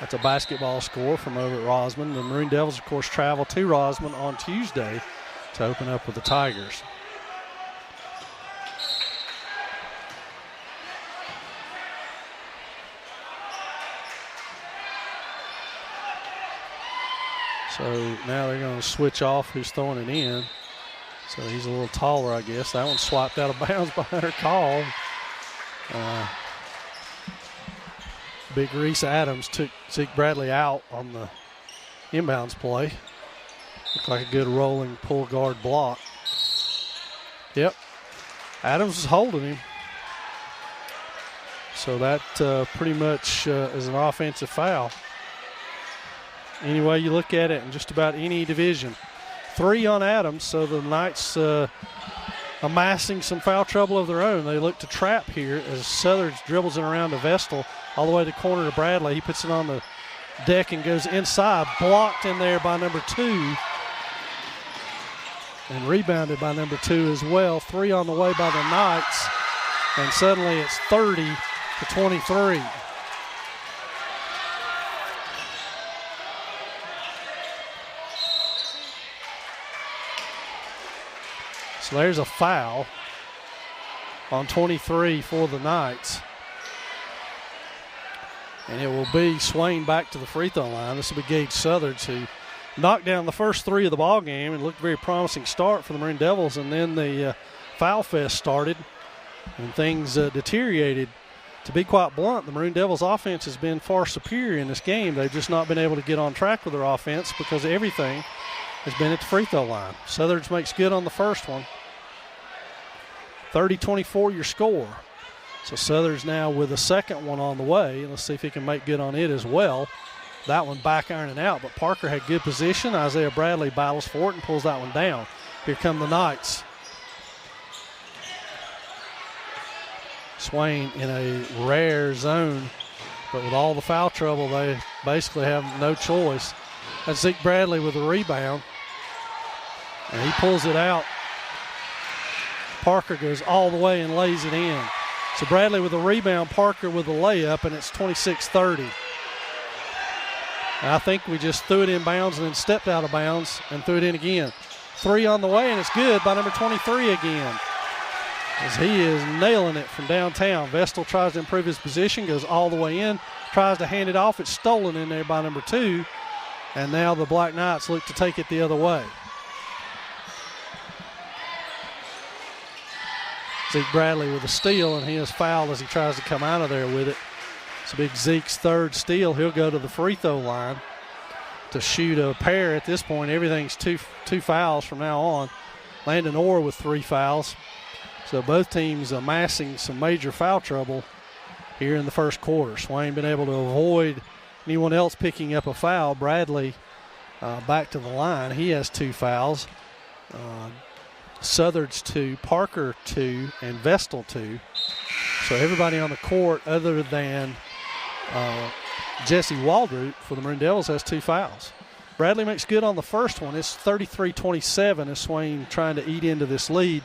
That's a basketball score from over at Rosamond. The Maroon Devils, of course, travel to Rosamond on Tuesday to open up with the Tigers. So now they're going to switch off who's throwing it in. So he's a little taller, I guess. That one swiped out of bounds by her call. Big Reese Adams took Zeke Bradley out on the inbounds play. Looked like a good rolling pull guard block. Yep. Adams is holding him. So that pretty much is an offensive foul. Any way you look at it in just about any division. 3 on Adams, so the Knights amassing some foul trouble of their own. They look to trap here as Southers dribbles it around to Vestal all the way to the corner to Bradley. He puts it on the deck and goes inside. Blocked in there by number 2. And rebounded by number 2 as well. 3 on the way by the Knights. And suddenly it's 30-23. So there's a foul on 23 for the Knights. And it will be Swain back to the free throw line. This will be Gage Southers, who knocked down the first 3 of the ball game and looked a very promising start for the Maroon Devils. And then the foul fest started and things deteriorated. To be quite blunt, the Maroon Devils offense has been far superior in this game. They've just not been able to get on track with their offense because everything has been at the free throw line. Southers makes good on the first one. 30-24 your score. So Southers now with a second one on the way. Let's see if he can make good on it as well. That one back ironing out, but Parker had good position. Isaiah Bradley battles for it and pulls that one down. Here come the Knights. Swain in a rare zone, but with all the foul trouble, they basically have no choice. That's Zeke Bradley with the rebound, and he pulls it out. Parker goes all the way and lays it in. So Bradley with the rebound, Parker with the layup, and it's 26-30. And I think we just threw it in bounds and then stepped out of bounds and threw it in again. 3 on the way, and it's good by number 23 again, as he is nailing it from downtown. Vestal tries to improve his position, goes all the way in, tries to hand it off. It's stolen in there by number 2, and now the Black Knights look to take it the other way. Zeke Bradley with a steal, and he is fouled as he tries to come out of there with it. It's big Zeke's 3rd steal. He'll go to the free throw line to shoot a pair at this point. Everything's two fouls from now on. Landon Orr with 3 fouls. So both teams amassing some major foul trouble here in the first quarter. Swain been able to avoid anyone else picking up a foul. Bradley back to the line. He has 2 fouls. Southard's 2, Parker 2, and Vestal 2. So everybody on the court other than Jesse Waldroop for the Maroon Devils has 2 fouls. Bradley makes good on the first one. It's 33-27 as Swain trying to eat into this lead.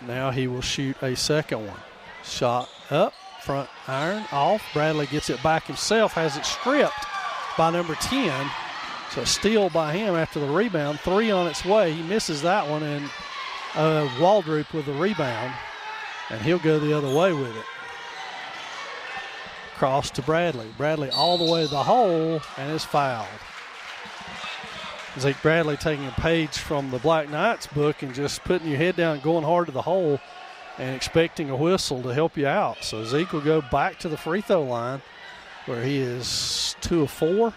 Now he will shoot a second one. Shot up, front iron, off. Bradley gets it back himself, has it stripped by number 10. So a steal by him after the rebound. 3 on its way. He misses that one, and Waldroop with the rebound, and he'll go the other way with it. Cross to Bradley. Bradley all the way to the hole and is fouled. Zeke Bradley taking a page from the Black Knights book and just putting your head down, going hard to the hole, and expecting a whistle to help you out. So Zeke will go back to the free throw line where he is 2 of 4.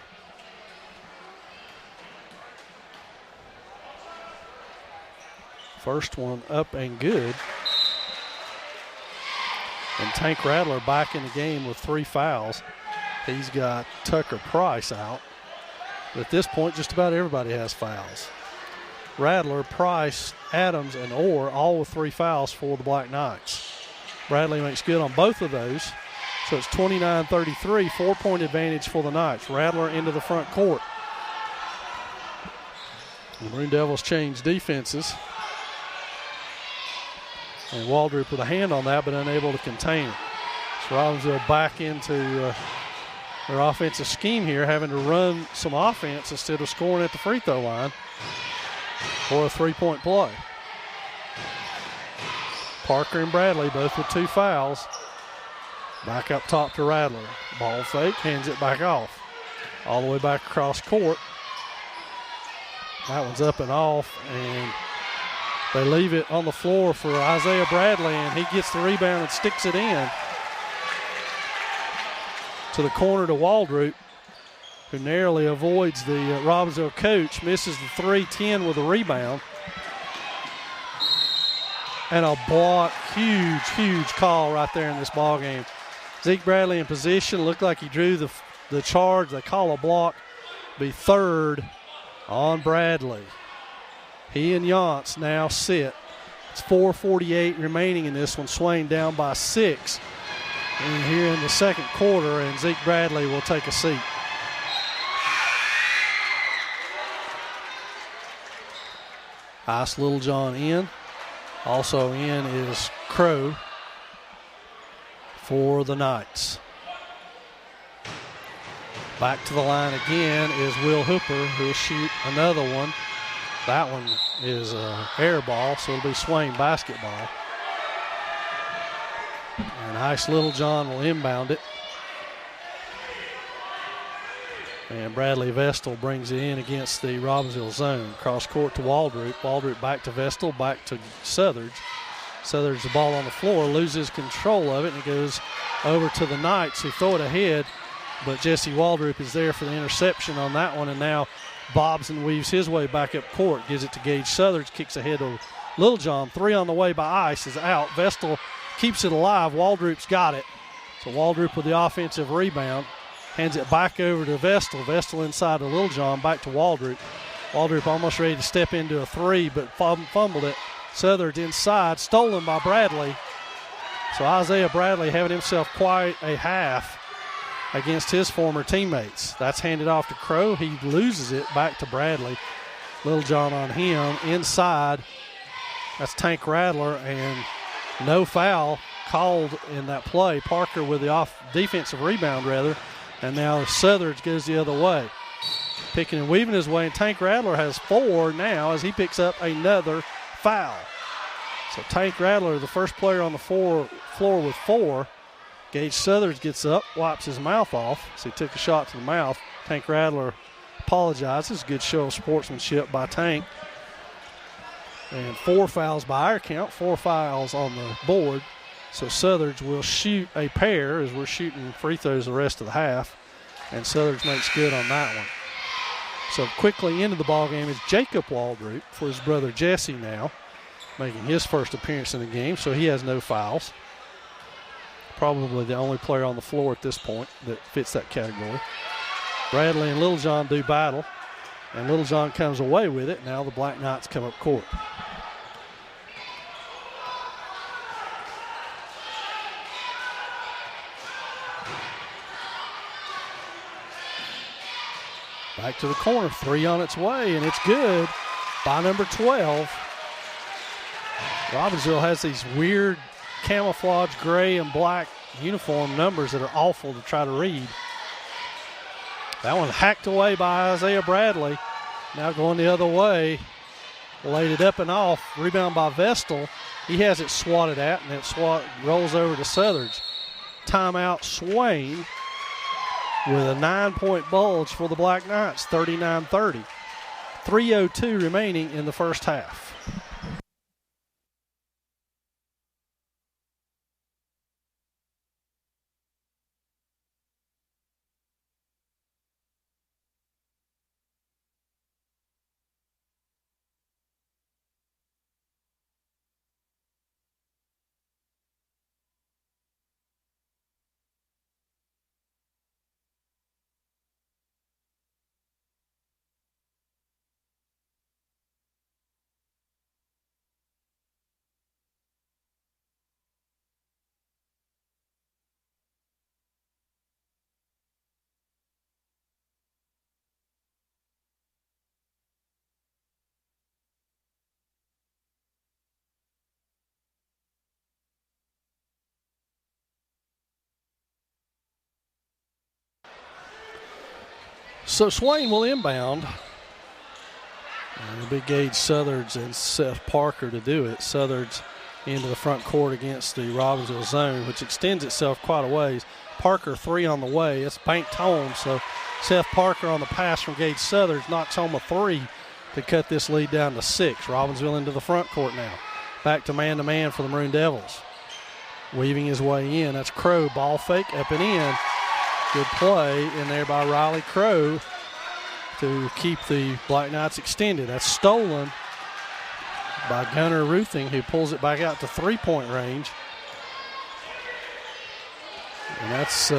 First one up and good. And Tank Rattler back in the game with 3 fouls. He's got Tucker Price out. But at this point, just about everybody has fouls. Radler, Price, Adams, and Orr, all with 3 fouls for the Black Knights. Bradley makes good on both of those. So it's 29-33, 4-point advantage for the Knights. Radler into the front court. The Maroon Devils change defenses. And Waldrop with a hand on that, but unable to contain it. So Robbinsville back into their offensive scheme here, having to run some offense instead of scoring at the free throw line for a 3-point play. Parker and Bradley both with 2 fouls. Back up top to Radler. Ball fake, hands it back off. All the way back across court. That one's up and off, and they leave it on the floor for Isaiah Bradley, and he gets the rebound and sticks it in to the corner to Waldrop, who narrowly avoids the Robbinsville coach, misses the 3-10 with a rebound. And a block, huge call right there in this ball game. Zeke Bradley in position, looked like he drew the charge. They call a block, be 3rd on Bradley. He and Yance now sit. It's 4:48 remaining in this one. Swain down by 6. And here in the second quarter, and Zeke Bradley will take a seat. Ice Littlejohn in. Also in is Crow for the Knights. Back to the line again is Will Hooper, who will shoot another one. That one is an air ball, so it'll be Swain basketball. And Ice Littlejohn will inbound it. And Bradley Vestal brings it in against the Robbinsville zone. Cross court to Waldrop. Waldrop back to Vestal, back to Southardge. Southardge the ball on the floor, loses control of it, and it goes over to the Knights, who throw it ahead. But Jesse Waldrop is there for the interception on that one, and now bobs and weaves his way back up court. Gives it to Gage Southardge, kicks ahead to Littlejohn. 3 on the way by Ice is out. Vestal keeps it alive. Waldrop's got it. So Waldrop with the offensive rebound. Hands it back over to Vestal. Vestal inside to Littlejohn, back to Waldrop. Waldrop almost ready to step into a 3, but fumbled it. Southardge inside, stolen by Bradley. So Isaiah Bradley having himself quite a half against his former teammates. That's handed off to Crow. He loses it back to Bradley. Littlejohn on him. Inside, that's Tank Radler, and no foul called in that play. Parker with the defensive rebound, rather. And now Southardge goes the other way. Picking and weaving his way, and Tank Radler has 4 now as he picks up another foul. So Tank Radler, the first player on the floor with 4. Gage Southardge gets up, wipes his mouth off, so he took a shot to the mouth. Tank Radler apologizes. Good show of sportsmanship by Tank. And 4 fouls by our count, 4 fouls on the board. So Southardge will shoot a pair as we're shooting free throws the rest of the half. And Southardge makes good on that one. So quickly into the ballgame is Jacob Waldrop for his brother Jesse now, making his first appearance in the game, so he has no fouls. Probably the only player on the floor at this point that fits that category. Bradley and Littlejohn do battle, and Littlejohn comes away with it. Now the Black Knights come up court. Back to the corner, 3 on its way, and it's good by number 12. Robbinsville has these weird camouflage gray and black uniform numbers that are awful to try to read. That one hacked away by Isaiah Bradley. Now going the other way. Laid it up and off. Rebound by Vestal. He has it swatted at, and that swat rolls over to Southardge. Timeout Swain with a 9-point bulge for the Black Knights, 39-30. 3:02 remaining in the first half. So Swain will inbound. And the big Gage Southards and Seth Parker to do it. Southards into the front court against the Robbinsville zone, which extends itself quite a ways. Parker 3 on the way. It's banked home, so Seth Parker on the pass from Gage Southards knocks home a 3 to cut this lead down to 6. Robbinsville into the front court now. Back to man for the Maroon Devils. Weaving his way in. That's Crow. Ball fake up and in. Good play in there by Riley Crow to keep the Black Knights extended. That's stolen by Gunnar Ruthing, who pulls it back out to three-point range. And that's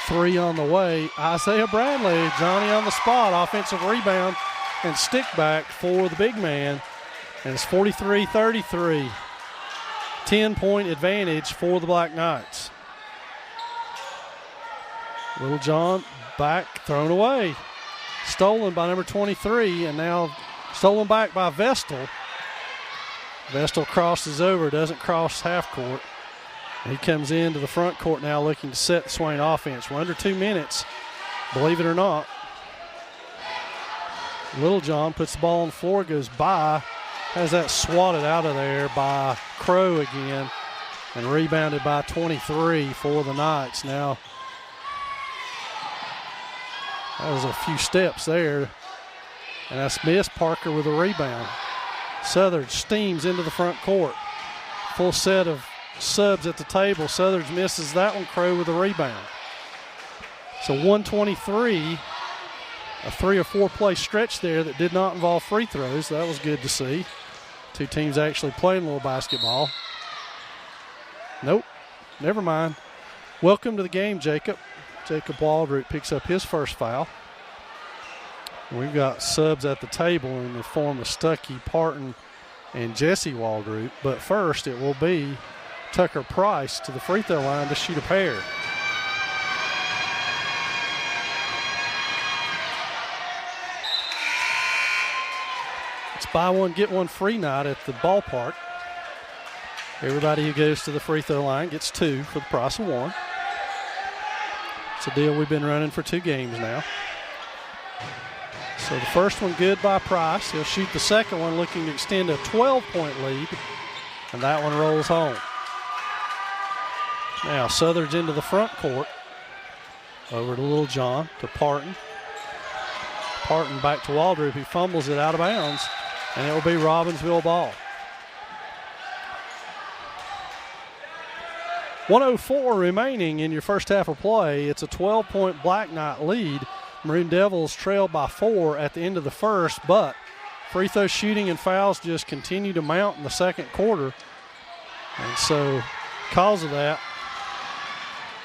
3 on the way. Isaiah Bradley, Johnny on the spot. Offensive rebound and stick back for the big man. And it's 43-33. 10-point advantage for the Black Knights. Little John back, thrown away. Stolen by number 23, and now stolen back by Vestal. Vestal crosses over, doesn't cross half court. He comes into the front court now looking to set the Swain offense. We're under 2 minutes, believe it or not. Little John puts the ball on the floor, goes by, has that swatted out of there by Crow again, and rebounded by 23 for the Knights. Now, that was a few steps there, and that's missed. Parker with a rebound. Southern steams into the front court. Full set of subs at the table. Southern misses that one. Crow with a rebound. So 123, a 3 or 4 play stretch there that did not involve free throws. That was good to see. Two teams actually playing a little basketball. Nope, never mind. Welcome to the game, Jacob. Jacob Waldroot picks up his first foul. We've got subs at the table in the form of Stuckey, Parton, and Jesse Waldroot. But first, it will be Tucker Price to the free throw line to shoot a pair. It's buy one, get one free night at the ballpark. Everybody who goes to the free throw line gets 2 for the price of 1. It's a deal we've been running for 2 games now. So the first one good by Price. He'll shoot the second one looking to extend a 12-point lead, and that one rolls home. Now Southern's into the front court. Over to Little John, to Parton. Parton back to Waldroop, who fumbles it out of bounds, and it will be Robbinsville ball. 1:04 remaining in your first half of play. It's a 12-point Black Knight lead. Maroon Devils trailed by 4 at the end of the first, but free throw shooting and fouls just continue to mount in the second quarter. And so, because of that,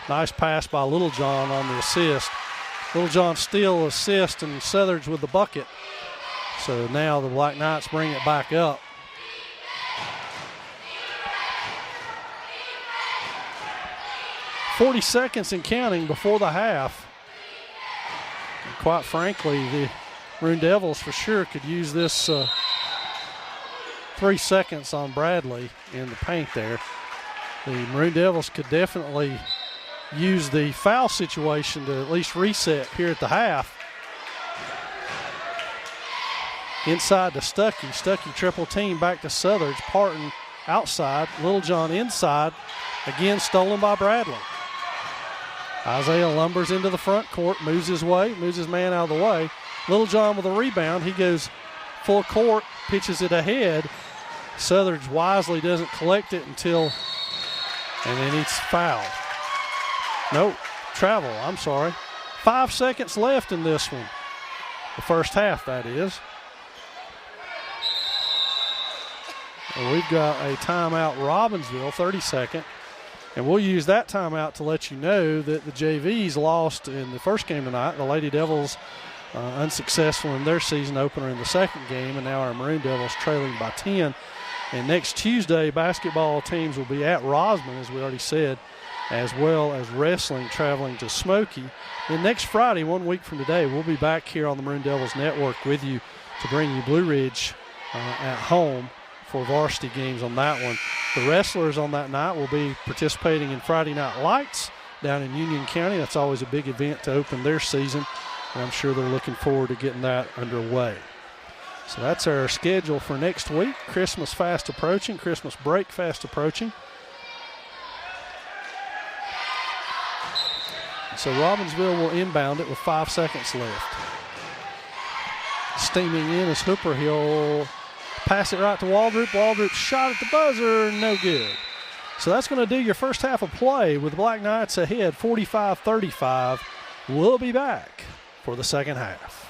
nice pass by Little John on the assist. Little John steal, assist, and Southern's with the bucket. So now the Black Knights bring it back up. .40 seconds and counting before the half. And quite frankly, the Maroon Devils for sure could use this 3 seconds on Bradley in the paint there. The Maroon Devils could definitely use the foul situation to at least reset here at the half. Inside to Stuckey. Stuckey triple team back to Southern's. Parton outside. Little John inside. Again stolen by Bradley. Isaiah lumbers into the front court, moves his way, moves his man out of the way. Little John with a rebound. He goes full court, pitches it ahead. Southern's wisely doesn't collect it until, and then he's fouled. Nope, travel, I'm sorry. 5 seconds left in this one. The first half, that is. And we've got a timeout, Robbinsville, 32nd. And we'll use that timeout to let you know that the JVs lost in the first game tonight. The Lady Devils unsuccessful in their season opener in the second game, and now our Maroon Devils trailing by 10. And next Tuesday, basketball teams will be at Rosman, as we already said, as well as wrestling traveling to Smoky. Then next Friday, 1 week from today, we'll be back here on the Maroon Devils Network with you to bring you Blue Ridge at home for varsity games on that one. The wrestlers on that night will be participating in Friday Night Lights down in Union County. That's always a big event to open their season. And I'm sure they're looking forward to getting that underway. So that's our schedule for next week. Christmas fast approaching, Christmas break fast approaching. So Robbinsville will inbound it with 5 seconds left. Steaming in is Hooper. He'll pass it right to Waldrop. Waldrop shot at the buzzer, no good. So that's going to do your first half of play with the Black Knights ahead, 45-35. We'll be back for the second half.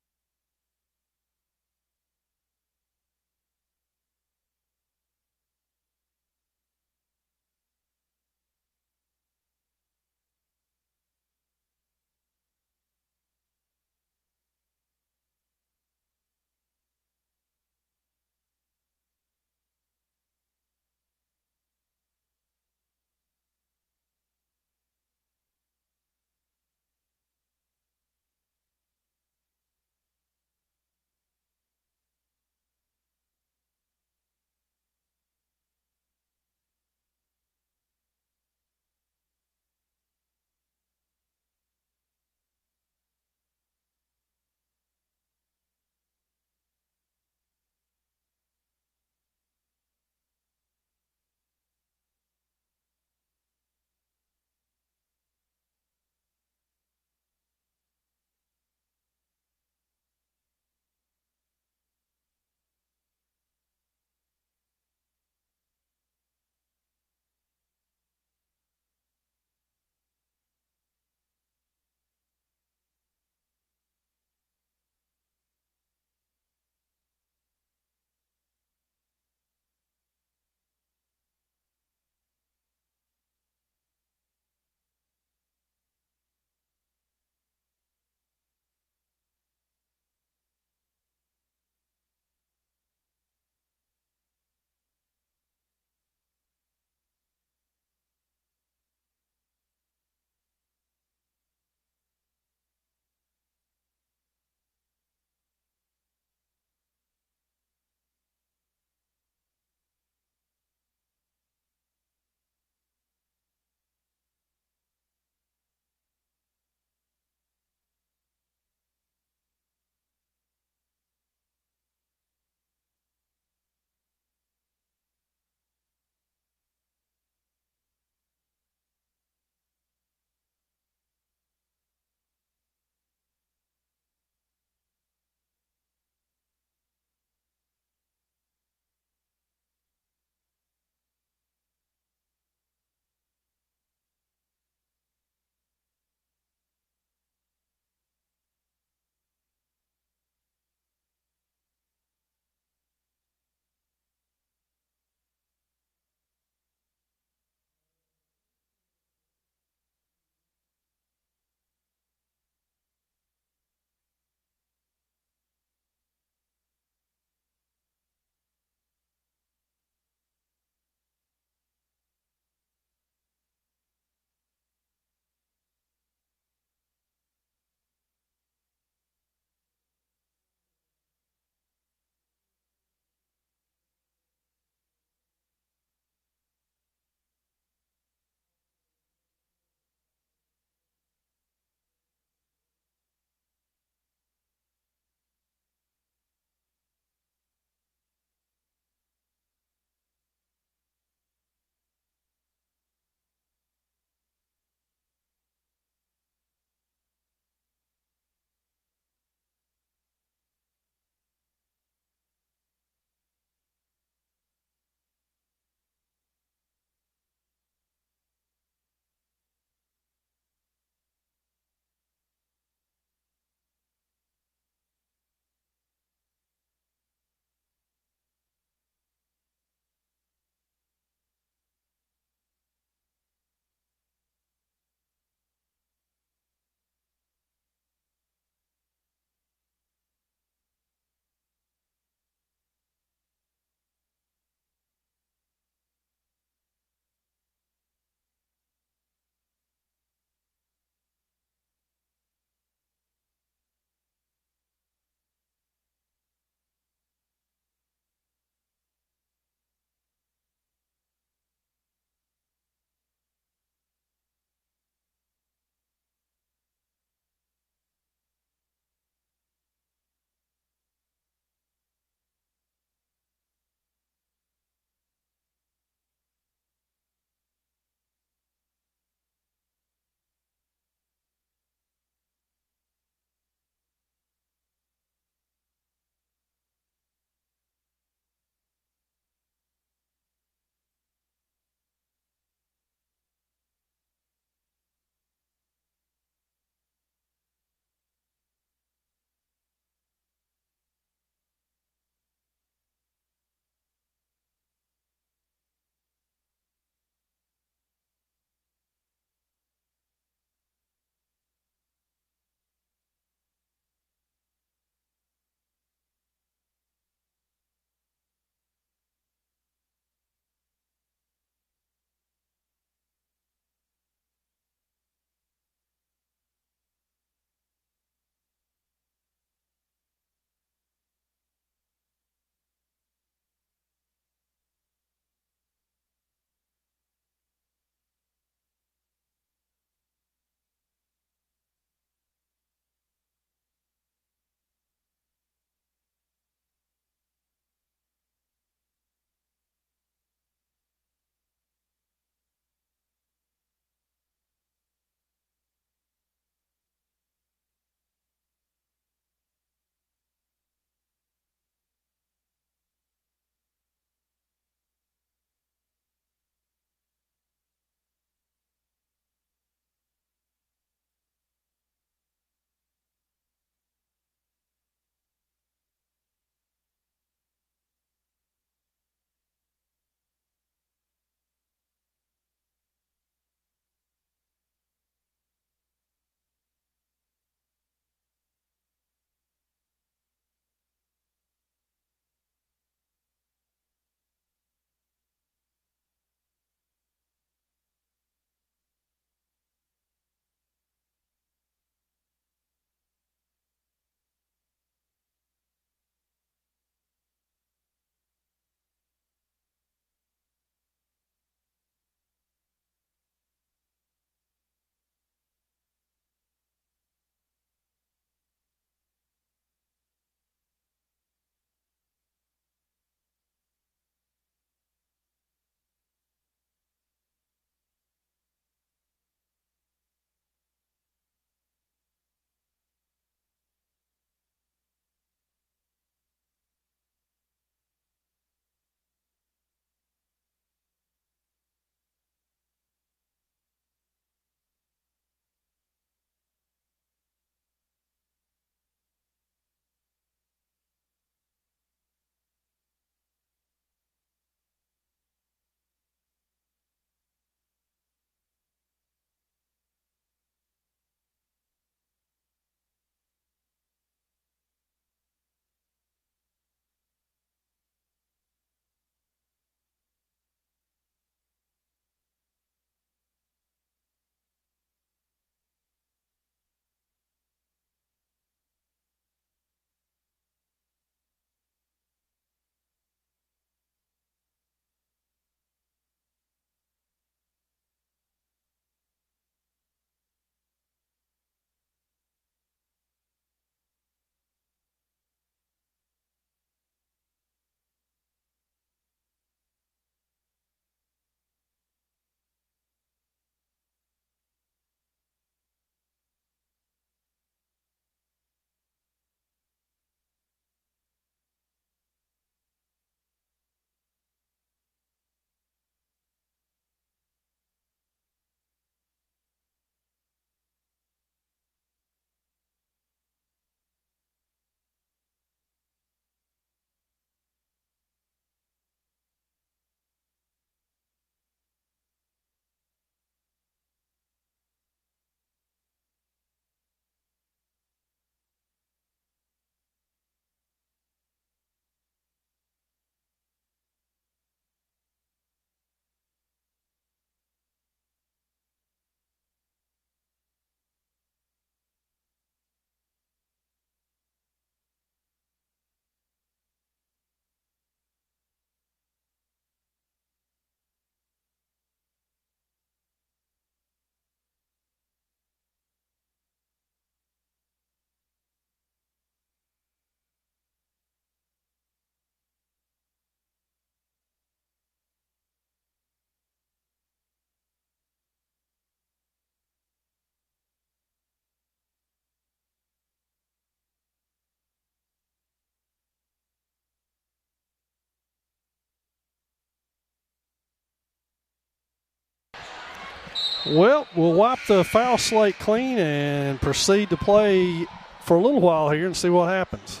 Well, we'll wipe the foul slate clean and proceed to play for a little while here and see what happens.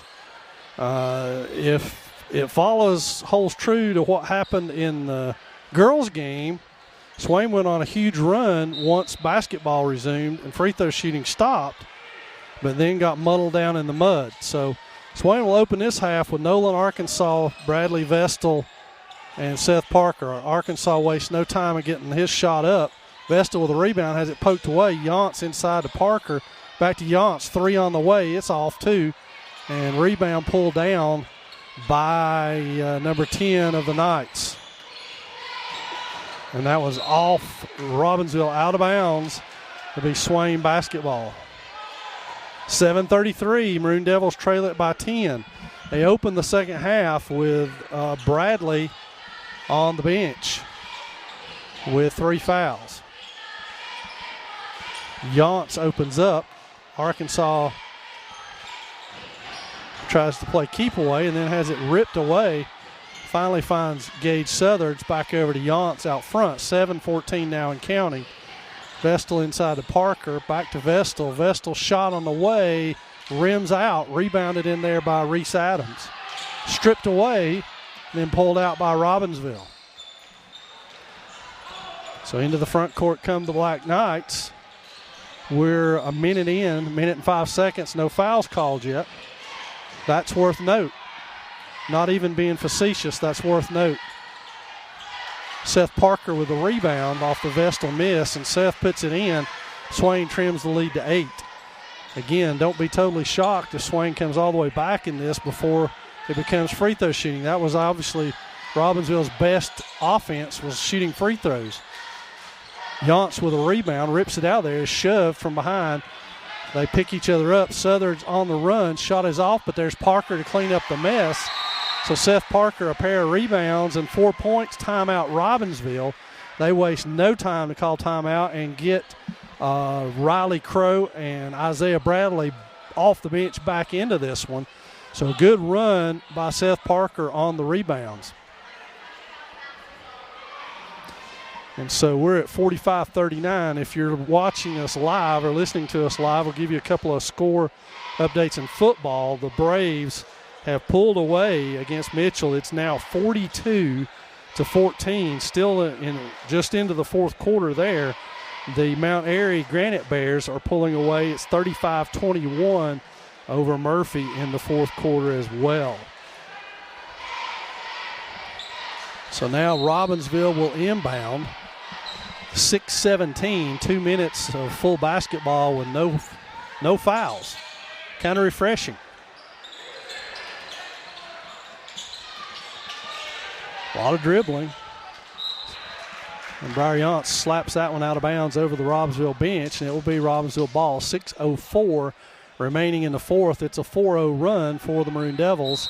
If it holds true to what happened in the girls' game, Swain went on a huge run once basketball resumed and free throw shooting stopped, but then got muddled down in the mud. So Swain will open this half with Nolan Arkansas, Bradley Vestal, and Seth Parker. Arkansas wastes no time in getting his shot up. Vestal with a rebound, has it poked away. Yance inside to Parker. Back to Yance, 3 on the way. It's off too. And rebound pulled down by number 10 of the Knights. And that was off Robbinsville, out of bounds. It'll be Swain basketball. 7:33, Maroon Devils trail it by 10. They open the second half with Bradley on the bench with 3 fouls. Yance opens up. Arkansas tries to play keep away and then has it ripped away. Finally finds Gage Southards back over to Yance out front. 7:14 now and counting. Vestal inside to Parker. Back to Vestal. Vestal shot on the way. Rims out. Rebounded in there by Reese Adams. Stripped away. Then pulled out by Robbinsville. So into the front court come the Black Knights. We're a minute in, minute and 5 seconds, no fouls called yet. That's worth note. Not even being facetious, that's worth note. Seth Parker with the rebound off the Vestal miss, and Seth puts it in. Swain trims the lead to 8. Again, don't be totally shocked if Swain comes all the way back in this before it becomes free throw shooting. That was obviously Robbinsville's best offense, was shooting free throws. Yance with a rebound, rips it out there, is shoved from behind. They pick each other up. Southards on the run, shot is off, but there's Parker to clean up the mess. So Seth Parker, a pair of rebounds and 4 points, timeout Robbinsville. They waste no time to call timeout and get Riley Crow and Isaiah Bradley off the bench back into this one. So a good run by Seth Parker on the rebounds. And so we're at 45-39. If you're watching us live or listening to us live, we'll give you a couple of score updates in football. The Braves have pulled away against Mitchell. It's now 42-14, still just into the fourth quarter there. The Mount Airy Granite Bears are pulling away. It's 35-21 over Murphy in the fourth quarter as well. So now Robbinsville will inbound. 6:17, 2 minutes of full basketball with no fouls. Kind of refreshing. A lot of dribbling. And Briar Yance slaps that one out of bounds over the Robbinsville bench, and it will be Robbinsville ball. 6:04 remaining in the fourth. It's a 4-0 run for the Maroon Devils,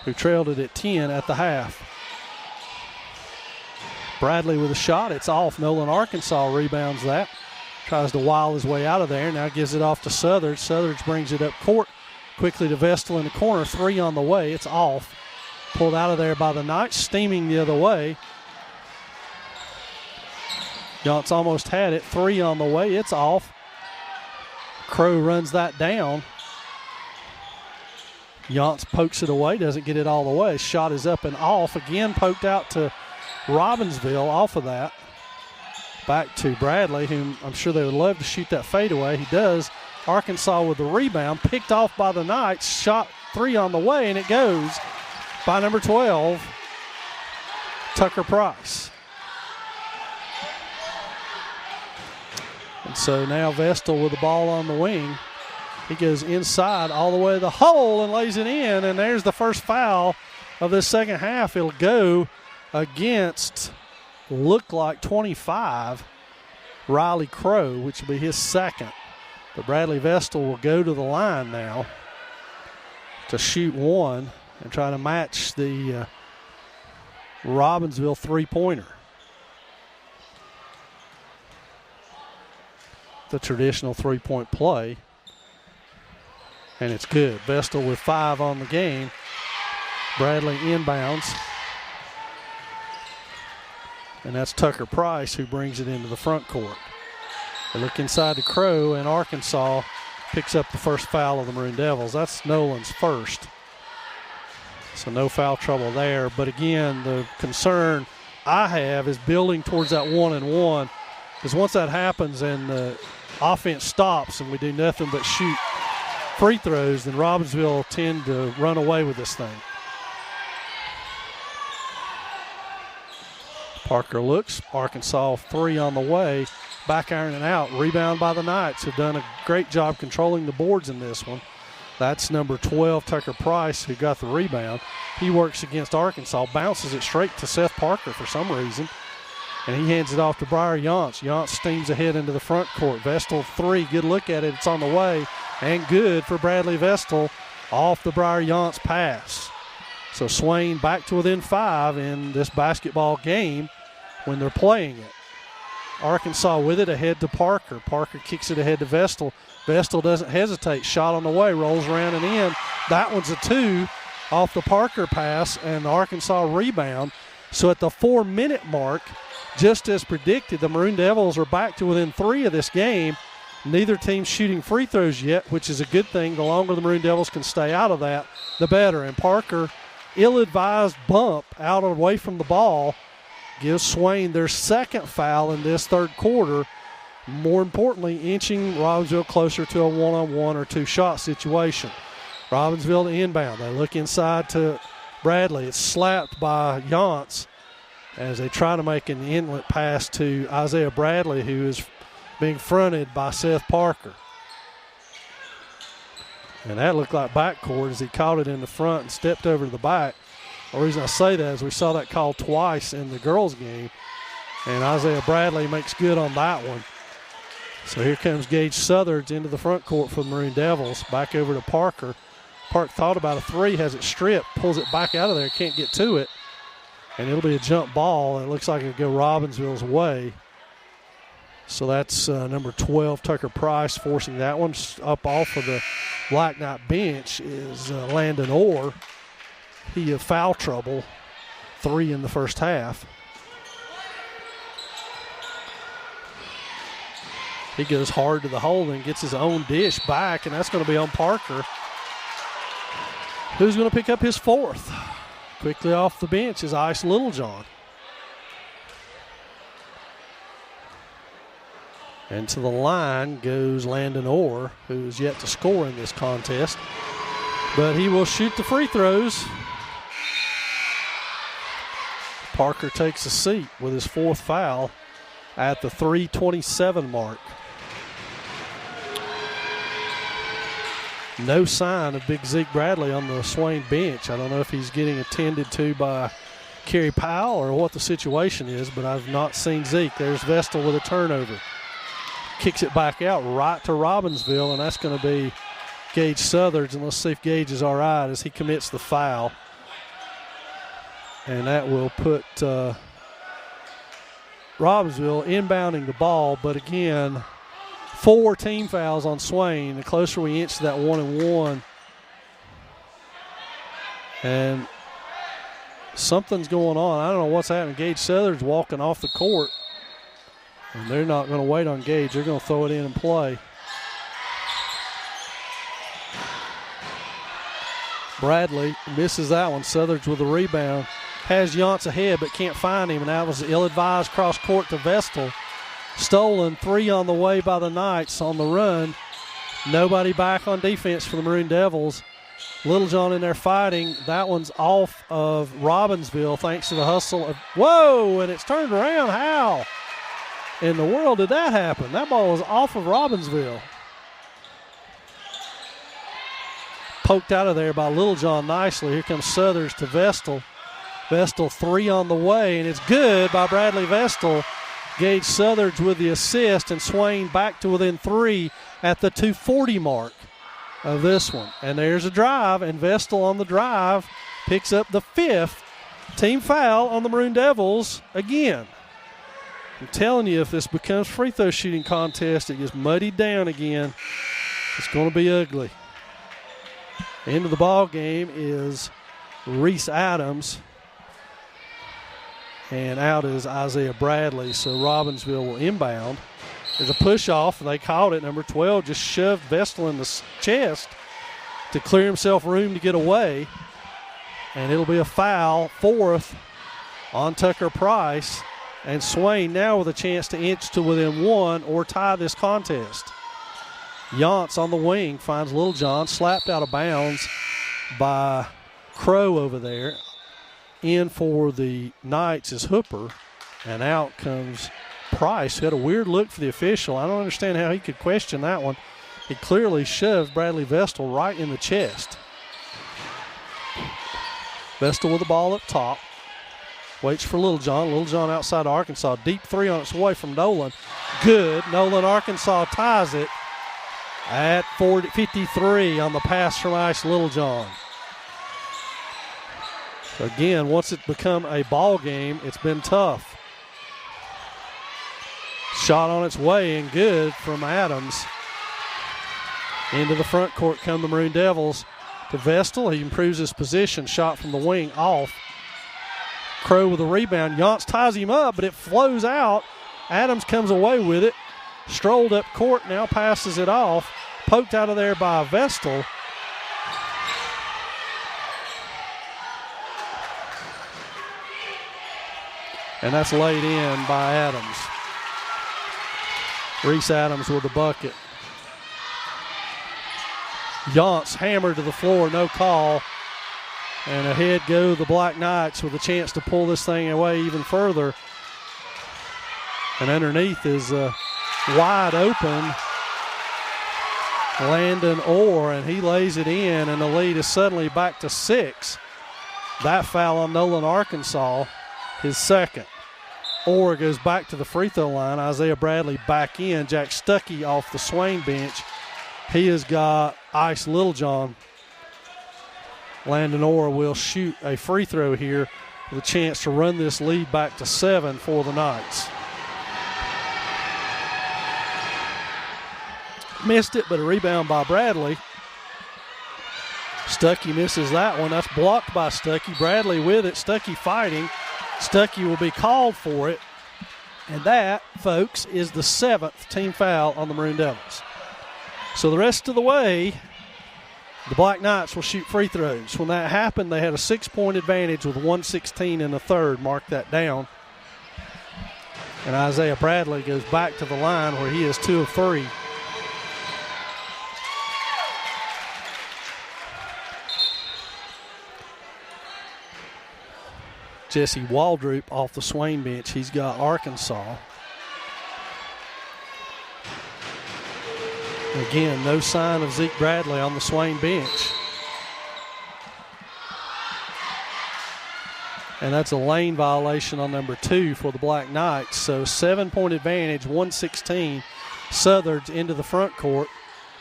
who trailed it at 10 at the half. Bradley with a shot. It's off. Nolan Arkansas rebounds that. Tries to wile his way out of there. Now gives it off to Southards. Southards brings it up court. Quickly to Vestal in the corner. 3 on the way. It's off. Pulled out of there by the Knights. Steaming the other way. Yance almost had it. 3 on the way. It's off. Crow runs that down. Yance pokes it away. Doesn't get it all the way. Shot is up and off. Again poked out to Robbinsville off of that. Back to Bradley, whom I'm sure they would love to shoot that fadeaway. He does. Arkansas with the rebound. Picked off by the Knights. Shot 3 on the way, and it goes by number 12, Tucker Price. And so now Vestal with the ball on the wing. He goes inside all the way to the hole and lays it in, and there's the first foul of this second half. It'll go against, look like 25, Riley Crow, which will be his second. But Bradley Vestal will go to the line now to shoot one and try to match the Robbinsville three-pointer. The traditional three-point play. And it's good. Vestal with 5 on the game. Bradley inbounds. And that's Tucker Price who brings it into the front court. They look inside the Crow, and Arkansas picks up the first foul of the Maroon Devils. That's Nolan's first. So no foul trouble there. But again, the concern I have is building towards that 1-and-1, because once that happens and the offense stops and we do nothing but shoot free throws, then Robbinsville tend to run away with this thing. Parker looks. Arkansas 3 on the way. Back ironing out. Rebound by the Knights, who've done a great job controlling the boards in this one. That's number 12, Tucker Price, who got the rebound. He works against Arkansas, bounces it straight to Seth Parker for some reason, and he hands it off to Briar Yance. Yance steams ahead into the front court. Vestal 3, good look at it. It's on the way, and good for Bradley Vestal off the Briar Yance pass. So Swain back to within 5 in this basketball game when they're playing it. Arkansas with it ahead to Parker. Parker kicks it ahead to Vestal. Vestal doesn't hesitate. Shot on the way, rolls around and in. That one's a 2 off the Parker pass, and the Arkansas rebound. So at the 4-minute mark, just as predicted, the Maroon Devils are back to within 3 of this game. Neither team's shooting free throws yet, which is a good thing. The longer the Maroon Devils can stay out of that, the better. And Parker, ill-advised bump out away from the ball, gives Swain their second foul in this third quarter. More importantly, inching Robbinsville closer to a 1-on-1 or 2-shot situation. Robbinsville to inbound. They look inside to Bradley. It's slapped by Yance as they try to make an inlet pass to Isaiah Bradley, who is being fronted by Seth Parker. And that looked like backcourt as he caught it in the front and stepped over to the back. The reason I say that is we saw that call twice in the girls' game, and Isaiah Bradley makes good on that one. So here comes Gage Southards into the front court for the Maroon Devils. Back over to Parker. Park thought about a 3, has it stripped, pulls it back out of there, can't get to it. And it'll be a jump ball, and it looks like it'll go Robbinsville's way. So that's number 12, Tucker Price, forcing that one. Up off of the Black Knight bench is Landon Orr. He had foul trouble, 3 in the first half. He goes hard to the hole and gets his own dish back, and that's going to be on Parker, who's going to pick up his 4th. Quickly off the bench is Ice Littlejohn. And to the line goes Landon Orr, who is yet to score in this contest. But he will shoot the free throws. Parker takes a seat with his 4th foul at the 3:27 mark. No sign of Big Zeke Bradley on the Swain bench. I don't know if he's getting attended to by Kerry Powell or what the situation is, but I've not seen Zeke. There's Vestal with a turnover. Kicks it back out right to Robbinsville, and that's going to be Gage Southards. And let's see if Gage is all right as he commits the foul. And that will put Robbinsville inbounding the ball, but again, 4 team fouls on Swain. The closer we inch to that 1-and-1, and something's going on. I don't know what's happening. Gage Southards walking off the court, and they're not going to wait on Gage. They're going to throw it in and play. Bradley misses that one. Southards with the rebound. Has Yance ahead but can't find him, and that was ill-advised cross court to Vestal. Stolen 3 on the way by the Knights on the run. Nobody back on defense for the Maroon Devils. Littlejohn in there fighting. That one's off of Robbinsville thanks to the hustle. Whoa, and it's turned around. How in the world did that happen? That ball was off of Robbinsville. Poked out of there by Littlejohn nicely. Here comes Southards to Vestal. Vestal 3 on the way, and it's good by Bradley Vestal. Gage Southards with the assist, and Swain back to within 3 at the 2:40 mark of this one. And there's a drive, and Vestal on the drive picks up the 5th team foul on the Maroon Devils again. I'm telling you, if this becomes free throw shooting contest, it gets muddied down again. It's going to be ugly. The end of the ball game is Reese Adams. And out is Isaiah Bradley, so Robbinsville will inbound. There's a push off, and they called it. Number 12 just shoved Vestal in the chest to clear himself room to get away. And it'll be a foul, 4th, on Tucker Price. And Swain now with a chance to inch to within 1 or tie this contest. Yance on the wing finds Littlejohn, slapped out of bounds by Crow over there. In for the Knights is Hooper, and out comes Price, who had a weird look for the official. I don't understand how he could question that one. He clearly shoved Bradley Vestal right in the chest. Vestal with the ball up top. Waits for Littlejohn. Littlejohn outside Arkansas. Deep 3 on its way from Nolan. Good. Nolan, Arkansas ties it at 53 on the pass from Ice Littlejohn. So again, once it's become a ball game, it's been tough. Shot on its way and good from Adams. Into the front court come the Maroon Devils. To Vestal, he improves his position. Shot from the wing off. Crow with a rebound. Yance ties him up, but it flows out. Adams comes away with it. Strolled up court, now passes it off. Poked out of there by Vestal. And that's laid in by Adams. Reese Adams with the bucket. Yance hammered to the floor, no call. And ahead go the Black Knights with a chance to pull this thing away even further. And underneath is wide open Landon Orr, and he lays it in, and the lead is suddenly back to 6. That foul on Nolan, Arkansas, his second. Orr goes back to the free throw line. Isaiah Bradley back in. Jack Stuckey off the Swain bench. He has got Ice Littlejohn. Landon Orr will shoot a free throw here with a chance to run this lead back to 7 for the Knights. Missed it, but a rebound by Bradley. Stuckey misses that one. That's blocked by Stuckey. Bradley with it. Stuckey fighting. Stuckey will be called for it. And that, folks, is the 7th team foul on the Maroon Devils. So the rest of the way, the Black Knights will shoot free throws. When that happened, they had a 6-point advantage with 1:16 in the third. Mark that down. And Isaiah Bradley goes back to the line where he is 2 of 3. Jesse Waldrop off the Swain bench. He's got Arkansas. Again, no sign of Zeke Bradley on the Swain bench. And that's a lane violation on number 2 for the Black Knights. So 7-point advantage, 1:16. Southard's into the front court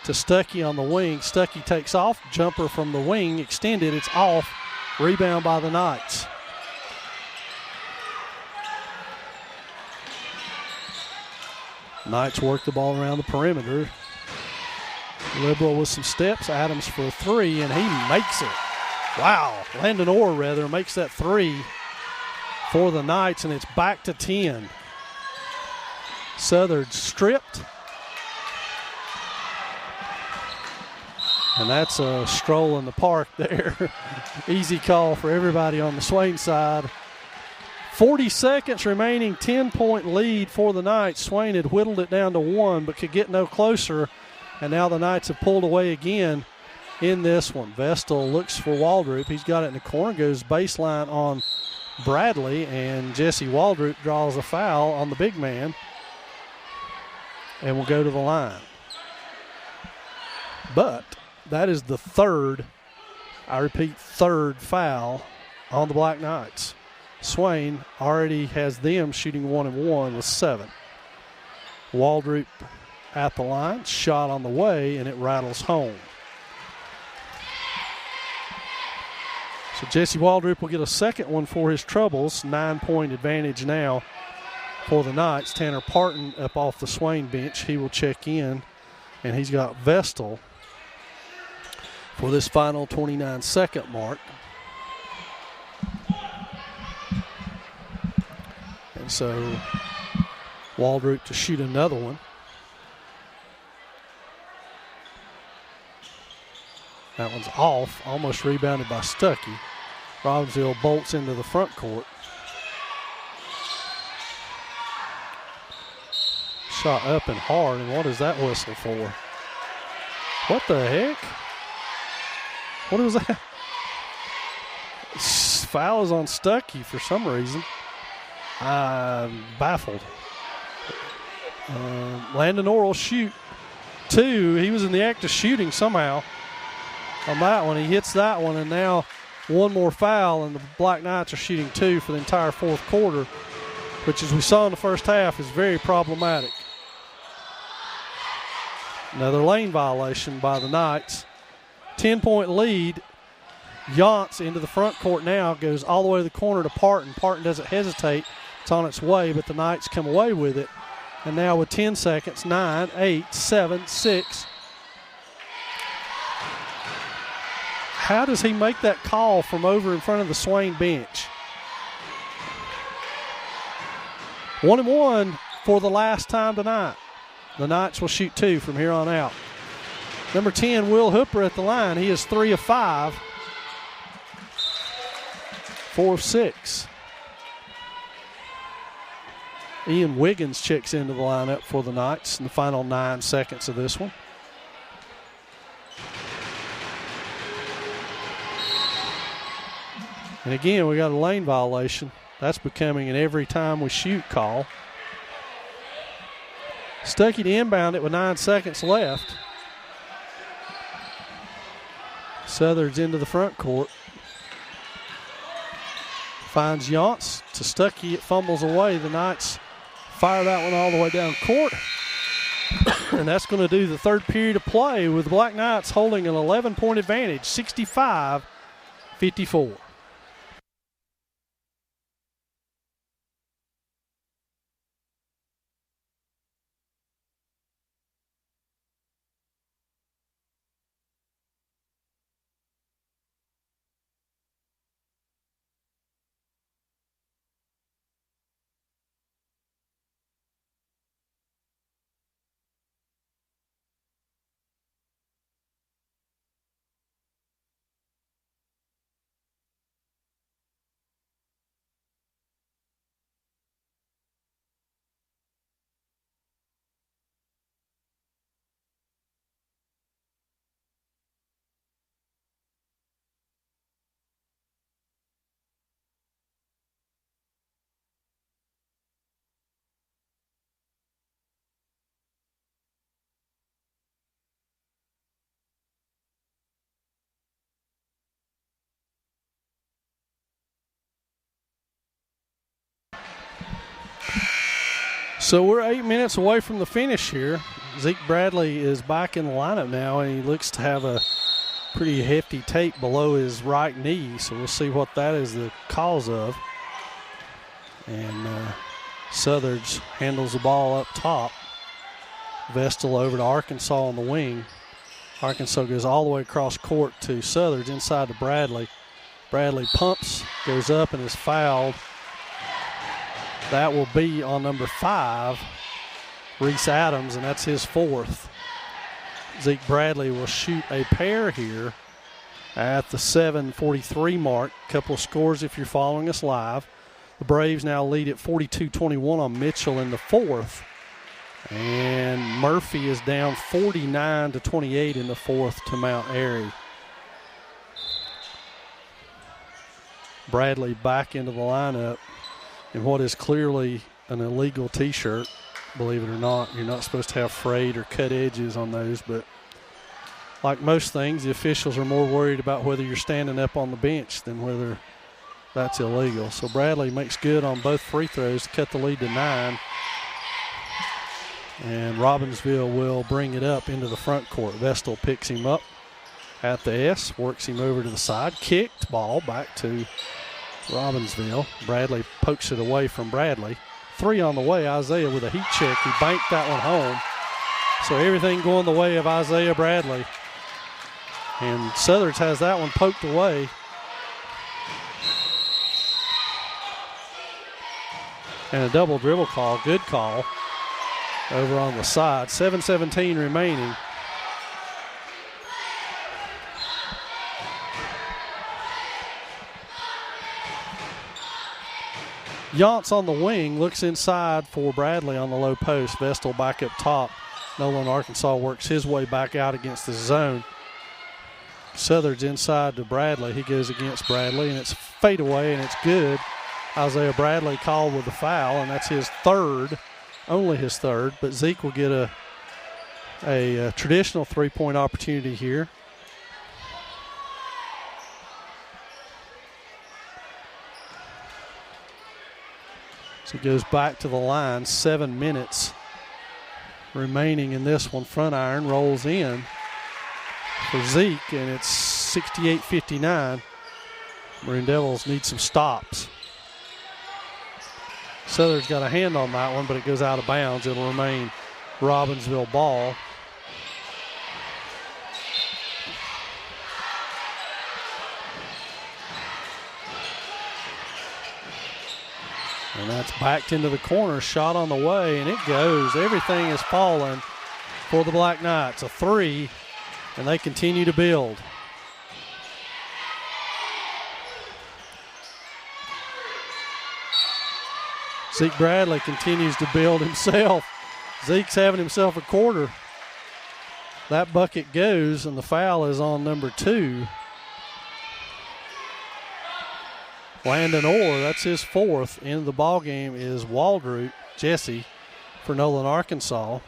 to Stuckey on the wing. Stuckey takes off. Jumper from the wing, extended. It's off. Rebound by the Knights. Knights work the ball around the perimeter. Liberal with some steps. Adams for a 3, and he makes it. Wow. Landon Orr, rather, makes that 3 for the Knights, and it's back to 10. Southard stripped. And that's a stroll in the park there. Easy call for everybody on the Swain side. 40 seconds remaining, 10-point lead for the Knights. Swain had whittled it down to 1, but could get no closer. And now the Knights have pulled away again in this one. Vestal looks for Waldrop. He's got it in the corner, goes baseline on Bradley, and Jesse Waldrop draws a foul on the big man and will go to the line. But that is the third, I repeat, third foul on the Black Knights. Swain already has them shooting 1-1 with 7. Waldrop at the line, shot on the way, and it rattles home. So Jesse Waldrop will get a second one for his troubles. 9-point advantage now for the Knights. Tanner Parton up off the Swain bench. He will check in, and he's got Vestal for this final 29-second mark. And so Waldrop to shoot another one. That one's off, almost rebounded by Stuckey. Robbinsville bolts into the front court. Shot up and hard, and what is that whistle for? What the heck? What was that? Foul is on Stuckey for some reason. I'm baffled. Landon Orr will shoot 2. He was in the act of shooting somehow on that one. He hits that one, and now one more foul, and the Black Knights are shooting 2 for the entire fourth quarter, which, as we saw in the first half, is very problematic. Another lane violation by the Knights. 10-point lead. Yance into the front court now, goes all the way to the corner to Parton. Parton doesn't hesitate. It's on its way, but the Knights come away with it. And now with 10 seconds, 9, 8, 7, 6. How does he make that call from over in front of the Swain bench? 1-1 for the last time tonight. The Knights will shoot 2 from here on out. Number 10, Will Hooper at the line. He is 3 of 5. 4 of 6. Ian Wiggins checks into the lineup for the Knights in the final 9 seconds of this one. And again, we got a lane violation. That's becoming an every time we shoot call. Stuckey to inbound it with 9 seconds left. Southard's into the front court. Finds Yance to Stuckey. It fumbles away. The Knights fire that one all the way down court. And that's going to do the third period of play with the Black Knights holding an 11-point advantage, 65-54. So we're 8 minutes away from the finish here. Zeke Bradley is back in the lineup now, and he looks to have a pretty hefty tape below his right knee, so we'll see what that is the cause of. And Southard's handles the ball up top. Vestal over to Arkansas on the wing. Arkansas goes all the way across court to Southard's inside to Bradley. Bradley pumps, goes up, and is fouled. That will be on number 5, Reese Adams, and that's his 4th. Zeke Bradley will shoot a pair here at the 7:43 mark. Couple of scores if you're following us live. The Braves now lead at 42-21 on Mitchell in the 4th. And Murphy is down 49-28 in the 4th to Mount Airy. Bradley back into the lineup in what is clearly an illegal T-shirt, believe it or not. You're not supposed to have frayed or cut edges on those, but like most things, the officials are more worried about whether you're standing up on the bench than whether that's illegal. So Bradley makes good on both free throws to cut the lead to 9. And Robbinsville will bring it up into the front court. Vestal picks him up at the S, works him over to the side, kicked ball back to Robbinsville. Bradley pokes it away from Bradley. 3 on the way. Isaiah with a heat check. He banked that one home. So everything going the way of Isaiah Bradley. And Southers has that one poked away. And a double dribble call. Good call over on the side. 7:17 remaining. Yance on the wing looks inside for Bradley on the low post. Vestal back up top. Nolan, Arkansas works his way back out against the zone. Southard's inside to Bradley. He goes against Bradley, and it's fadeaway, and it's good. Isaiah Bradley called with a foul, and that's his third, only his third. But Zeke will get a traditional three-point opportunity here. So he goes back to the line. 7 minutes remaining in this one. Front iron rolls in for Zeke, and it's 68-59. Maroon Devils need some stops. Southern's got a hand on that one, but it goes out of bounds. It'll remain Robbinsville ball. And that's backed into the corner, shot on the way, and it goes. Everything is falling for the Black Knights. A three, and they continue to build. Zeke Bradley continues to build himself. Zeke's having himself a quarter. That bucket goes, and the foul is on number 2. Landon Orr, that's his fourth. In the ball game is Waldroot, Jesse, for Nolan, Arkansas.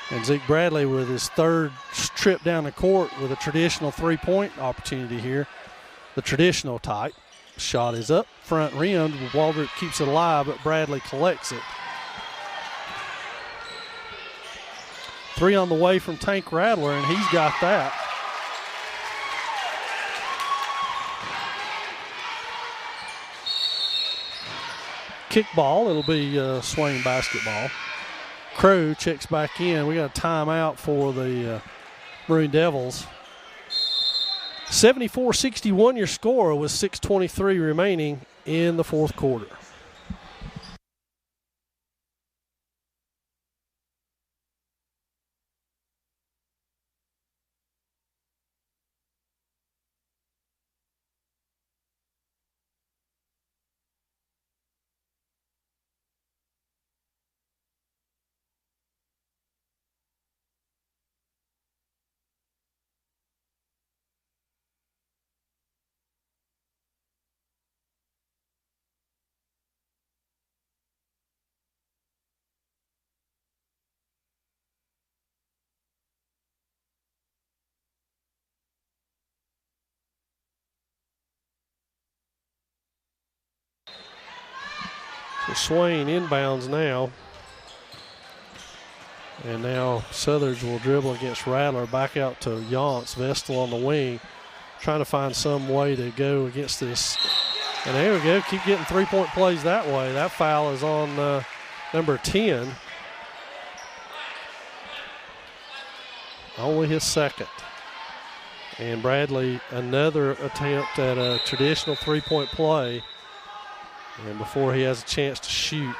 And Zeke Bradley with his third trip down the court with a traditional three-point opportunity here. The traditional type. Shot is up, front rimmed. Waldroot keeps it alive, but Bradley collects it. 3 on the way from Tank Rattler, and he's got that. Kickball, it'll be Swain basketball. Crow checks back in. We got a timeout for the Maroon Devils. 74-61 your score with 6:23 remaining in the fourth quarter. So Swain inbounds now. And now Southers will dribble against Rattler. Back out to Yance. Vestal on the wing. Trying to find some way to go against this. And there we go. Keep getting three-point plays that way. That foul is on number 10. Only his second. And Bradley, another attempt at a traditional three-point play. And before he has a chance to shoot,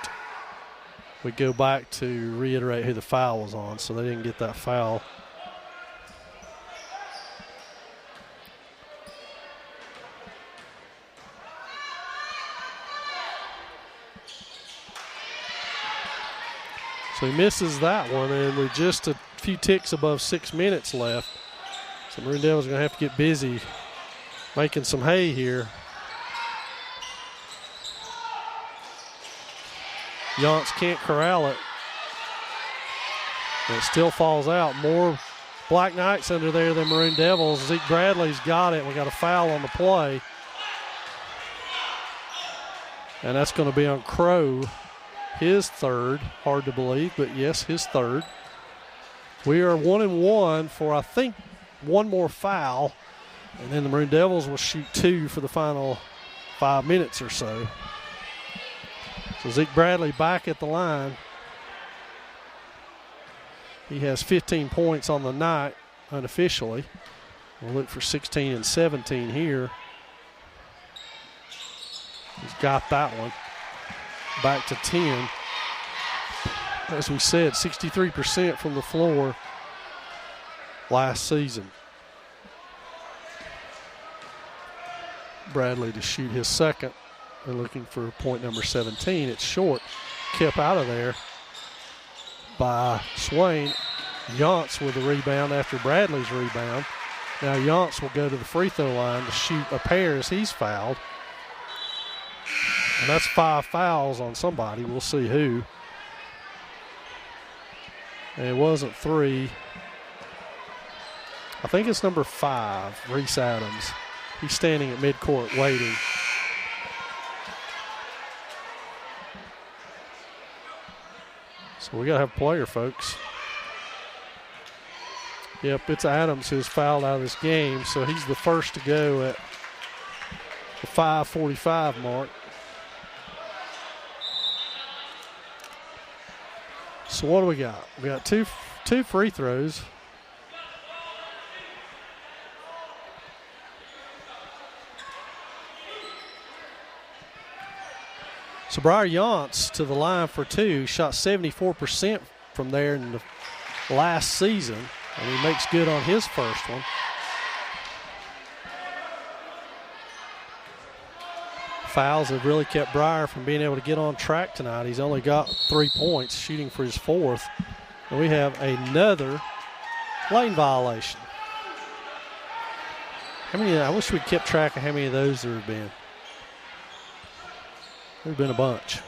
we go back to reiterate who the foul was on, so they didn't get that foul. So he misses that one, and we're just a few ticks above 6 minutes left. So Maroon Devils are going to have to get busy making some hay here. Yance can't corral it. And it still falls out. More Black Knights under there than Maroon Devils. Zeke Bradley's got it. We got a foul on the play. And that's going to be on Crow. His third. Hard to believe, but yes, his third. We are 1-1 for, I think, one more foul. And then the Maroon Devils will shoot 2 for the final 5 minutes or so. So Zeke Bradley back at the line. He has 15 points on the night unofficially. We'll look for 16 and 17 here. He's got that one. Back to 10. As we said, 63% from the floor last season. Bradley to shoot his second. and looking for point number 17. It's short, kept out of there by Swain. Yance with the rebound after Bradley's rebound. Now Yance will go to the free throw line to shoot a pair as he's fouled. And that's 5 fouls on somebody. We'll see who. And it wasn't 3. I think it's number 5, Reese Adams. He's standing at midcourt waiting. So we got to have a player, folks. Yep, it's Adams who's fouled out of this game, so he's the first to go at the 5:45 mark. So what do we got? We got two free throws. So Briar Yance to the line for 2, shot 74% from there in the last season, and he makes good on his first one. Fouls have really kept Briar from being able to get on track tonight. He's only got 3 points, shooting for his 4th. And we have another lane violation. How many? I wish we'd kept track of how many of those there have been. There's been a bunch.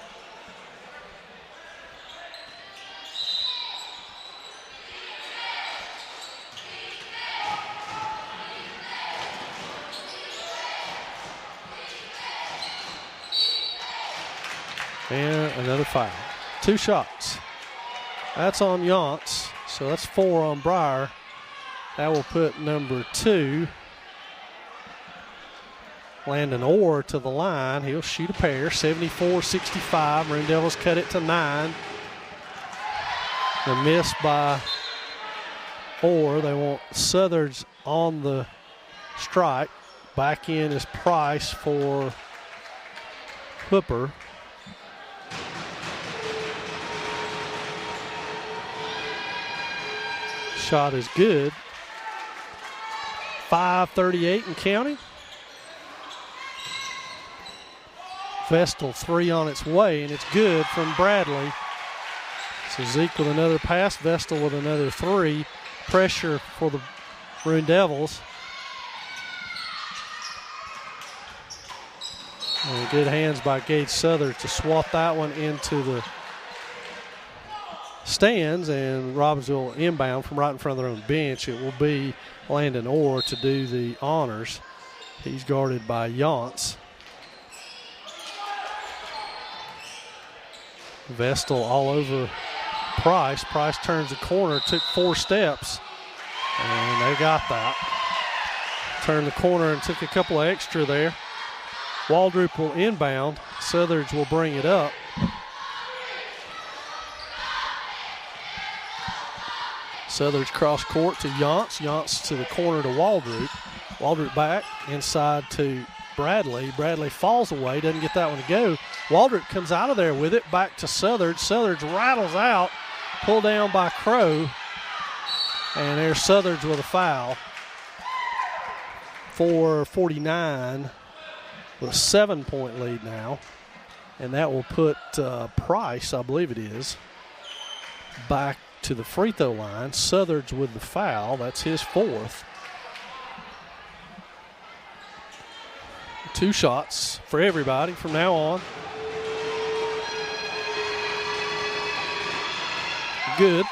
And another foul. 2 shots. That's on Yance, so that's 4 on Briar. That will put number 2, Landon Orr, to the line. He'll shoot a pair, 74-65. Maroon Devils cut it to 9. The miss by Orr. They want Southard's on the strike. Back in is Price for Hooper. Shot is good. 5:38 and counting. Vestal 3 on its way, and it's good from Bradley. So Zeke with another pass, Vestal with another 3. Pressure for the Maroon Devils. And good hands by Gage Southard to swat that one into the stands, and Robbinsville inbound from right in front of their own bench. It will be Landon Orr to do the honors. He's guarded by Yance. Vestal all over Price. Price turns the corner, took 4 steps, and they got that. Turned the corner and took a couple of extra there. Waldrop will inbound. Southard's will bring it up. Southard's cross court to Yance. Yance to the corner to Waldrop. Waldrop back inside to Bradley. Bradley falls away, doesn't get that one to go. Waldrop comes out of there with it, back to Southard. Southard rattles out, pulled down by Crow. And there's Southard's with a foul. 4:49 with a 7-point lead now. And that will put Price, I believe it is, back to the free throw line. Southard's with the foul. That's his 4th. 2 shots for everybody from now on. Good.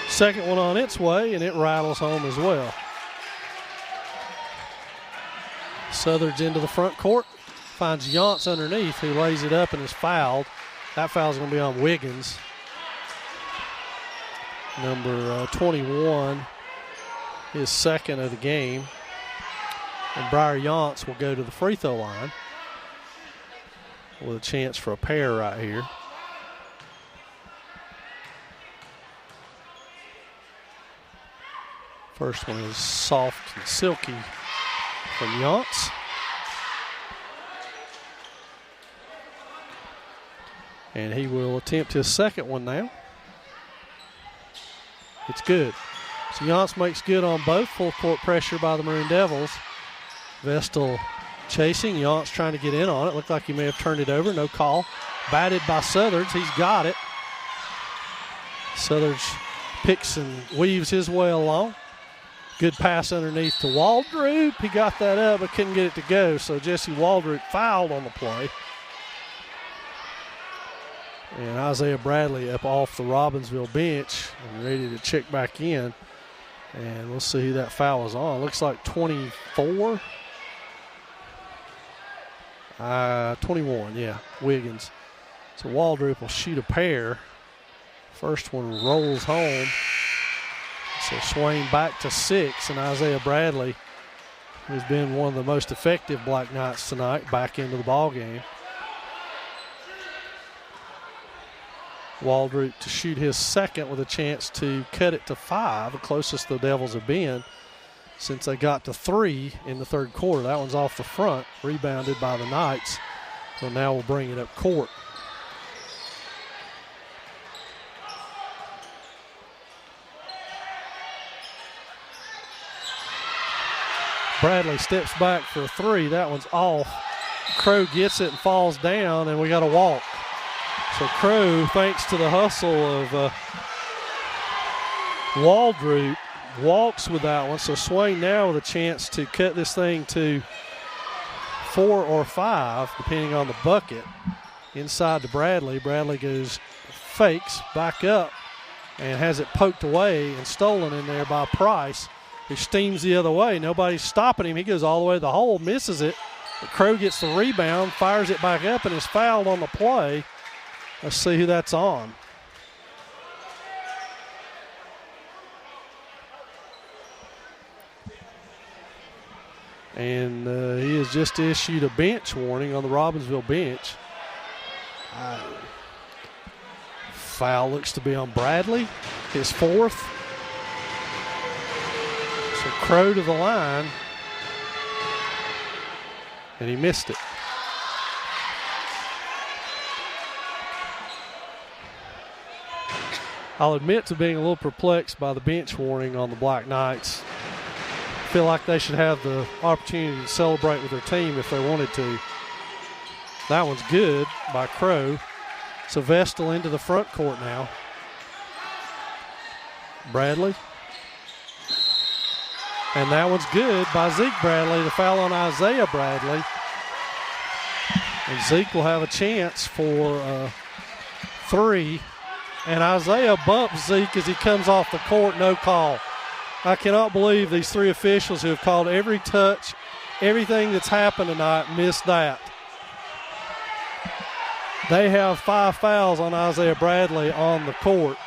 Second one on its way, and it rattles home as well. Southard's into the front court, finds Yance underneath, who lays it up and is fouled. That foul is going to be on Wiggins. Number 21, his 2nd of the game. And Briar Yance will go to the free throw line with a chance for a pair right here. First one is soft and silky from Yance. And he will attempt his 2nd one now. It's good. So Yance makes good on both. Full court pressure by the Maroon Devils. Vestal chasing. Yance trying to get in on it. Looked like he may have turned it over. No call. Batted by Southards. He's got it. Southards picks and weaves his way along. Good pass underneath to Waldrop. He got that up but couldn't get it to go. So Jesse Waldrop fouled on the play. And Isaiah Bradley up off the Robbinsville bench and ready to check back in. And we'll see who that foul is on. Looks like 24. 21, yeah, Wiggins. So Waldrop will shoot a pair. First one rolls home. So Swain back to 6, and Isaiah Bradley, who's been one of the most effective Black Knights tonight, back into the ball game. Waldrop to shoot his second with a chance to cut it to 5, the closest the Devils have been since they got to 3 in the third quarter. That one's off the front, rebounded by the Knights. So now we'll bring it up court. Bradley steps back for a 3. That one's off. Crow gets it and falls down, and we got a walk. So Crow, thanks to the hustle of Waldrop, walks with that one. So Swain now with a chance to cut this thing to 4 or 5, depending on the bucket. Inside to Bradley. Bradley goes, fakes, back up, and has it poked away and stolen in there by Price, who steams the other way. Nobody's stopping him. He goes all the way to the hole, misses it. But Crow gets the rebound, fires it back up, and is fouled on the play. Let's see who that's on. And he has just issued a bench warning on the Robbinsville bench. Foul looks to be on Bradley, his 4th. So Crow to the line, and he missed it. I'll admit to being a little perplexed by the bench warning on the Black Knights. I feel like they should have the opportunity to celebrate with their team if they wanted to. That one's good by Crow. So Vestal into the front court now. Bradley. And that one's good by Zeke Bradley. The foul on Isaiah Bradley. And Zeke will have a chance for 3. And Isaiah bumps Zeke as he comes off the court, no call. I cannot believe these 3 officials who have called every touch, everything that's happened tonight, missed that. They have 5 fouls on Isaiah Bradley on the court.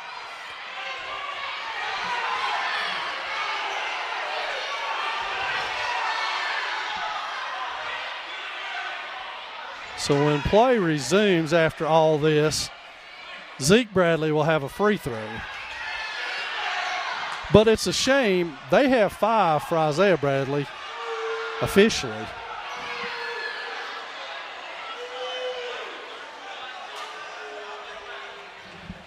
So when play resumes after all this, Zeke Bradley will have a free throw. But it's a shame they have 5 for Isaiah Bradley officially.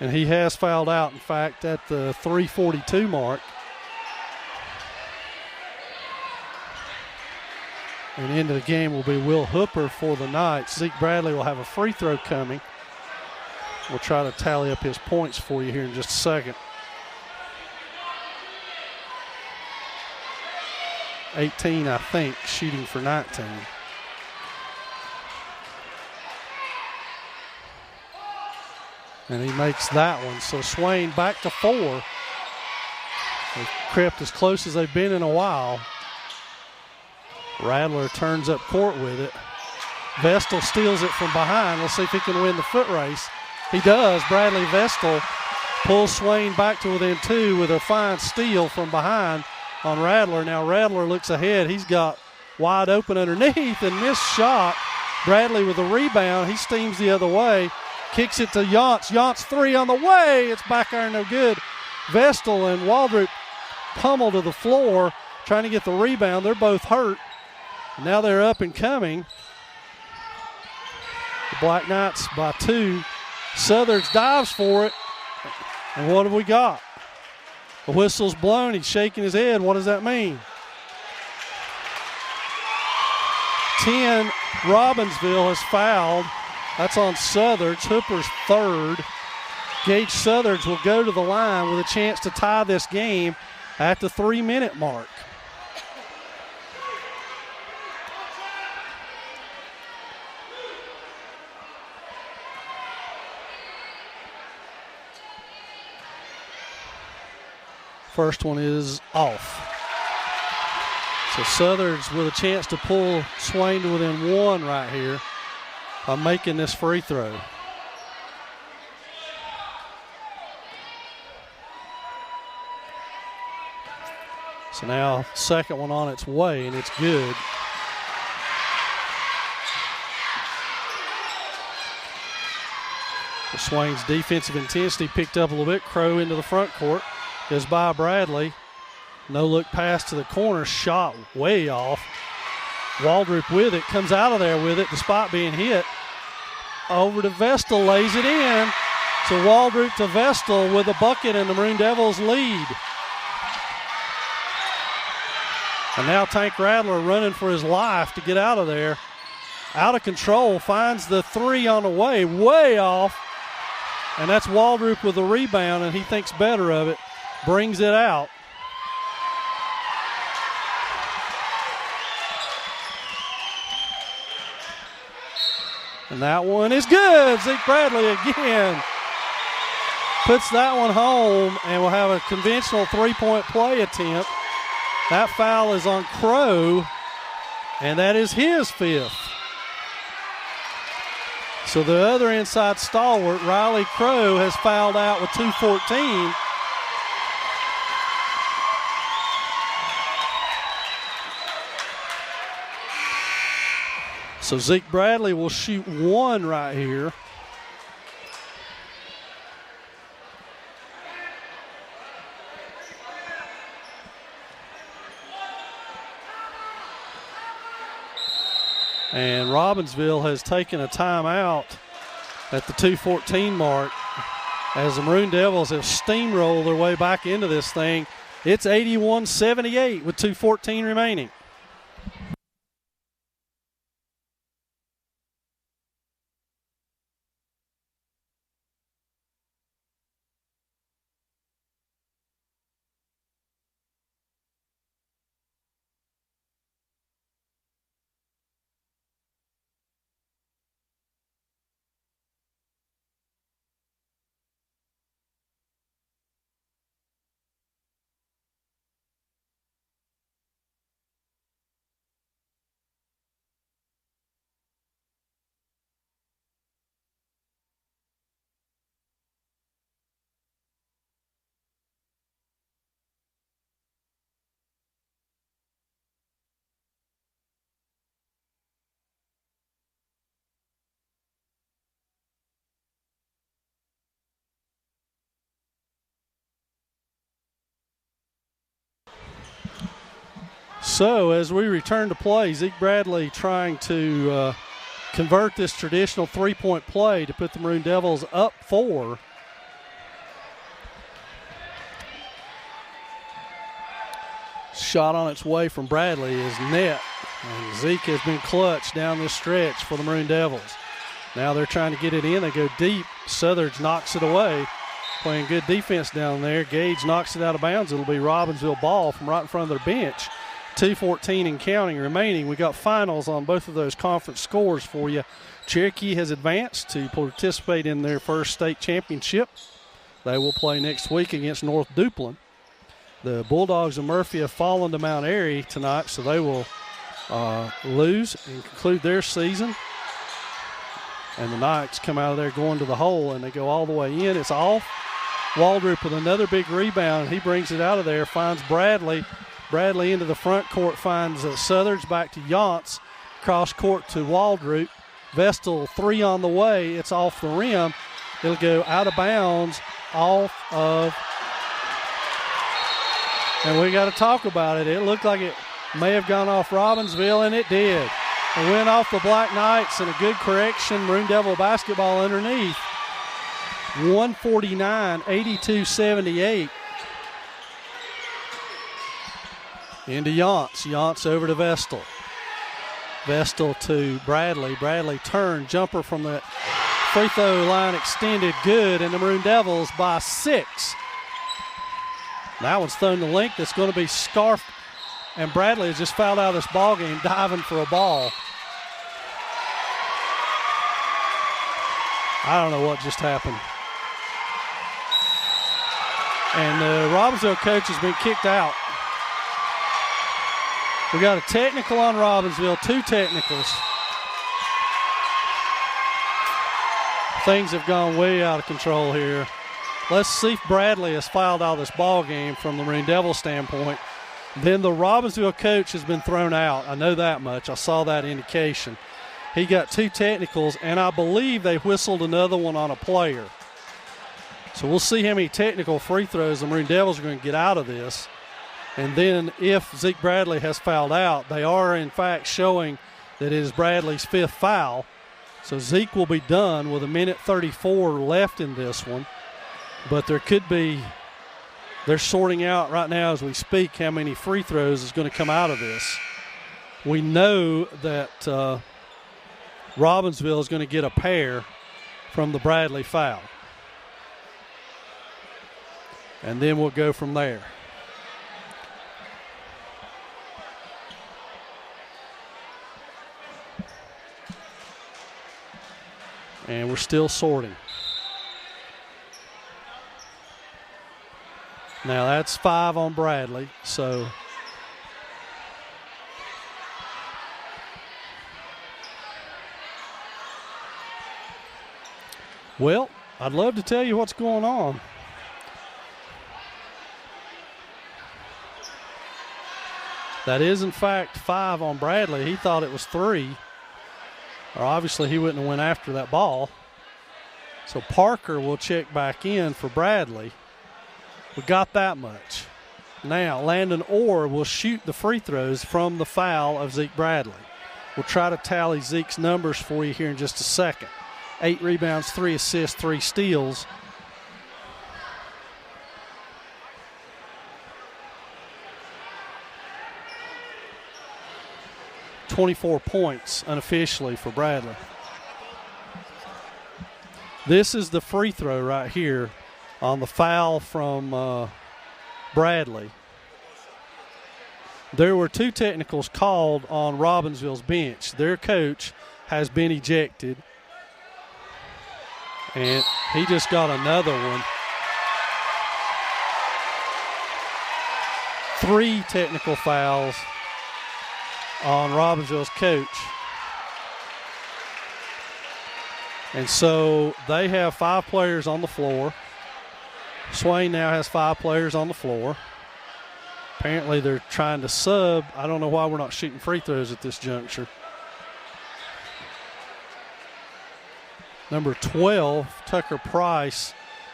And he has fouled out, in fact, at the 3:42 mark. And into the game will be Will Hooper for the Knights. Zeke Bradley will have a free throw coming. We'll try to tally up his points for you here in just a second. 18, I think, shooting for 19. And he makes that one. So Swain back to 4. They've crept as close as they've been in a while. Radler turns up court with it. Vestal steals it from behind. Let's see if he can win the foot race. He does. Bradley Vestal pulls Swain back to within 2 with a fine steal from behind on Radler. Now Radler looks ahead. He's got wide open underneath and missed shot. Bradley with a rebound. He steams the other way. Kicks it to Yance. Yance 3 on the way. It's back iron, no good. Vestal and Waldrop pummel to the floor trying to get the rebound. They're both hurt. Now they're up and coming. The Black Knights by 2. Southards dives for it. And what have we got? The whistle's blown. He's shaking his head. What does that mean? 10, Robbinsville has fouled. That's on Southard's. Hooper's third. Gage Southard's will go to the line with a chance to tie this game at the 3-minute mark. First one is off. So Southard's with a chance to pull Swain to within one right here by making this free throw. So now second one on its way, and it's good. So Swain's defensive intensity picked up a little bit. Crow into the front court. Goes by Bradley. No look pass to the corner. Shot way off. Waldrop with it. Comes out of there with it despite being hit. Over to Vestal. Lays it in. So Waldrop to Vestal with a bucket, and the Maroon Devils lead. And now Tank Rattler running for his life to get out of there. Out of control. Finds the three on the way off. And that's Waldrop with the rebound, and he thinks better of it. Brings it out. And that one is good. Zeke Bradley again puts that one home, and we'll have a conventional three-point play attempt. That foul is on Crow, and that is his fifth. So the other inside stalwart, Riley Crow, has fouled out with 2:14. So Zeke Bradley will shoot one right here. And Robbinsville has taken a timeout at the 2:14 mark as the Maroon Devils have steamrolled their way back into this thing. It's 81-78 with 2:14 remaining. So as we return to play, Zeke Bradley trying to convert this traditional three-point play to put the Maroon Devils up 4. Shot on its way from Bradley is net. And Zeke has been clutch down this stretch for the Maroon Devils. Now they're trying to get it in. They go deep. Southard's knocks it away. Playing good defense down there. Gage knocks it out of bounds. It'll be Robbinsville ball from right in front of their bench. 2:14 and counting remaining. We got finals on both of those conference scores for you. Cherokee has advanced to participate in their first state championship. They will play next week against North Duplin. The Bulldogs of Murphy have fallen to Mount Airy tonight, so they will lose and conclude their season. And the Knights come out of there going to the hole, and they go all the way in. It's off. Waldrop with another big rebound, and he brings it out of there, finds Bradley. Bradley into the front court, finds Southard's back to Yance. Cross court to Waldrop. Vestal, three on the way. It's off the rim. It'll go out of bounds, off of. And we got to talk about it. It looked like it may have gone off Robbinsville, and it did. It went off the Black Knights, and a good correction. Maroon Devil basketball underneath. 149, 82-78. Into Yance. Yance over to Vestal. Vestal to Bradley. Bradley turn. Jumper from the free throw line extended. Good. And the Maroon Devils by 6. That one's thrown the length. It's going to be scarfed. And Bradley has just fouled out of this ball game, diving for a ball. I don't know what just happened. And the Robbinsville coach has been kicked out. We got a technical on Robbinsville, 2 technicals. Things have gone way out of control here. Let's see if Bradley has fouled out this ball game from the Maroon Devils standpoint. Then the Robbinsville coach has been thrown out. I know that much. I saw that indication. He got 2 technicals, and I believe they whistled another one on a player. So we'll see how many technical free throws the Maroon Devils are going to get out of this. And then if Zeke Bradley has fouled out, they are in fact showing that it is Bradley's 5th foul. So Zeke will be done with 1:34 left in this one. But there could be, they're sorting out right now as we speak how many free throws is going to come out of this. We know that Robbinsville is going to get a pair from the Bradley foul. And then we'll go from there. And we're still sorting. Now that's 5 on Bradley, so well, I'd love to tell you what's going on. That is, in fact, 5 on Bradley. He thought it was 3. Or obviously he wouldn't have went after that ball. So Parker will check back in for Bradley. We got that much. Now Landon Orr will shoot the free throws from the foul of Zeke Bradley. We'll try to tally Zeke's numbers for you here in just a second. 8 rebounds, 3 assists, 3 steals. .24 points unofficially for Bradley. This is the free throw right here on the foul from Bradley. There were 2 technicals called on Robbinsville's bench. Their coach has been ejected. And he just got another one. 3 technical fouls on Robbinsville's coach. And so they have 5 players on the floor. Swain now has 5 players on the floor. Apparently they're trying to sub. I don't know why we're not shooting free throws at this juncture. Number 12, Tucker Price,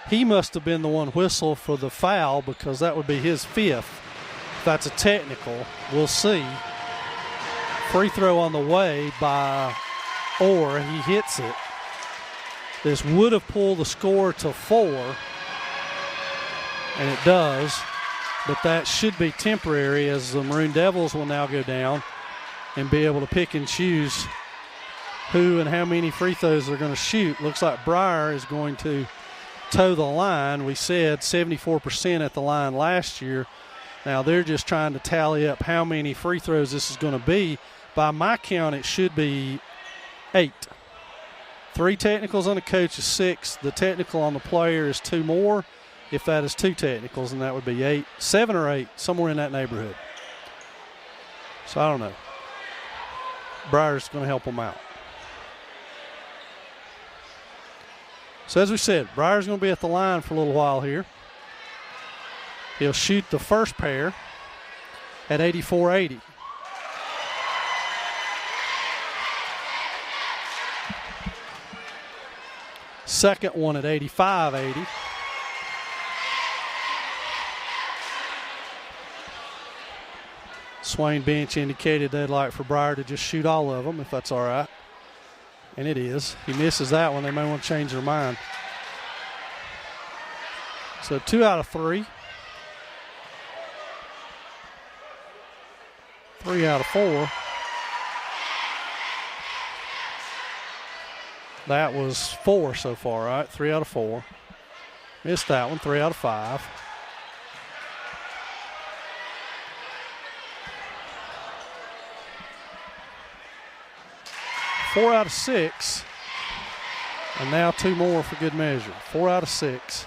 he must have been the one whistle for the foul because that would be his 5th. If that's a technical, we'll see. Free throw on the way by Orr. He hits it. This would have pulled the score to 4, and it does. But that should be temporary as the Maroon Devils will now go down and be able to pick and choose who and how many free throws they're going to shoot. Looks like Breyer is going to toe the line. We said 74% at the line last year. Now they're just trying to tally up how many free throws this is going to be. By my count, it should be 8. 3 technicals on the coach is 6. The technical on the player is 2 more. If that is 2 technicals, and that would be 8, 7 or 8, somewhere in that neighborhood. So I don't know. Breyer's going to help them out. So as we said, Breyer's going to be at the line for a little while here. He'll shoot the first pair at 84-80. Second one at 85-80. Swain bench indicated they'd like for Breyer to just shoot all of them, if that's all right. And it is. He misses that one. They may want to change their mind. So 2 out of 3. 3 out of 4. That was 4 so far, right? 3 out of 4. Missed that one, 3 out of 5. Four out of 6. And now 2 more for good measure. 4 out of 6.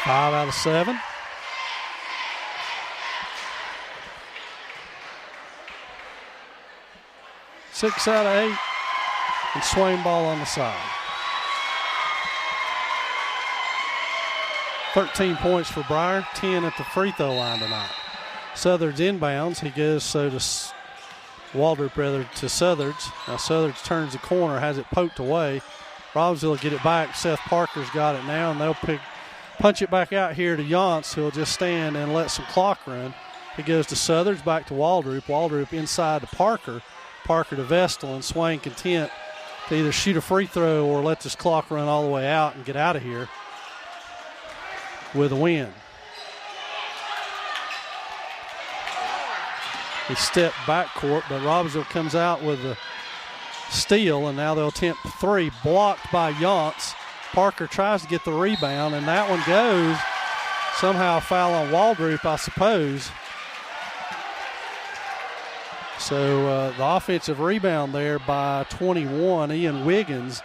Five out of 7. Six out of 8. And Swain ball on the side. 13 points for Breyer, 10 at the free throw line tonight. Southard's inbounds. He goes to Waldrop to Southard's. Now Southard's turns the corner, has it poked away. Robbinsville will get it back. Seth Parker's got it now, and they'll punch it back out here to Yance, who'll just stand and let some clock run. He goes to Southard's, back to Waldrop. Waldrop inside to Parker. Parker to Vestal, and Swain content to either shoot a free throw or let this clock run all the way out and get out of here with a win. He stepped backcourt, but Robbinsville comes out with a steal, and now they'll attempt 3, blocked by Yance. Parker tries to get the rebound, and that one goes. Somehow a foul on Waldrop, I suppose. So the offensive rebound there by 21, Ian Wiggins,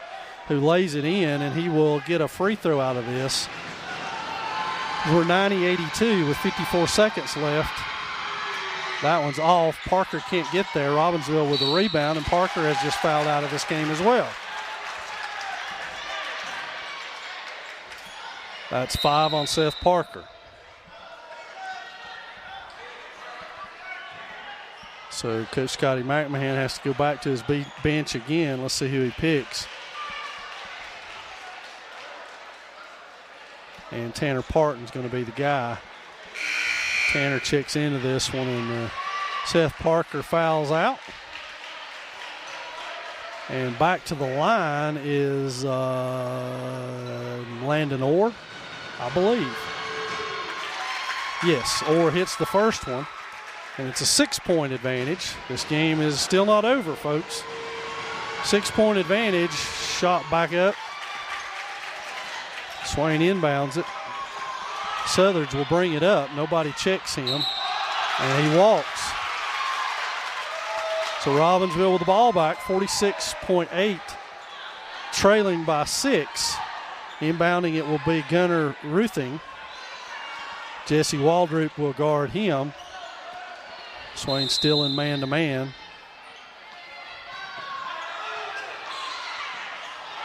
who lays it in, and he will get a free throw out of this. We're 90-82 with 54 seconds left. That one's off. Parker can't get there. Robbinsville with a rebound, and Parker has just fouled out of this game as well. That's 5 on Seth Parker. So Coach Scotty McMahon has to go back to his bench again. Let's see who he picks. And Tanner Parton's going to be the guy. Tanner checks into this one, and Seth Parker fouls out. And back to the line is Landon Orr, I believe. Yes, Orr hits the first one, and it's a 6-point advantage. This game is still not over, folks. 6-point advantage, shot back up. Swain inbounds it. Southard's will bring it up. Nobody checks him, and he walks. So Robbinsville with the ball back, 46.8, trailing by 6. Inbounding it will be Gunnar Ruthing. Jesse Waldrop will guard him. Swain still in man-to-man.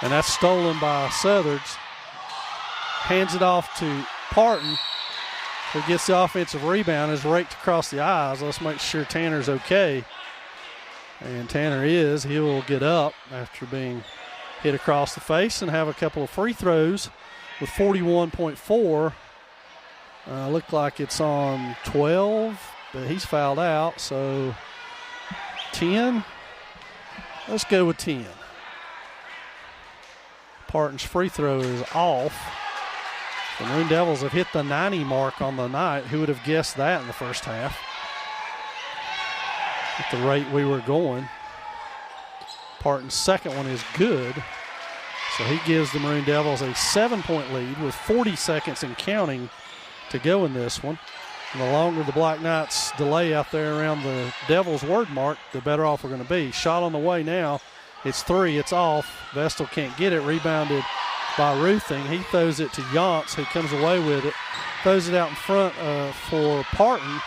And that's stolen by Southard's. Hands it off to Parton, who gets the offensive rebound, is raked across the eyes. Let's make sure Tanner's okay. And Tanner is. He will get up after being hit across the face and have a couple of free throws with 41.4. Looked like it's on 12, but he's fouled out. So 10. Let's go with 10. Parton's free throw is off. The Maroon Devils have hit the 90 mark on the night. Who would have guessed that in the first half? At the rate we were going. Parton's second one is good. So he gives the Maroon Devils a 7-point lead with 40 seconds and counting to go in this one. And the longer the Black Knights delay out there around the Devils' word mark, the better off we're going to be. Shot on the way now. It's 3. It's off. Vestal can't get it. Rebounded by Ruthing. He throws it to Yance, who comes away with it. Throws it out in front for Parton,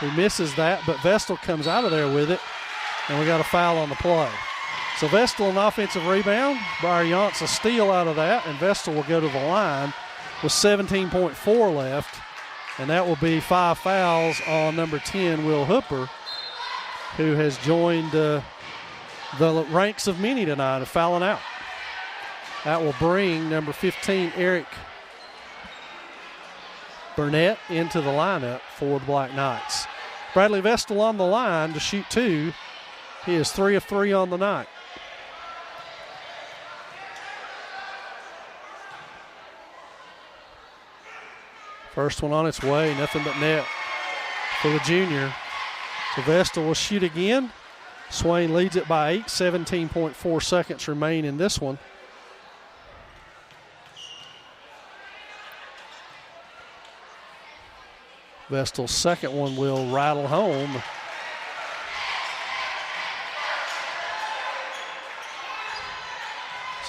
who misses that, but Vestal comes out of there with it, and we got a foul on the play. So Vestal an offensive rebound. Briar Yance a steal out of that, and Vestal will go to the line with 17.4 left, and that will be 5 fouls on number 10, Will Hooper, who has joined the ranks of many tonight of fouling out. That will bring number 15, Eric Burnett, into the lineup for the Black Knights. Bradley Vestal on the line to shoot 2. He is 3 of 3 on the night. First one on its way, nothing but net for the junior. So Vestal will shoot again. Swain leads it by 8, 17.4 seconds remain in this one. Vestal's second one will rattle home.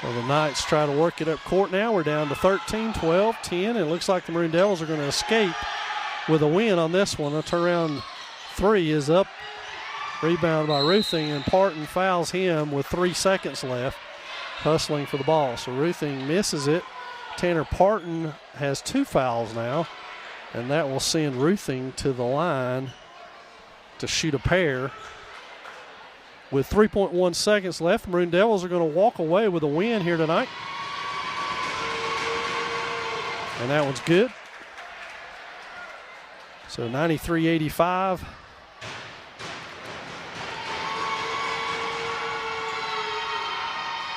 So the Knights try to work it up court now. We're down to 13, 12, 10. And it looks like the Maroon Devils are going to escape with a win on this one. A turnaround three is up. Rebound by Ruthing, and Parton fouls him with 3 seconds left, hustling for the ball. So Ruthing misses it. Tanner Parton has 2 fouls now, and that will send Ruthing to the line to shoot a pair. With 3.1 seconds left, the Maroon Devils are going to walk away with a win here tonight. And that one's good. So 93-85.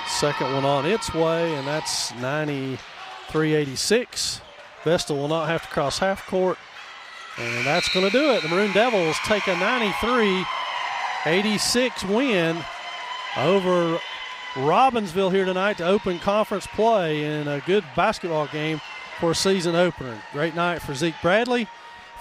Second one on its way, and that's 93-86. Vestal will not have to cross half court, and that's going to do it. The Maroon Devils take a 93-86 win over Robbinsville here tonight to open conference play in a good basketball game for a season opener. Great night for Zeke Bradley.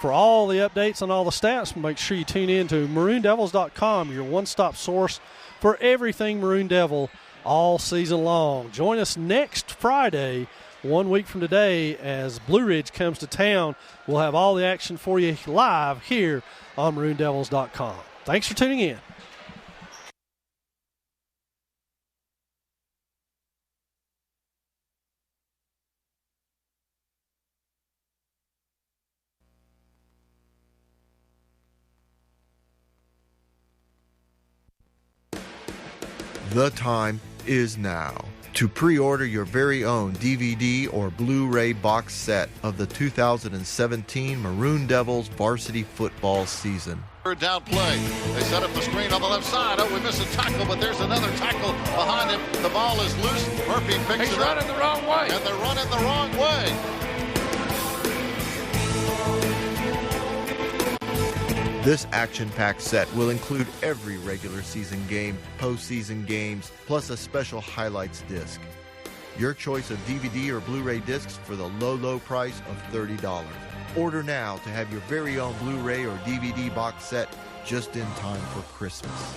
For all the updates on all the stats, make sure you tune in to MaroonDevils.com, your one-stop source for everything Maroon Devil all season long. Join us next Friday, 1 week from today, as Blue Ridge comes to town. We'll have all the action for you live here on MaroonDevils.com. Thanks for tuning in. The time is now to pre-order your very own DVD or Blu-ray box set of the 2017 Maroon Devils varsity football season. Third down play. They set up the screen on the left side. Oh, we miss a tackle, but there's another tackle behind him. The ball is loose. Murphy picks it up. He's running the wrong way. And they're running the wrong way. This action-packed set will include every regular season game, postseason games, plus a special highlights disc. Your choice of DVD or Blu-ray discs for the low, low price of $30. Order now to have your very own Blu-ray or DVD box set just in time for Christmas.